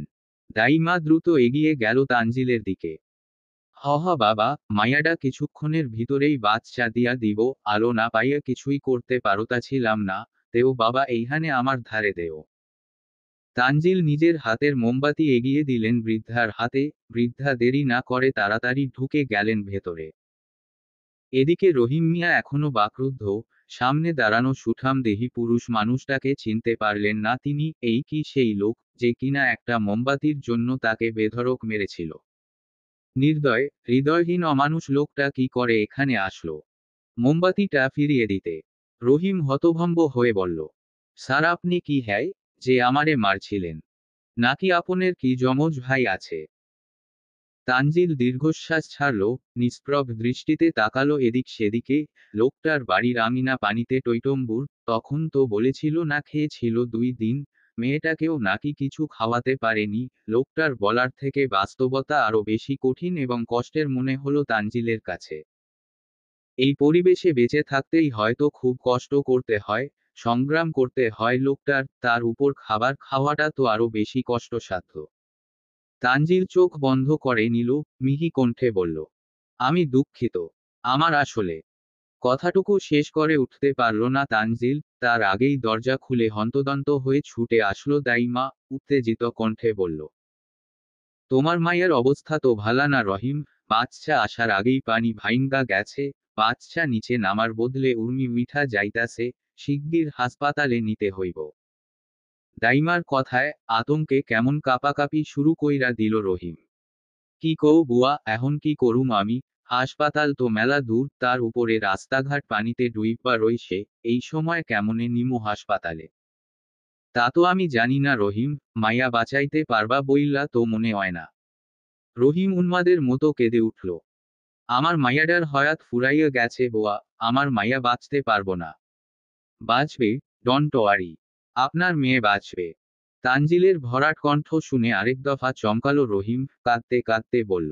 দাইমা দ্রুত এগিয়ে গেল তানজিলের দিকে। হ হ বাবা, মাইয়াডা কিছুক্ষণের ভিতরেই বাচ্চা দিয়া দিব, আলো না পাইয়া কিছুই করতে পারতাছিলাম না, তেও বাবা এইখানে আমার ধারে দেও। তানজিল নিজের হাতের মোমবাতি এগিয়ে দিলেন বৃদ্ধার হাতে। বৃদ্ধা দেরি না করে তাড়াতাড়ি ঢুকে গেলেন ভেতরে। এদিকে রহিম মিয়া এখনো বাকরুদ্ধ। সামনে দাঁড়ানো সুঠামদেহী পুরুষ মানুষটাকে চিনতে পারলেন না তিনি। এই কি সেই লোক, যে কিনা একটা মোমবাতির জন্য তাকে বেধড়ক মেরেছিল? নির্দয়, হৃদয়হীন অমানুষ লোকটা কি করে এখানে আসলো মোমবাতিটা ফিরিয়ে দিতে? রহিম হতভম্ব হয়ে বলল, স্যার আপনি কি হ্যায়, যে আমারে মারছিলেন? নাকি আপনের কি যমজ ভাই আছে? তানজিল দীর্ঘশ্বাস ছাড়ল, নিষ্প্রভ দৃষ্টিতে তাকালো এদিক সেদিকে। লোকটার বাড়ির আমিনা পানিতে টইটম্বুর, তখন তো বলেছিল না খেয়েছিল 2 দিন, মেয়েটাকেও নাকি কিছু খাওয়াতে পারেনি। লোকটার বলার থেকে বাস্তবতা আরো বেশি কঠিন এবং কষ্টের মনে হলো তানজিলের কাছে। এই পরিবেশে বেঁচে থাকতেই হয়তো খুব কষ্ট করতে হয়, সংগ্রাম করতে হয় লোকটার, তার উপর খাবার খাওয়াটা তো আরো বেশি কষ্টসাধ্য। তানজিল চোখ বন্ধ করে নিল, মিহি কণ্ঠে বলল, আমি দুঃখিত। আমার আসলে। কথাটুকু শেষ করে উঠতে পারল না তানজিল, তার আগেই দরজা খুলে হন্তদন্ত হয়ে ছুটে আসলো দাইমা। উত্তেজিত কণ্ঠে বলল, তোমার মায়ের অবস্থা তো ভালা না রহিম। বাচ্চা আসার আগেই পানি ভাইঙ্গা গেছে, বাচ্চা নিচে নামার বদলে উর্মি মিঠা যাইতাছে, শিগগির হাসপাতালে নিতে হইব। দাইমার কথায় আতঙ্কে কেমন কাঁপাকাপি শুরু কইরা দিল রহিম। কি কও বুয়া, এখন কি করুম আমি? হাসপাতাল তো মেলা দূর, তার উপরে রাস্তাঘাট পানিতে ডুইব্বা রইছে, এই সময় কেমনে নিমু হাসপাতালে? তা তো আমি জানি না রহিম, মাইয়া বাঁচাইতে পারবা বইল্লা তো মনে হয় না। রহিম উন্মাদের মতো কেঁদে উঠল। আমার মাইয়াডার হয়াত ফুরাইয়া গেছে বুয়া, আমার মাইয়া বাঁচতে পারবো না। বাঁচবে, ডন্ট ওয়ারি। আপনার মেয়ে বাঁচবে। তানজিলের ভরাট কণ্ঠ শুনে আরেক দফা চমকালো রহিম, কাঁদতে কাঁদতে বলল,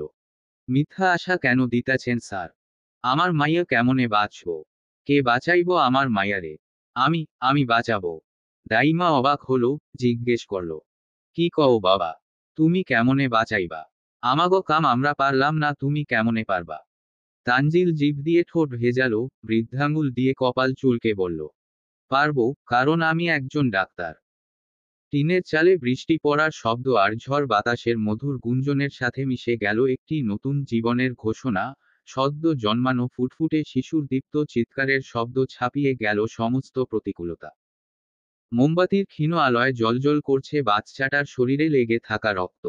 মিথ্যা আশা কেন দিতাছেন স্যার? আমার মাইয়া কেমনে বাঁচব? কে বাঁচাইব আমার মাইয়ারে? আমি, আমি বাঁচাবো। দাইমা অবাক হলো, জিজ্ঞেস করল, কি কও বাবা? তুমি কেমনে বাঁচাইবা? আমাগো কাম আমরা পারলাম না, তুমি কেমনে পারবা? তানজিল জিভ দিয়ে ঠোঁট ভেজালো, বৃদ্ধাঙ্গুল দিয়ে কপাল চুলকে বলল, পারবো, কারণ আমি একজন ডাক্তার। টিনের চালে বৃষ্টি পড়ার শব্দ আর ঝড় বাতাসের মধুর গুঞ্জনের সাথে মিশে গেল একটি নতুন জীবনের ঘোষণা। সদ্য জন্মানো ফুটফুটে শিশুর দীপ্ত চিৎকারের শব্দ ছাপিয়ে গেল সমস্ত প্রতিকূলতা। মোমবাতির ক্ষীণ আলোয় জ্বলজ্বল করছে বাচ্চাটার শরীরে লেগে থাকা রক্ত।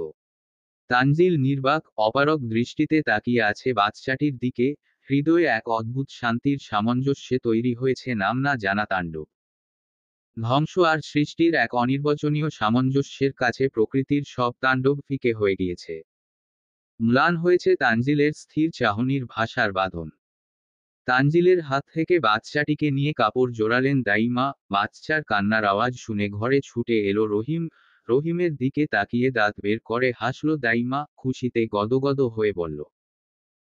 তানজিল নির্বাক অপারগ দৃষ্টিতে তাকিয়ে আছে বাচ্চাটির দিকে। হৃদয়ে এক অদ্ভুত শান্তির সামঞ্জস্যে তৈরি হয়েছে নাম না জানা তাণ্ডব। ধ্বংস আর সৃষ্টির এক অনির্বচনীয় সামঞ্জস্যের কাছে প্রকৃতির সব তাণ্ডব ফিকে হয়ে গিয়েছে। ম্লান হয়েছে তানজিলের স্থির চাহনির ভাষার বাঁধন। তানজিলের হাত থেকে বাচ্চাটিকে নিয়ে কাপড় জোড়ালেন দাইমা। বাচ্চার কান্নার আওয়াজ শুনে ঘরে ছুটে এলো রহিম। রহিমের দিকে তাকিয়ে দাঁত বের করে হাসল দাইমা, খুশিতে গদগদ হয়ে বলল,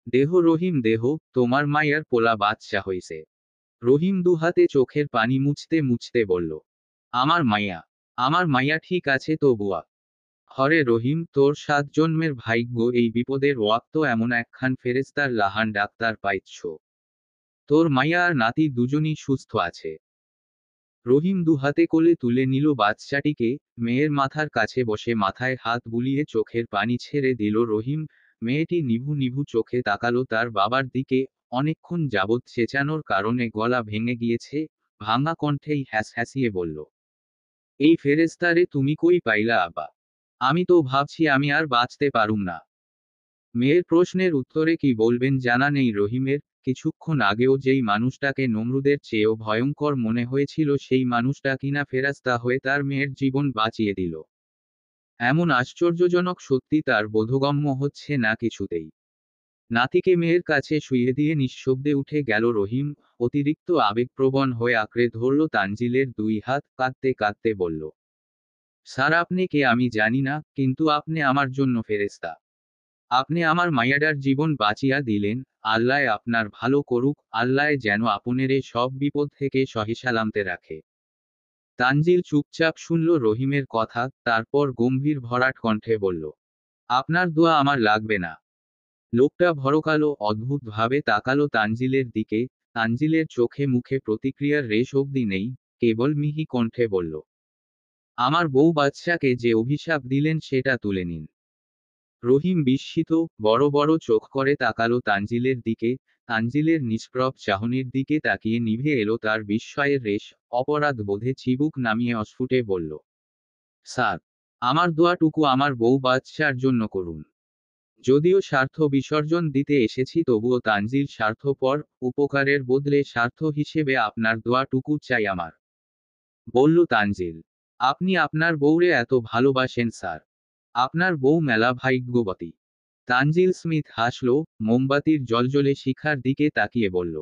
দেহ রহিম দেহ, তোমার মায়ের পোলা বাচ্চা হইছে। রহিম দুহাতে চোখের পানি মুছতে মুছতে বলল, আমার মাইয়া, আমার মাইয়া ঠিক আছে তো বুয়া? হরে রহিম, তোর 7 জন্মের ভাগ্য এই বিপদের ওয়াক্ত এমন একখান ফেরেস্তার লাহান ডাক্তার পাইচ্ছ। তোর মাইয়া আর নাতি দুজনই সুস্থ আছে। রহিম দুহাতে কোলে তুলে নিল বাচ্চাটিকে। মেয়ের মাথার কাছে বসে মাথায় হাত বুলিয়ে চোখের পানি ছেড়ে দিল রহিম। মেয়েটি নিভু নিভু চোখে তাকালো তার বাবার দিকে। অনেকক্ষণ যাবৎ চেঁচানোর কারণে গলা ভেঙে গিয়েছে। ভাঙা কণ্ঠেই হ্যাঁসহ্যাঁসিয়ে বলল, এই ফেরেস্তারে তুমি কই পাইলা আব্বা? আমি তো ভাবছি আমি আর বাঁচতে পারুম না। মেয়ের প্রশ্নের উত্তরে কি বলবেন জানা নেই রহিমের। কিছুক্ষণ আগেও যেই মানুষটাকে নমরুদের চেয়েও ভয়ঙ্কর মনে হয়েছিল সেই মানুষটা কিনা ফেরেশতা হয়ে তার মেয়ের জীবন বাঁচিয়ে দিল। এমন আশ্চর্যজনক সত্যি তার বোধগম্য হচ্ছে না কিছুতেই। নাতিকে মেয়ের কাছে শুইয়ে দিয়ে নিঃশব্দে উঠে গেল রহিম। অতিরিক্ত আবেগপ্রবণ হয়ে আঁকড়ে ধরল তানজিলের 2 হাত, কাঁদতে কাঁদতে বলল, স্যার আপনি কে আমি জানি না, কিন্তু আপনি আমার জন্য ফেরেশতা। আপনি আমার মাইয়াডার জীবন বাঁচিয়া দিলেন। আল্লায় আপনার ভালো করুক, আল্লায় যেন আপনেরে সব বিপদ থেকে সহিসালামতে রাখে। তানজিল চুপচাপ শুনল রহিমের কথা, তারপর গম্ভীর ভরাট কণ্ঠে বলল, আপনার দোয়া আমার লাগবে না। লোকটা ভরকালো অদ্ভুতভাবে তাকালো তানজিলের দিকে। তানজিলের চোখে মুখে প্রতিক্রিয়ার রেশ অবধি নেই, কেবল মিহি কণ্ঠে বলল, আমার বউ বাচ্চাকে যে অভিশাপ দিলেন সেটা তুলে নিন। রহিম বিস্মিত, বড় বড় চোখ করে তাকালো তানজিলের দিকে। তানজিলের নিষ্প্রভ চাহনির দিকে তাকিয়ে নিভে এলো তার বিস্ময়ের রেশ। অপরাধ বোধে চিবুক নামিয়ে অস্ফুটে বলল, স্যার, আমার দোয়াটুকু আমার বউ বাচ্চার জন্য করুন। যদিও স্বার্থ বিসর্জন দিতে এসেছি তবুও তানজিল স্বার্থপর, উপকারের বদলে স্বার্থ হিসেবে আপনার দোয়াটুকু চাই আমার, বলল তানজিল। আপনি আপনার বউরে এত ভালোবাসেন স্যার? আপনার বউ মেলা ভাগ্যবতী। তানজিল স্মিথ হাসল, মোমবাতির জ্বলজ্বলে শিখার দিকে তাকিয়ে বলল,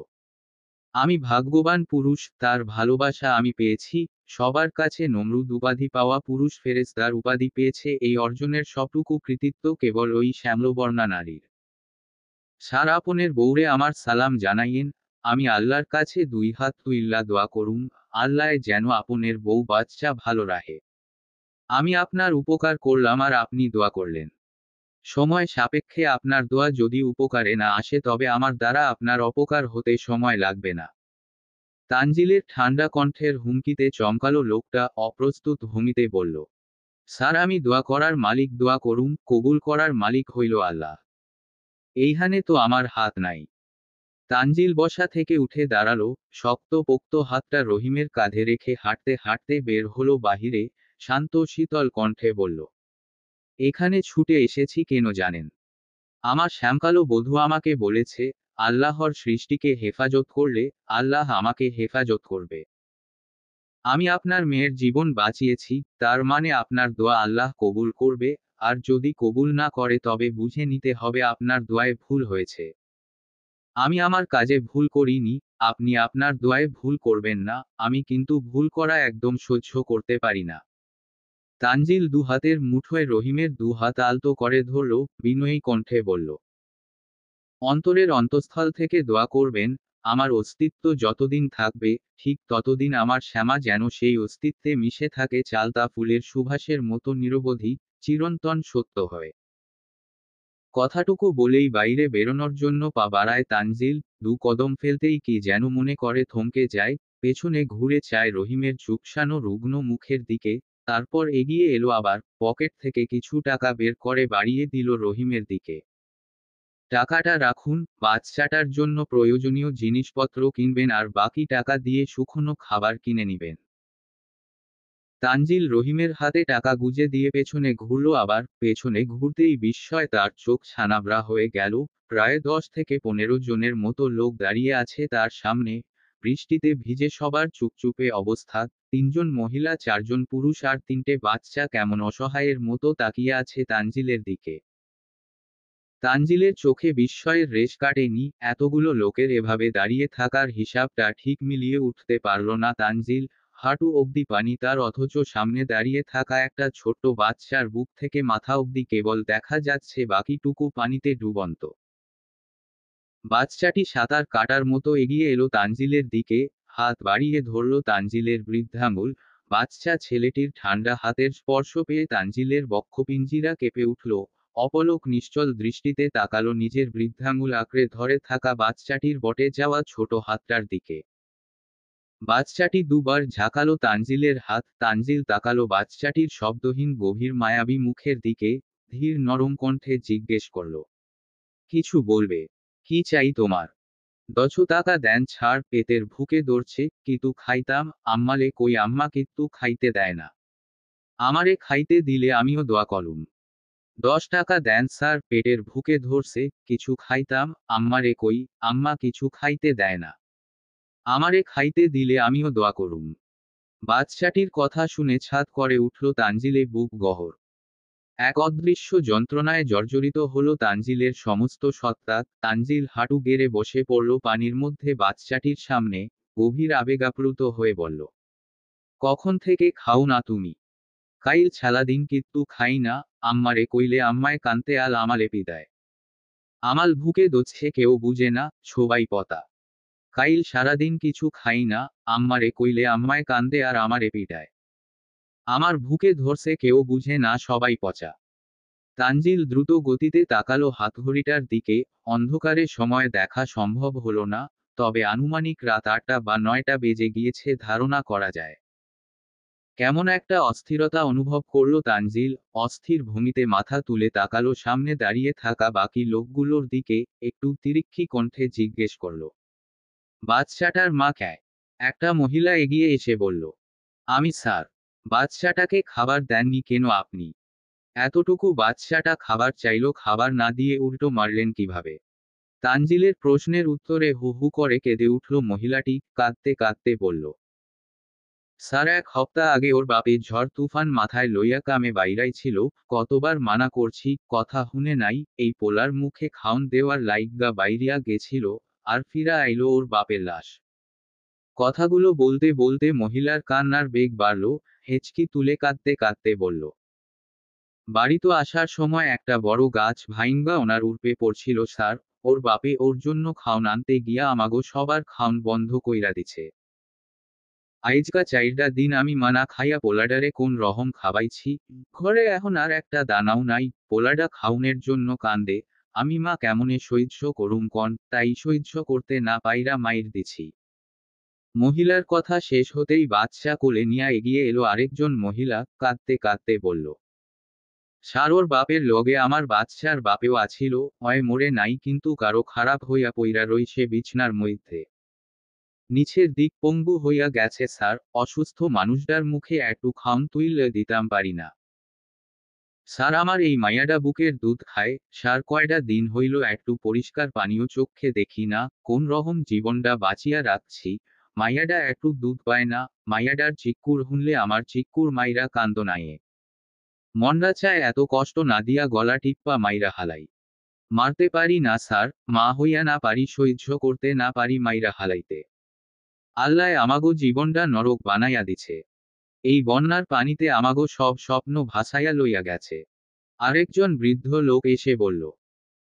আমি ভাগ্যবান পুরুষ, তার ভালোবাসা আমি পেয়েছি। সবার কাছে নমরুদ উপাধি পাওয়া পুরুষ ফেরেশতার উপাধি পেয়েছে, এই অর্জনের সবটুকু কৃতিত্ব কেবল ওই শ্যামলবর্ণা নারীর। স্যার, আপনের বউরে আমার সালাম জানাইয়েন। আমি আল্লাহর কাছে দুই হাত তুইল্লা দোয়া করুম, আল্লাহ যেন আপনের বউ বাচ্চা ভালো রাহে। আমি আপনার উপকার করলাম আর আপনি দোয়া করলেন। সময় সাপেক্ষে আপনার দোয়া যদি উপকারে না আসে তবে আমার দ্বারা আপনার অপকার হতে সময় লাগবে না। তানজিলের ঠান্ডা কণ্ঠের হুমকিতে চমকালো লোকটা, অপ্রস্তুত ভূমিতে বলল, স্যার, আমি দোয়া করার মালিক, দোয়া করুম, কবুল করার মালিক হইল আল্লাহ। এইখানে তো আমার হাত নাই। তানজিল বসা থেকে উঠে দাঁড়ালো, শক্ত পোক্ত হাতটা রহিমের কাঁধে রেখে হাঁটতে হাঁটতে বের হলো বাহিরে। শান্ত শীতল কণ্ঠে বলল, এখানে ছুটে এসেছি কেন জানেন? আমার শ্যামকালো বধূ আমাকে বলেছে, আল্লাহর সৃষ্টিকে হেফাজত করলে আল্লাহ আমাকে হেফাজত করবে। আমি আপনার মেয়ের জীবন বাঁচিয়েছি, তার মানে আপনার দোয়া আল্লাহ কবুল করবে। আর যদি কবুল না করে তবে বুঝে নিতে হবে আপনার দোয়ায় ভুল হয়েছে। আমি আমার কাজে ভুল করিনি, আপনি আপনার দোয়ায় ভুল করবেন না। আমি কিন্তু ভুল করা একদম সহ্য করতে পারি না। তানজিল দুহাতের মুঠোয় রহিমের দুহাত আলতো করে ধরল, বিনয়ী কণ্ঠে বলল, অন্তরের অন্তঃস্থল থেকে দোয়া করবেন। আমার অস্তিত্ব যতদিন থাকবে, ঠিক ততদিন আমার শ্যামা যেন সেই অস্তিত্বে মিশে থাকে চালতা ফুলের সুভাষের মতো নিরবধি, চিরন্তন সত্য হয়। কথাটুকু বলেই বাইরে বেরোনোর জন্য পা বাড়ায় তানজিল। দু কদম ফেলতেই কি যেন মনে করে থমকে যায়। পেছনে ঘুরে চায় রহিমের চুপসানো রুগ্ন মুখের দিকে। তারপর এগিয়ে এলো আবার, পকেট থেকে কিছু টাকা বের করে বাড়িয়ে দিল রহিমের দিকে। টাকাটা রাখুন, বাচ্চাটার জন্য প্রয়োজনীয় জিনিসপত্র কিনবেন আর বাকি টাকা দিয়ে শুকনো খাবার কিনে নিবেন। তানজিল রহিমের হাতে টাকা গুজে দিয়ে পেছনে ঘুরল, আবার পেছনে ঘুরতেই বিস্ময় তার চোখ ছানাবড়া হয়ে গেল। প্রায় 10 থেকে 15 জনের মতো লোক দাঁড়িয়ে আছে তার সামনে। বৃষ্টিতে ভিজে সবার চুপচুপে অবস্থা। 3জন মহিলা, 4জন পুরুষ আর 3টে বাচ্চা কেমন অসহায়ের মতো তাকিয়ে আছে তানজিলের দিকে। তানজিলের চোখে বিস্ময়ের রেশ কাটেনি। এতগুলো লোকের এভাবে দাঁড়িয়ে থাকার হিসাবটা ঠিক মিলিয়ে উঠতে পারল না তানজিল। হাঁটু অবধি পানি তার, অথচ সামনে দাঁড়িয়ে থাকা একটা ছোট্ট বাচ্চার বুক থেকে মাথা অবধি কেবল দেখা যাচ্ছে বাকিটুকু পানিতে ডুবন্ত। বাচ্চাটি সাঁতার কাটার মতো এগিয়ে এলো তানজিলের দিকে, হাত বাড়িয়ে ধরল তানজিলের বৃদ্ধাঙ্গুল। বাচ্চা ছেলেটির ঠান্ডা হাতের স্পর্শ পেয়ে তানজিলের বক্ষপিঞ্জিরা কেঁপে উঠল। অপলক নিশ্চল দৃষ্টিতে তাকালো নিজের বৃদ্ধাঙ্গুল আঁকড়ে ধরে থাকা বাচ্চাটির বটে যাওয়া ছোট হাতটার দিকে। বাচ্চাটি দুবার ঝাঁকালো তানজিলের হাত। তানজিল তাকালো বাচ্চাটির শব্দহীন গভীর মায়াবী মুখের দিকে। ধীর নরম কণ্ঠে জিজ্ঞেস করল, কিছু বলবে? কি চাই তোমার? 10 টাকা দেন ছাড়, পেটের ভুকে ধরছে, কিতু খাইতাম, আম্মালে কই আম্মা কিত্তু খাইতে দেয় না। আমারে খাইতে দিলে আমিও দোয়া কলুম। 10 টাকা দেন স্যার, পেটের ভুকে ধরছে, কিছু খাইতাম, আম্মারে কই, আম্মা কিছু খাইতে দেয় না। আমারে খাইতে দিলে আমিও দোয়া করুম। বাচ্চাটির কথা শুনে ছাদ করে উঠল তানজিলে বুক গহর। এক অদৃশ্য যন্ত্রণায় জর্জরিত হলো তানজিলের সমস্ত সত্তা। তানজিল হাঁটু গেড়ে বসে পড়ল পানির মধ্যে বাচ্চাটির সামনে, গভীর আবেগাপ্লুত হয়ে বলল, কখন থেকে খাও না তুমি? কাইল ছালাদিন কিত্তু খাই না, আম্মারে কইলে আম্মায় কান্তে আল আমালে পিদায়। আমাল ভুকে দোচ্ছে কেউ বুঝে না, ছোবাই পতা। কাইল সারাদিন কিছু খাই না, আম্মারে কইলে আম্মায় কান্দে আর আমারে পিটায়। আমার ভুকে ধরছে কেউ বুঝে না, সবাই পচা। তানজিল দ্রুত গতিতে তাকালো হাতঘড়িটার দিকে। অন্ধকারে সময় দেখা সম্ভব হলো না, তবে আনুমানিক রাত 8টা বা 9টা বেজে গিয়েছে ধারণা করা যায়। কেমন একটা অস্থিরতা অনুভব করল তানজিল। অস্থির ভঙ্গিতে মাথা তুলে তাকালো সামনে দাঁড়িয়ে থাকা বাকি লোকগুলোর দিকে। একটু তিরিক্ষি কণ্ঠে জিজ্ঞেস করল, বাচ্চাটার মা কে? একটা মহিলা এগিয়ে এসে বলল, আমি স্যার। বাচ্চাটাকে খাবার দেননি কেন আপনি? এতটুকু বাচ্চাটা খাবার চাইলো, খাবার না দিয়ে উল্টো মারলেন কিভাবে? তানজিলের প্রশ্নের উত্তরে হু হু করে কেঁদে উঠল মহিলাটি। কাঁদতে কাঁদতে বলল, স্যার 1 সপ্তাহ আগে ওর বাপে ঝড় তুফান মাথায় লইয়া কামে বাইরাই ছিল। কতবার মানা করছি, কথা হুনে নাই। এই পোলার মুখে খাওন দেওয়ার লাইগ্গা বাইরিয়া গেছিল, আর ফিরা আইলো ওর বাপের লাশ। কথাগুলো বলতে বলতে মহিলার কান্নার বেগ বাড়ল। হেঁচকি তুলে কাঁদতে কাঁদতে বলল, বাড়িতো আসার সময় একটা বড় গাছ ভাইঙ্গা ওনার উর্পে পড়ছিল স্যার। ওর বাপে ওর জন্য খাওন আনতে গিয়া আমাগো সবার খাওন বন্ধ কইরা দিছে। আইজকা 4টা দিন আমি মানা খাইয়া পোলাডারে কোন রহম খাবাইছি। ঘরে এখন আর একটা দানাও নাই। পোলাডা খাউনের জন্য কান্দে। আমি মা কেমনে সহ্য করুম কন, তাই সহ্য করতে না পাইরা মাইর দিছি। মহিলার কথা শেষ হতেই বাচ্চা কোলে নিয়া এগিয়ে এলো আরেকজন মহিলা। কাঁদতে কাঁদতে বলল, স্যার ওর বাপের লগে আমার বাচ্চার বাপেও আছিল। অয় মরে নাই, কিন্তু কারো খারাপ হইয়া পইরা রইছে বিছনার মধ্যে। নিচের দিক পঙ্গু হইয়া গেছে স্যার। অসুস্থ মানুষটার মুখে একটু খাওন তুইলে দিতাম পারি না। স্যার আমার এই মাইয়াডা বুকের দুধ খায়। স্যার কয়টা দিন হইল একটু পরিষ্কার পানীয় চোখে দেখি না। কোন রকম জীবনটা বাঁচিয়া রাখছি। মাইয়াডা একটু দুধ পায় না। মাইয়াডার চিক্কুর হুনলে আমার চিক্কুর মাইরা কান্দ নাইয়ে। মনরা চায় এত কষ্ট না দিয়া গলা টিপ্পা মাইরা হালাই। মারতে পারি না স্যার, মা হইয়া না পারি সহ্য করতে, না পারি মাইরা হালাইতে। আল্লায় আমাগো জীবনটা নরক বানাইয়া দিছে। এই বন্যার পানিতে আমাগো সব স্বপ্ন ভাসাইয়া লইয়া গেছে। আরেকজন বৃদ্ধ লোক এসে বলল,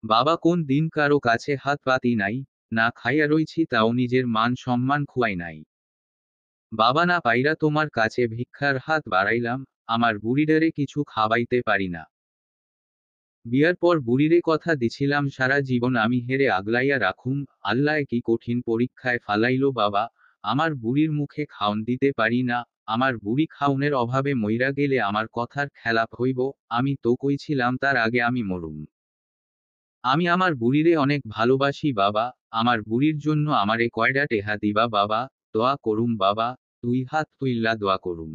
বাবা কোন দিন কারো কাছে হাত পাতি নাই, না খাইয়া রইছি তাও নিজের মান সম্মান খুয়াই নাই। বাবা না পাইরা তোমার কাছে ভিক্ষার হাত বাড়াইলাম, আমার বুড়িডারে কিছু খাওয়াইতে পারি না। বিয়ার পর বুড়িরে কথা দিছিলাম সারা জীবন আমি হেরে আগলাইয়া রাখুম। আল্লাহ কি কঠিন পরীক্ষায় ফালাইলো বাবা। আমার বুড়ির মুখে খাওন দিতে পারি না। আমার বুড়ি খাওনের অভাবে মইরা গেলে আমার কথার খেলাপ হইব। আমি তো কইছিলাম তার আগে আমি মরুম। আমি আমার বুড়িরে অনেক ভালোবাসি বাবা। আমার বুড়ির জন্য আমারে কয়ডা টেহা দিবা বাবা। দোয়া করুম বাবা। 2 হাত তুইল্লা দোয়া করুম।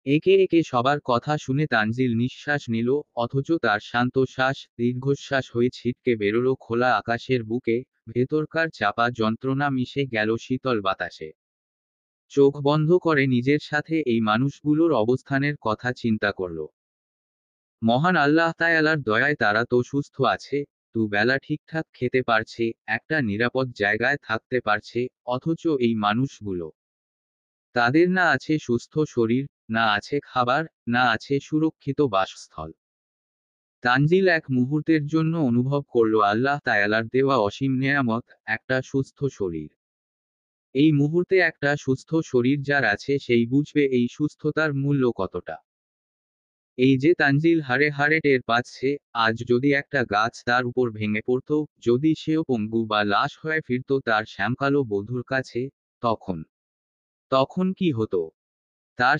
একে একে সবার কথা শুনে তানজিল নিঃশ্বাস নিল, অথচ তার শান্ত শ্বাস দীর্ঘশ্বাস হয়ে ছিটকে বেরোলো খোলা আকাশের বুকে। ভেতরকার চাপা যন্ত্রণা মিশে গেল শীতল বাতাসে। চোখ বন্ধ করে নিজের সাথে এই মানুষগুলোর অবস্থানের কথা চিন্তা করল। মহান আল্লাহ তায়ালার দয়ায় তারা তো সুস্থ আছে, দুবেলা ঠিকঠাক খেতে পারছে, একটা নিরাপদ জায়গায় থাকতে পারছে। অথচ এই মানুষগুলো, তাদের না আছে সুস্থ শরীর, না আছে খাবার, না আছে সুরক্ষিত বাসস্থল। তানজিল এক মুহূর্তের জন্য অনুভব করল আল্লাহ তায়ালার দেওয়া অসীম নেয়ামত, একটা সুস্থ শরীর। এই মুহূর্তে একটা সুস্থ শরীর যার আছে সেই বুঝবে এই সুস্থতার মূল্য কতটা। এই যে তানজিল হাড়ে হাড়ে টের পাচ্ছে, আজ যদি একটা গাছ তার উপর ভেঙে পড়ত, যদি সেও পঙ্গু বা লাশ হয়ে ফিরত তার শ্যামকালো বধূর কাছে, তখন তখন কি হতো? তার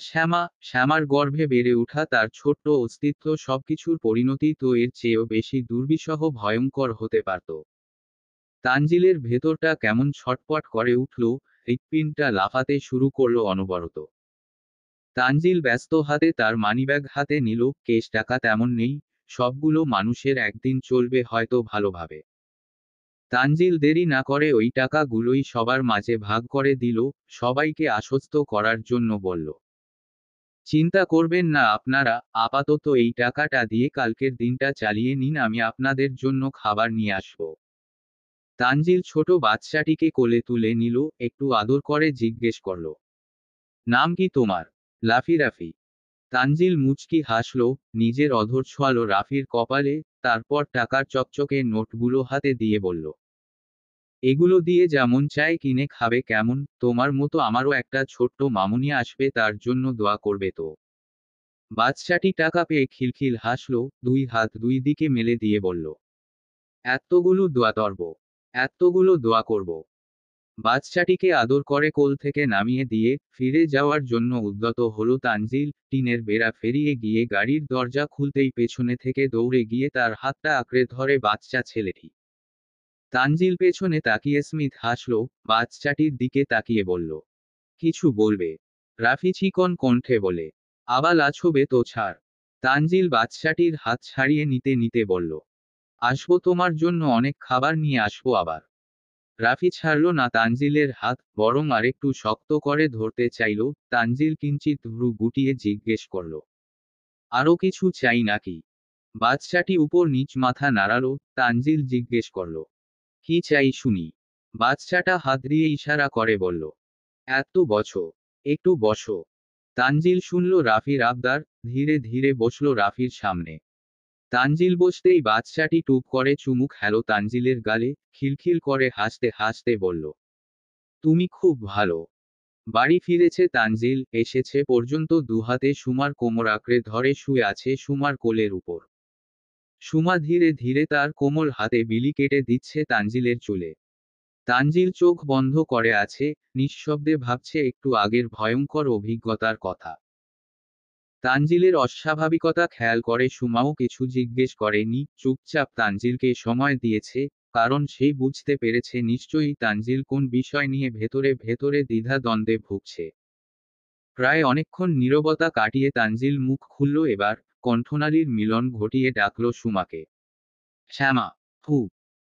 শ্যামার গর্ভে বেড়ে ওঠা তার ছোট্ট অস্তিত্ব, সবকিছুর পরিণতি তো এর চেয়েও বেশি দুর্বিষহ ভয়ঙ্কর হতে পারত। তানজিলের ভেতরটা কেমন ছটপট করে উঠল, হৃৎপিণ্ডটা লাফাতে শুরু করল অনবরত। তানজিল ব্যস্ত হাতে তার মানিব্যাগ হাতে নিল। কেশ টাকা তেমন নেই, সবগুলো মানুষের একদিন চলবে হয়তো ভালোভাবে। তানজিল দেরি না করে ওই টাকাগুলোই সবার মাঝে ভাগ করে দিল, সবাইকে আশ্বস্ত করার জন্য বলল, চিন্তা করবেন না আপনারা, আপাতত এই টাকাটা দিয়ে কালকের দিনটা চালিয়ে নিন, আমি আপনাদের জন্য খাবার নিয়ে আসব। তানজিল ছোট বাচ্চাটিকে কোলে তুলে নিল, একটু আদর করে জিজ্ঞেস করল, নাম কি তোমার? রাফি। তানজিল মুচকি হাসল, নিজের অধর ছোঁয়ালো রাফির কপালে, তারপর টাকার চকচকে নোটগুলো হাতে দিয়ে বলল, এগুলো দিয়ে যেমন চায় কিনে খাবে কেমন? তোমার মতো আমারও একটা ছোট্ট মামুনি আসবে, তার জন্য দোয়া করবে তো। বাচ্চাটি টাকা পেয়ে খিলখিল হাসল, দুই হাত দুই দিকে মেলে দিয়ে বলল, এতগুলো দোয়া তরব, এতগুলো দোয়া করব। বাচ্চাটিকে আদর করে কোল থেকে নামিয়ে দিয়ে ফিরে যাওয়ার জন্য উদ্যত হলো তানজিল। টিনের বেড়া পেরিয়ে গিয়ে গাড়ির দরজা খুলতেই পেছনে থেকে দৌড়ে গিয়ে তার হাতটা আঁকড়ে ধরে বাচ্চা ছেলেটি। তানজিল পেছনে তাকিয়ে স্মিথ হাসল, বাচ্চাটির দিকে তাকিয়ে বলল, কিছু বলবে? রাফি চিকন কণ্ঠে বলে, আবাল আছবে তো ছাড়। তানজিল বাচ্চাটির হাত ছাড়িয়ে নিতে নিতে বলল, আসবো, তোমার জন্য অনেক খাবার নিয়ে আসবো আবার। রাফি ছাড়ল না তানজিলের হাত, বরং আরেকটু শক্ত করে ধরতে চাইল। তানজিল কিঞ্চিত ভ্রু গুটিয়ে জিজ্ঞেস করল, আরো কিছু চাই নাকি? বাচ্চাটি উপর নিচ মাথা নাড়ালো। তানজিল জিজ্ঞেস করল, কি চাই শুনি? বাচ্চাটা হাত দিয়ে ইশারা করে বলল, এত বছর, একটু বসো। তানজিল শুনল রাফির আবদার, ধীরে ধীরে বসল রাফির সামনে। তানজিল বসতেই বাচ্চাটি টুপ করে চুমু খেলো তানজিলের গালে, খিলখিল করে হাসতে হাসতে বলল, তুমি খুব ভালো। বাড়ি ফিরেছে তানজিল, এসেছে পর্যন্ত দুহাতে সুমার কোমর আঁকড়ে ধরে শুয়ে আছে সুমার কোলের উপর। সুমা ধীরে ধীরে তার কোমল হাতে বিলি কেটে দিচ্ছে তানজিলের চুলে। তানজিল চোখ বন্ধ করে আছে, নিঃশব্দে ভাবছে একটু আগের ভয়ঙ্কর অভিজ্ঞতার কথা। তানজিলের অস্বাভাবিকতা খেয়াল করে সুমাও কিছু জিজ্ঞেস করেনি, চুপচাপ তানজিলকে সময় দিয়েছে, কারণ সে বুঝতে পেরেছে নিশ্চয়ই তানজিল কোন বিষয় নিয়ে ভেতরে ভেতরে দ্বিধা দ্বন্দ্বে ভুগছে। প্রায় অনেকক্ষণ নীরবতা কাটিয়ে তানজিল মুখ খুলল এবার, কণ্ঠনালীর মিলন ঘটিয়ে ডাকল সুমাকে। শ্যামা, হু,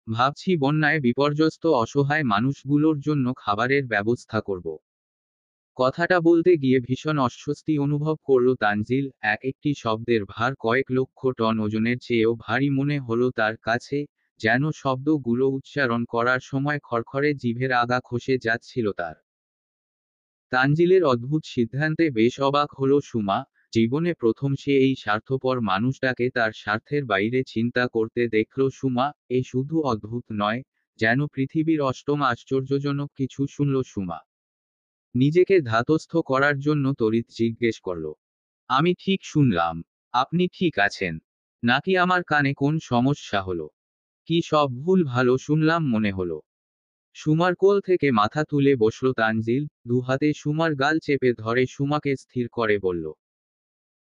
ভাবছি বন্যায় বিপর্যস্ত অসহায় মানুষগুলোর জন্য খাবারের ব্যবস্থা করব। কথাটা বলতে গিয়ে ভীষণ অস্বস্তি অনুভব করল তানজিল। এক একটি শব্দের ভার কয়েক লক্ষ টন ওজনের চেয়েও ভারী মনে হলো তার কাছে, যেন শব্দগুলো উচ্চারণ করার সময় খড়খড়ে জিভের আগা খসে যাচ্ছিল তার। তানজিলের অদ্ভুত সিদ্ধান্তে বেশ অবাক হলো সুমা। জীবনে প্রথম সে এই স্বার্থপর মানুষটাকে তার স্বার্থের বাইরে চিন্তা করতে দেখল সুমা। এ শুধু অদ্ভুত নয়, যেন পৃথিবীর অষ্টম আশ্চর্যজনক কিছু শুনল সুমা। নিজেকে ধাতস্থ করার জন্য তড়িৎ জিজ্ঞেস করল, আমি ঠিক শুনলাম? আপনি ঠিক আছেন? নাকি আমার কানে কোন সমস্যা হলো? কি সব ভুল ভালো শুনলাম মনে হলো? সুমার কোল থেকে মাথা তুলে বসল তানজিল, দুহাতে সুমার গাল চেপে ধরে সুমাকে স্থির করে বলল,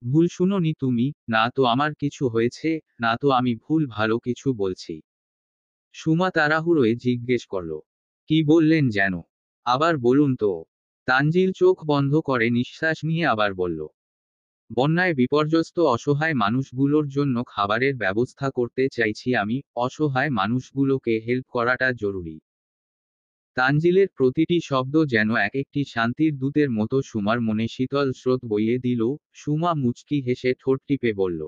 ভুল শুনোনি তুমি, না তো আমার কিছু হয়েছে, না তো আমি ভুল ভালো কিছু বলছি। সুমা তাড়াহুড়োয় জিজ্ঞেস করল, কি বললেন যেন? আবার বলুন তো। তানজিল চোখ বন্ধ করে নিঃশ্বাস নিয়ে আবার বলল, বন্যায় বিপর্যস্ত অসহায় মানুষগুলোর জন্য খাবারের ব্যবস্থা করতে চাইছি আমি। অসহায় মানুষগুলোকে হেল্প করাটা জরুরি। তানজিলের প্রতিটি শব্দ যেন এক একটি শান্তির দূতের মতো সুমার মনে শীতল স্রোত বইয়ে দিল। সুমা মুচকি হেসে ঠোঁট টিপে বলল,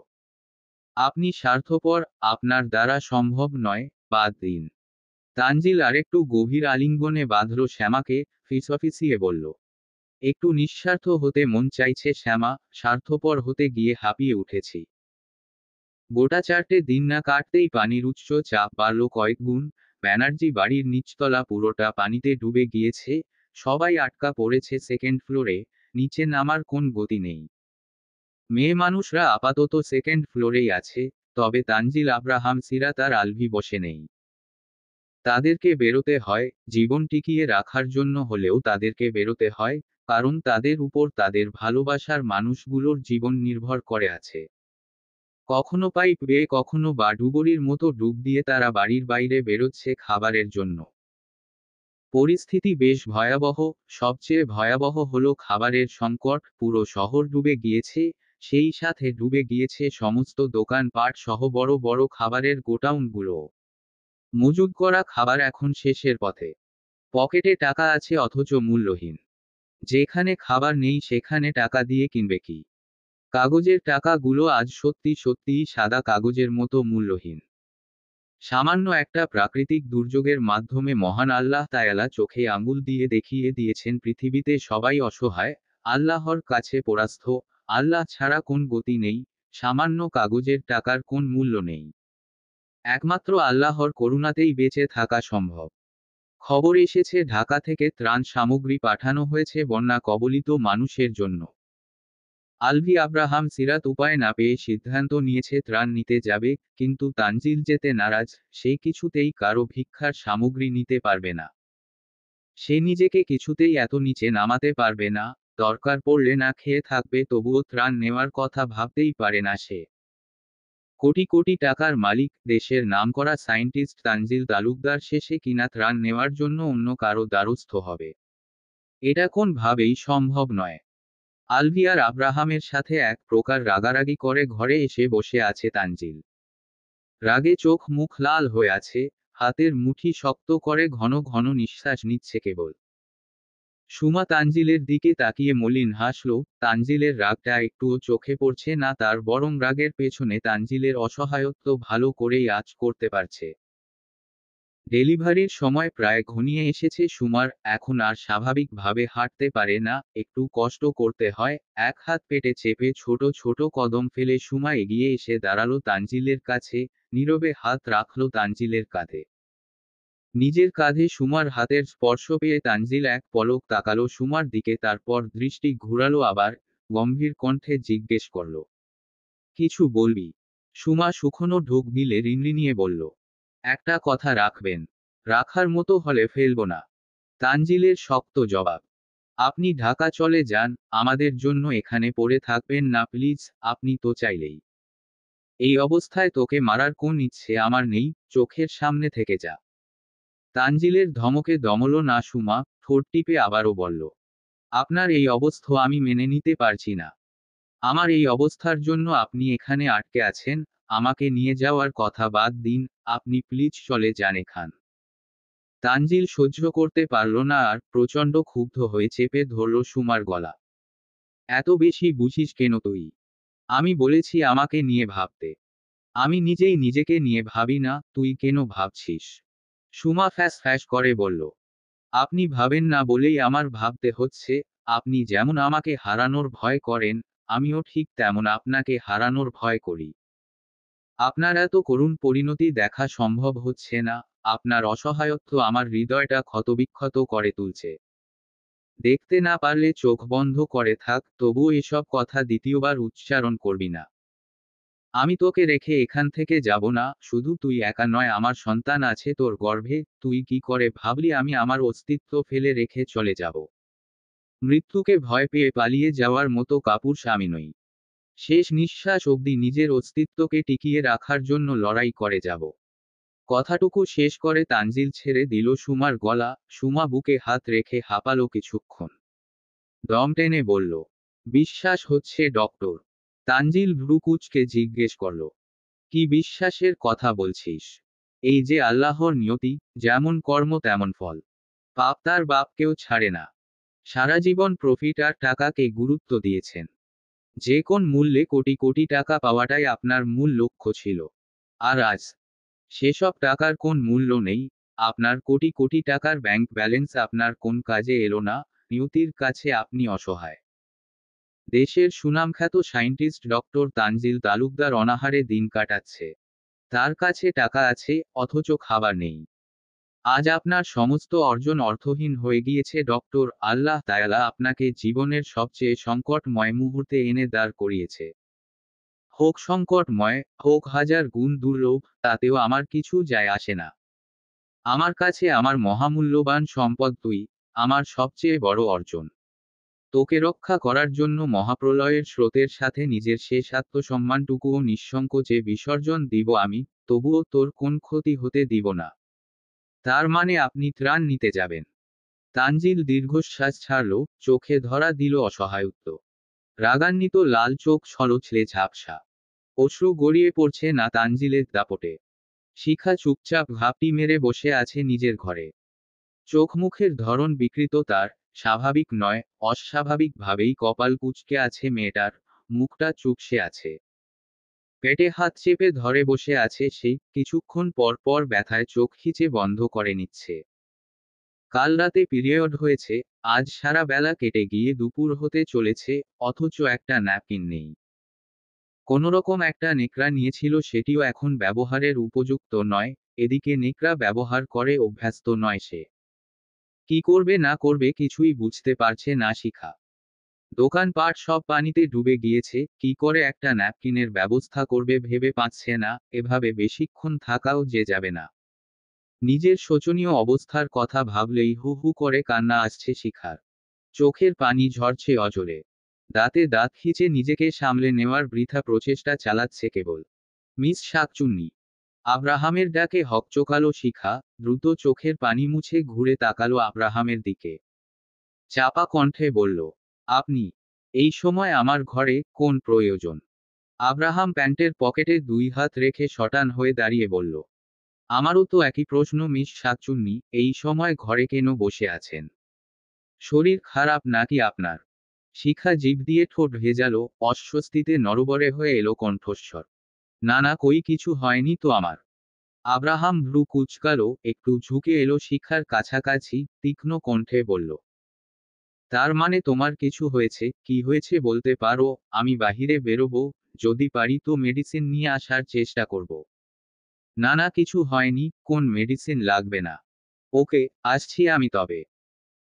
আপনি স্বার্থপর, আপনার দ্বারা সম্ভব নয়, বাদ দিন। তানজিল আরেকটু গভীর আলিঙ্গনে বাঁধল শ্যামাকে, ফিসফিসিয়ে বলল, একটু নিঃস্বার্থ হতে মন চাইছে শ্যামা, স্বার্থপর হতে গিয়ে হাঁপিয়ে উঠেছি। গোটা 4টে দিন না কাটতেই পানির উচ্চ চাপ বাড়ল কয়েক গুণ। ব্যানার্জি বাড়ির নিচতলা পুরোটা পানিতে ডুবে গিয়েছে। সবাই আটকা পড়েছে সেকেন্ড ফ্লোরে, নিচে নামার কোন গতি নেই। মেয়ে মানুষরা আপাতত সেকেন্ড ফ্লোরেই আছে, তবে তানজিল আব্রাহাম সিরাত আর আলভি বসে নেই। তাদেরকে বেরোতে হয়, জীবন টিকিয়ে রাখার জন্য হলেও তাদেরকে বেরোতে হয়, কারণ তাদের উপর তাদের ভালোবাসার মানুষগুলোর জীবন নির্ভর করে আছে। কখনো পাইপ বেয়ে কখনো বা ডুবুরির মতো ডুব দিয়ে তারা বাড়ির বাইরে বেরোচ্ছে খাবারের জন্য। পরিস্থিতি বেশ ভয়াবহ। সবচেয়ে ভয়াবহ হলো খাবারের সংকট, পুরো শহর ডুবে গিয়েছে। সেই সাথে ডুবে গিয়েছে সমস্ত দোকানপাট সহ বড় বড় খাবারের গোডাউনগুলো। মজুদ করা খাবার এখন শেষের পথে। পকেটে টাকা আছে অথচ মূল্যহীন। যেখানে খাবার নেই সেখানে টাকা দিয়ে কিনবে কি? কাগজের টাকাগুলো আজ সত্যি সত্যিই সাদা কাগজের মতো মূল্যহীন। সামান্য একটা প্রাকৃতিক দুর্যোগের মাধ্যমে মহান আল্লাহ তায়ালা চোখে আঙুল দিয়ে দেখিয়ে দিয়েছেন পৃথিবীতে সবাই অসহায়, আল্লাহর কাছে পরাস্ত। আল্লাহ ছাড়া কোন গতি নেই, সামান্য কাগজের টাকার কোন মূল্য নেই। একমাত্র আল্লাহর করুণাতেই বেঁচে থাকা সম্ভব। খবর এসেছে ঢাকা থেকে ত্রাণ সামগ্রী পাঠানো হয়েছে বন্যা কবলিত মানুষের জন্য। আলভি আব্রাহাম সিরাত উপায় না পেয়ে সিদ্ধান্ত নিয়েছে ত্রাণ নিতে যাবে, কিন্তু তানজিল যেতে নারাজ, সে কিছুতেই কারো ভিক্ষার সামগ্রী নিতে পারবে না। সে নিজেকে কিছুতেই এত নিচে নামাতে পারবে না, দরকার পড়লে না খেয়ে থাকবে, তবুও ত্রাণ নেওয়ার কথা ভাবতেই পারে না সে। কোটি কোটি টাকার মালিক, দেশের নামকরা সায়েন্টিস্ট তানজিল তালুকদার শেষে কিনা ত্রাণ নেওয়ার জন্য অন্য কারো দ্বারস্থ হবে? এটা কোনভাবেই সম্ভব নয়। আলভিয়ার আব্রাহামের সাথে এক প্রকার রাগারাগি করে ঘরে এসে বসে আছে তানজিল। রাগে চোখ মুখ লাল হয়ে আছে, হাতের মুঠি শক্ত করে ঘন ঘন নিঃশ্বাস নিচ্ছে কেবল। সুমা তানজিলের দিকে তাকিয়ে মলিন হাসল। তানজিলের রাগটা একটুও চোখে পড়ছে না তার, বরং রাগের পেছনে তানজিলের অসহায়ত্ব ভালো করেই আঁচ করতে পারছে। ডেলিভারির সময় প্রায় ঘনিয়ে এসেছে সুমার, এখন আর স্বাভাবিকভাবে হাঁটতে পারে না, একটু কষ্ট করতে হয়। এক হাত পেটে চেপে ছোট ছোট কদম ফেলে সুমা এগিয়ে এসে দাঁড়ালো তানজিলের কাছে, নীরবে হাত রাখল তানজিলের কাঁধে। নিজের কাঁধে সুমার হাতের স্পর্শ পেয়ে তানজিল এক পলক তাকালো সুমার দিকে, তারপর দৃষ্টি ঘুরালো আবার, গম্ভীর কণ্ঠে জিজ্ঞেস করল, কিছু বলবি? সুমা শুকনো ঢোক গিলে রিনরিনিয়ে বলল, একটা কথা রাখবেন। রাখার মতো হলে ফেলব না। তানজিলের শক্ত জবাব, আপনি ঢাকা চলে যান, আমাদের জন্য এখানে পড়ে থাকবেন না প্লিজ, আপনি তো চাইলেই। এই অবস্থায় তোকে মারার কোন ইচ্ছে আমার নেই, চোখের সামনে থেকে যা। তানজিলের ধমকে দমল না সুমা, ঠোঁট টিপে আবারও বলল, আপনার এই অবস্থা আমি মেনে নিতে পারছি না। আমার এই অবস্থার জন্য আপনি এখানে আটকে আছেন, আমাকে নিয়ে যাওয়ার কথা বাদ দিন, আপনি প্লিজ চলে যান এখান। তানজিল সহ্য করতে পারল না আর, প্রচণ্ড ক্ষুব্ধ হয়ে চেপে ধরল সুমার গলা। এত বেশি বুঝিস কেন তুই? আমি বলেছি আমাকে নিয়ে ভাবতে। আমি নিজেই নিজেকে নিয়ে ভাবি না, তুই কেন ভাবছিস? সুমা ফ্যাস ফ্যাস করে বলল, আপনি ভাবেন না বলেই আমার ভাবতে হচ্ছে। আপনি যেমন আমাকে হারানোর ভয় করেন, আমিও ঠিক তেমন আপনাকে হারানোর ভয় করি। আপনার এত করুণ পরিণতি দেখা সম্ভব হচ্ছে না, আপনার অসহায়ত্ব আমার হৃদয়টা ক্ষতবিক্ষত করে তুলছে। দেখতে না পারলে চোখ বন্ধ করে থাক, তবুও এসব কথা দ্বিতীয়বার উচ্চারণ করবি না। আমি তোকে রেখে এখান থেকে যাব না, শুধু তুই একা নয়, আমার সন্তান আছে তোর গর্ভে, তুই কি করে ভাবলি আমি আমার অস্তিত্ব ফেলে রেখে চলে যাব? মৃত্যুকে ভয় পেয়ে পালিয়ে যাওয়ার মতো কাপুরুষ আমি নই। শেষ নিঃশ্বাস অবধি নিজের অস্তিত্বকে টিকিয়ে রাখার জন্য লড়াই করে যাব। কথাটুকু শেষ করে তানজিল ছেড়ে দিল সুমার গলা। সুমা বুকে হাত রেখে হাঁপালো কিছুক্ষণ, দম টেনে বলল, বিশ্বাস হচ্ছে ডক্টর? তানজিল ভ্রু কুঁচকে জিজ্ঞেস করল, কি বিশ্বাসের কথা বলছিস? এই যে আল্লাহর নিয়তি, যেমন কর্ম তেমন ফল। পাপ তার বাপকেও ছাড়ে না। সারা জীবন প্রফিট আর টাকাকে গুরুত্ব দিয়েছেন। যে কোন মূল্যে কোটি কোটি টাকা পাওয়াটাই আপনার মূল লক্ষ্য ছিল। আর আজ সেসব টাকার কোন মূল্য নেই। আপনার কোটি কোটি টাকার ব্যাংক ব্যালেন্স আপনার কোন কাজে এলো না। নিয়তির কাছে আপনি অসহায়। দেশের সুনামখ্যাত সায়েন্টিস্ট ডক্টর তানজিল তালুকদার অনাহারে দিন কাটাচ্ছে। তার কাছে টাকা আছে, অথচ খাবার নেই। আজ আপনার সমস্ত অর্জন অর্থহীন হয়ে গিয়েছে ডক্টর। আল্লাহ তাআলা আপনাকে জীবনের সবচেয়ে সংকটময় মুহূর্তে এনে দাঁড় করিয়েছে। হোক সংকটময়, হোক হাজার গুণ দুর্লভ, তাতেও আমার কিছু যায় আসে না। আমার কাছে আমার মহামূল্যবান সম্পদ তুই, আমার সবচেয়ে বড় অর্জন। তোকে রক্ষা করার জন্য মহাপ্রলয়ের স্রোতের সাথে নিজের শেষ আত্মসম্মানটুকুও নিঃসংকোচে বিসর্জন দিব আমি, তবুও তোর কোন ক্ষতি হতে দিব না। তার মানে আপনি ত্রাণ নিতে যাবেন? তানজিল দীর্ঘশ্বাস ছাড়ল, চোখে ধরা দিল অসহায়ত্ব। রাগান্বিত লাল চোখ ছলছলে ঝাপসা। অশ্রু গড়িয়ে পড়ছে না তানজিলের দাপটে। শিখা চুপচাপ ঘাপটি মেরে বসে আছে নিজের ঘরে। চোখ মুখের ধরন বিকৃত তার, স্বাভাবিক নয়, অস্বাভাবিকভাবেই কপাল কুঁচকে আছে মেয়েটার, মুখটা চুপসে আছে। পেটে হাত চেপে ধরে বসে আছে সে, কিছুক্ষণ পর পর ব্যথায় চোখ খিচে বন্ধ করে নিচ্ছে। কাল রাতে পিরিয়ড হয়েছে, আজ সারা বেলা কেটে গিয়ে দুপুর হতে চলেছে, অথচ একটা ন্যাপকিন নেই। কোনোরকম একটা নেকড়া নিয়েছিল, সেটিও এখন ব্যবহারের উপযুক্ত নয়। এদিকে নেকড়া ব্যবহার করে অভ্যস্ত নয় সে। কি করবে না করবে কিছুই বুঝতে পারছে না শিখা। দোকানপাট সব পানিতে ডুবে গিয়েছে, কি করে একটা ন্যাপকিনের ব্যবস্থা করবে ভেবে পাচ্ছে না, এভাবে বেশিক্ষণ থাকাও যে যাবে না। নিজের শোচনীয় অবস্থার কথা ভাবলেই হু হু করে কান্না আসছে শিখার। চোখের পানি ঝরছে অজরে। দাঁতে দাঁত খিঁচে নিজেকে সামলে নেওয়ার বৃথা প্রচেষ্টা চালাচ্ছে কেবল। মিস শাকচুন্নি। আব্রাহামের ডাকে হকচকালো শিখা, দ্রুত চোখের পানি মুছে ঘুরে তাকালো আব্রাহামের দিকে। চাপা কণ্ঠে বলল, আপনি এই সময় আমার ঘরে কোন প্রয়োজন? আব্রাহাম প্যান্টের পকেটে 2 হাত রেখে শটান হয়ে দাঁড়িয়ে বলল, আমারও তো একই প্রশ্ন মিস শাকচুন্নি, এই সময় ঘরে কেন বসে আছেন? শরীর খারাপ নাকি আপনার? শিখা জিভ দিয়ে ঠোঁট ভেজালো, অস্বস্তিতে নড়বড়ে হয়ে এলো কণ্ঠস্বর। না না, কই কিছু হয়নি তো আমার। আব্রাহাম ভ্রু কুঁচকালো, একটু ঝুঁকে এলো শিখার কাছাকাছি, তীক্ষ্ণ কণ্ঠে বলল, তার মানে তোমার কিছু হয়েছে? কি হয়েছে বলতে পারো? আমি বাহিরে বেরোবো, যদি পারি তো মেডিসিন নিয়ে আসার চেষ্টা করব। না না, কিছু হয়নি, কোন মেডিসিন লাগবে না। ওকে, আসছি আমি তবে।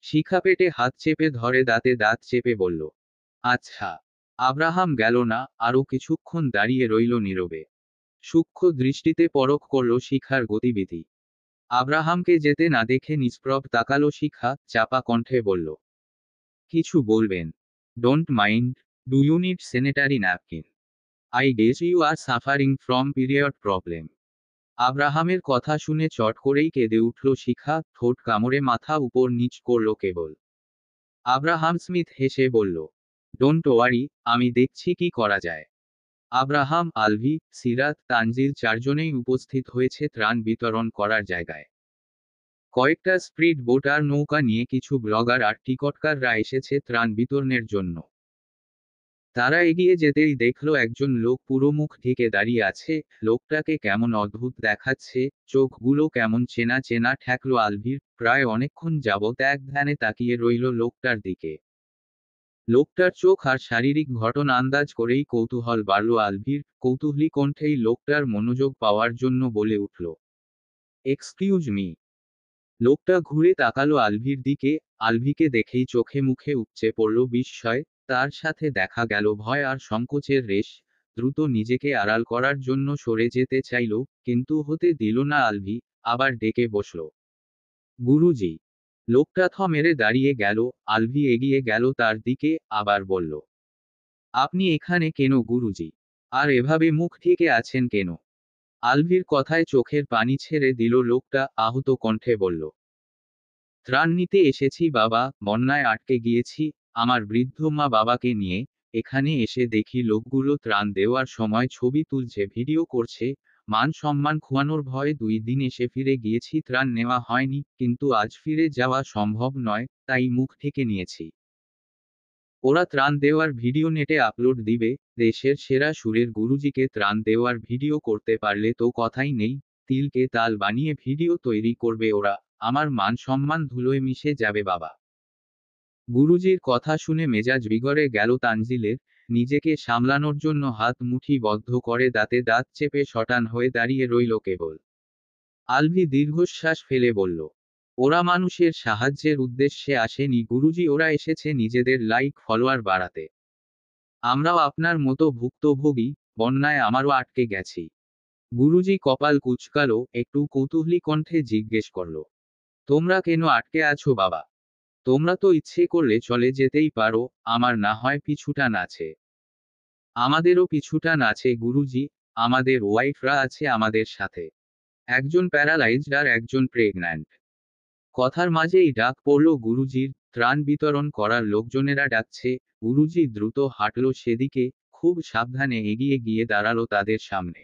শিখা পেটে হাত চেপে ধরে দাঁতে দাঁত চেপে বলল, আচ্ছা। আব্রাহাম গেল না, আরো কিছুক্ষণ দাঁড়িয়ে রইল নীরবে। সূক্ষ্ম দৃষ্টিতে পরখ করল শিখার গতিবিধি। আব্রাহামকে যেতে না দেখে নিষ্প্রভ তাকালো শিখা, চাপা কণ্ঠে বলল, কিছু বলবেন? Don't mind. Do you need sanitary napkin? I guess you are suffering from period problem. আব্রাহামের কথা শুনে চট করেই কেঁদে উঠল শিখা, ঠোঁট কামড়ে মাথা উপর নিচ করল কেবল। আব্রাহাম স্মিথ হেসে বলল, ডোন্ট ওয়ারি, আমি দেখছি কি করা যায়। আব্রাহাম, আলভি, সিরাত, তানজিল চারজনেই উপস্থিত হয়েছে ত্রাণ বিতরণ করার জায়গায়। কয়েকটা স্পিড বোট আর নৌকা নিয়ে কিছু ব্লগার আর টিকটকাররা এসেছে ত্রাণ বিতরণের জন্য। তারা এগিয়ে যেতেই দেখলো একজন লোক পুরো মুখ ঢেকে দাঁড়িয়ে আছে। লোকটাকে কেমন অদ্ভুত দেখাচ্ছে, চোখগুলো কেমন চেনা চেনা ঠেকলো আলভির। প্রায় অনেকক্ষণ যাবৎ এক ধ্যানে তাকিয়ে রইল লোকটার দিকে। লোকটার চোখ আর শারীরিক গঠন আন্দাজ করেই কৌতূহল বাড়ল আলভির। কৌতূহলী কণ্ঠেই লোকটার মনোযোগ পাওয়ার জন্য বলে উঠল, এক্সকিউজ মি। লোকটা ঘুরে তাকালো আলভির দিকে। আলভিকে দেখেই চোখে মুখে উপচে পড়ল বিস্ময়। তার সাথে দেখা গেল ভয় আর সংকোচের রেশ। দ্রুত নিজেকে আড়াল করার জন্য সরে যেতে চাইল, কিন্তু হতে দিল না আলভি। আবার ডেকে বসল, গুরুজি। লোকটা থ মেরে দাঁড়িয়ে গেল। আলভি এগিয়ে গেল তার দিকে, আবার বলল, আপনি এখানে কেন গুরুজি? আর এভাবে মুখ ঢেকে আছেন কেন? আলভির কথায় চোখের পানি ছেড়ে দিল লোকটা, আহত কণ্ঠে বলল, ত্রাণ নিতে এসেছি বাবা, বন্যায় আটকে গিয়েছি। আমার বৃদ্ধ মা বাবাকে নিয়ে। এখানে এসে দেখি লোকগুলো ত্রাণ দেওয়ার সময় ছবি তুলছে, ভিডিও করছে। মান সম্মান খোয়ানোর ভয়ে 2 দিন এসে ফিরে গিয়েছি, ত্রাণ নেওয়া হয়নি, কিন্তু আজ ফিরে যাওয়া সম্ভব নয়, তাই মুখ ঢেকে নিয়েছি। ওরা ত্রাণ দেওয়ার ভিডিও নেটে আপলোড দিবে। দেশের সেরা সুরের গুরুজিকে ত্রাণ দেওয়ার ভিডিও করতে পারলে তো কথাই নেই। তিলকে তাল বানিয়ে ভিডিও তৈরি করবে ওরা। আমার মান সম্মান ধুলোয় মিশে যাবে বাবা। গুরুজির কথা শুনে মেজাজ বিগড়ে গেল তানজিলের। নিজেকে সামলানোর জন্য হাত মুঠি বদ্ধ করে দাঁতে দাঁত চেপে শটান হয়ে দাঁড়িয়ে রইল কেবল। আলভি দীর্ঘশ্বাস ফেলে বলল, ওরা মানুষের সাহায্যের উদ্দেশ্যে আসেনি গুরুজি, ওরা এসেছে নিজেদের লাইক ফলোয়ার বাড়াতে। আমরাও আপনার মতো ভুক্তভোগী, বন্যায় আমারও আটকে গেছি। গুরুজি কপাল কুঁচকালো, একটু কৌতূহলী কণ্ঠে জিজ্ঞেস করল, তোমরা কেন আটকে আছো বাবা? তোমরা তো ইচ্ছে করলে চলে যেতেই পারো, আমার না হয় পিছুটান আছে। আমাদেরও পিছুটান আছে গুরুজি। আমাদের ওয়াইফরা আছে আমাদের সাথে। একজন প্যারালাইজড আর একজন প্রেগন্যান্ট। কথার মাঝেই ডাক পড়ল গুরুজির। ত্রাণ বিতরণ করার লোকজনেরা ডাকছে। গুরুজি দ্রুত হাঁটল সেদিকে, খুব সাবধানে এগিয়ে গিয়ে দাঁড়ালো তাদের সামনে।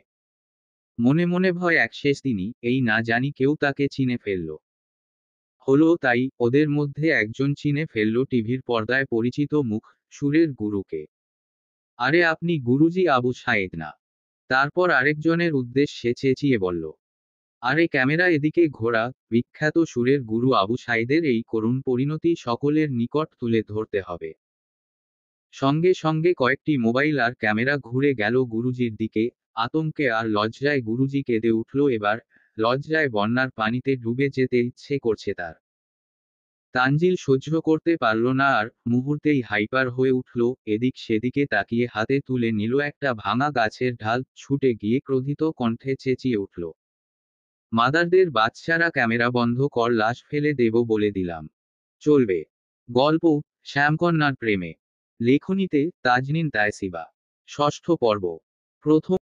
মনে মনে ভয় একশেষ তিনি, এই না জানি কেউ তাকে চিনে ফেলল। হলো তাই, ওদের মধ্যে একজন চিনে ফেলল টিভির পর্দায় পরিচিত মুখ, সুরের গুরুকে। আরে আপনি গুরুজি আবু সায়েদ না? তারপর আরেকজনের উদ্দেশ্যে চেঁচিয়ে বলল, আরে ক্যামেরা এদিকে ঘোরা। বিখ্যাত সুরের গুরু আবু সাইদের এই করুণ পরিণতি সকলের নিকট তুলে ধরতে হবে। সঙ্গে সঙ্গে কয়েকটি মোবাইল আর ক্যামেরা ঘুরে গেল গুরুজির দিকে। আতঙ্কে আর লজ্জায় গুরুজি কেঁদে উঠল এবার। লজ্জায় বন্যার পানিতে ডুবে যেতে ইচ্ছে করছে তার। তানজিল সহ্য করতে পারল না আর মুহূর্তেই হাইপার হয়ে উঠল, এদিক সেদিকে তাকিয়ে হাতে তুলে নিল একটা ভাঙা গাছের ঢাল, ছুটে গিয়ে ক্রোধিত কণ্ঠে চেঁচিয়ে উঠল, মাদারদের বাচ্চারা, ক্যামেরা বন্ধ কর, লাশ ফেলে দেব বলে দিলাম। চলবে। গল্প শ্যামকন্যার প্রেমে। লেখনীতে তাজনিন তায়সিবা। ষষ্ঠ পর্ব। প্রথম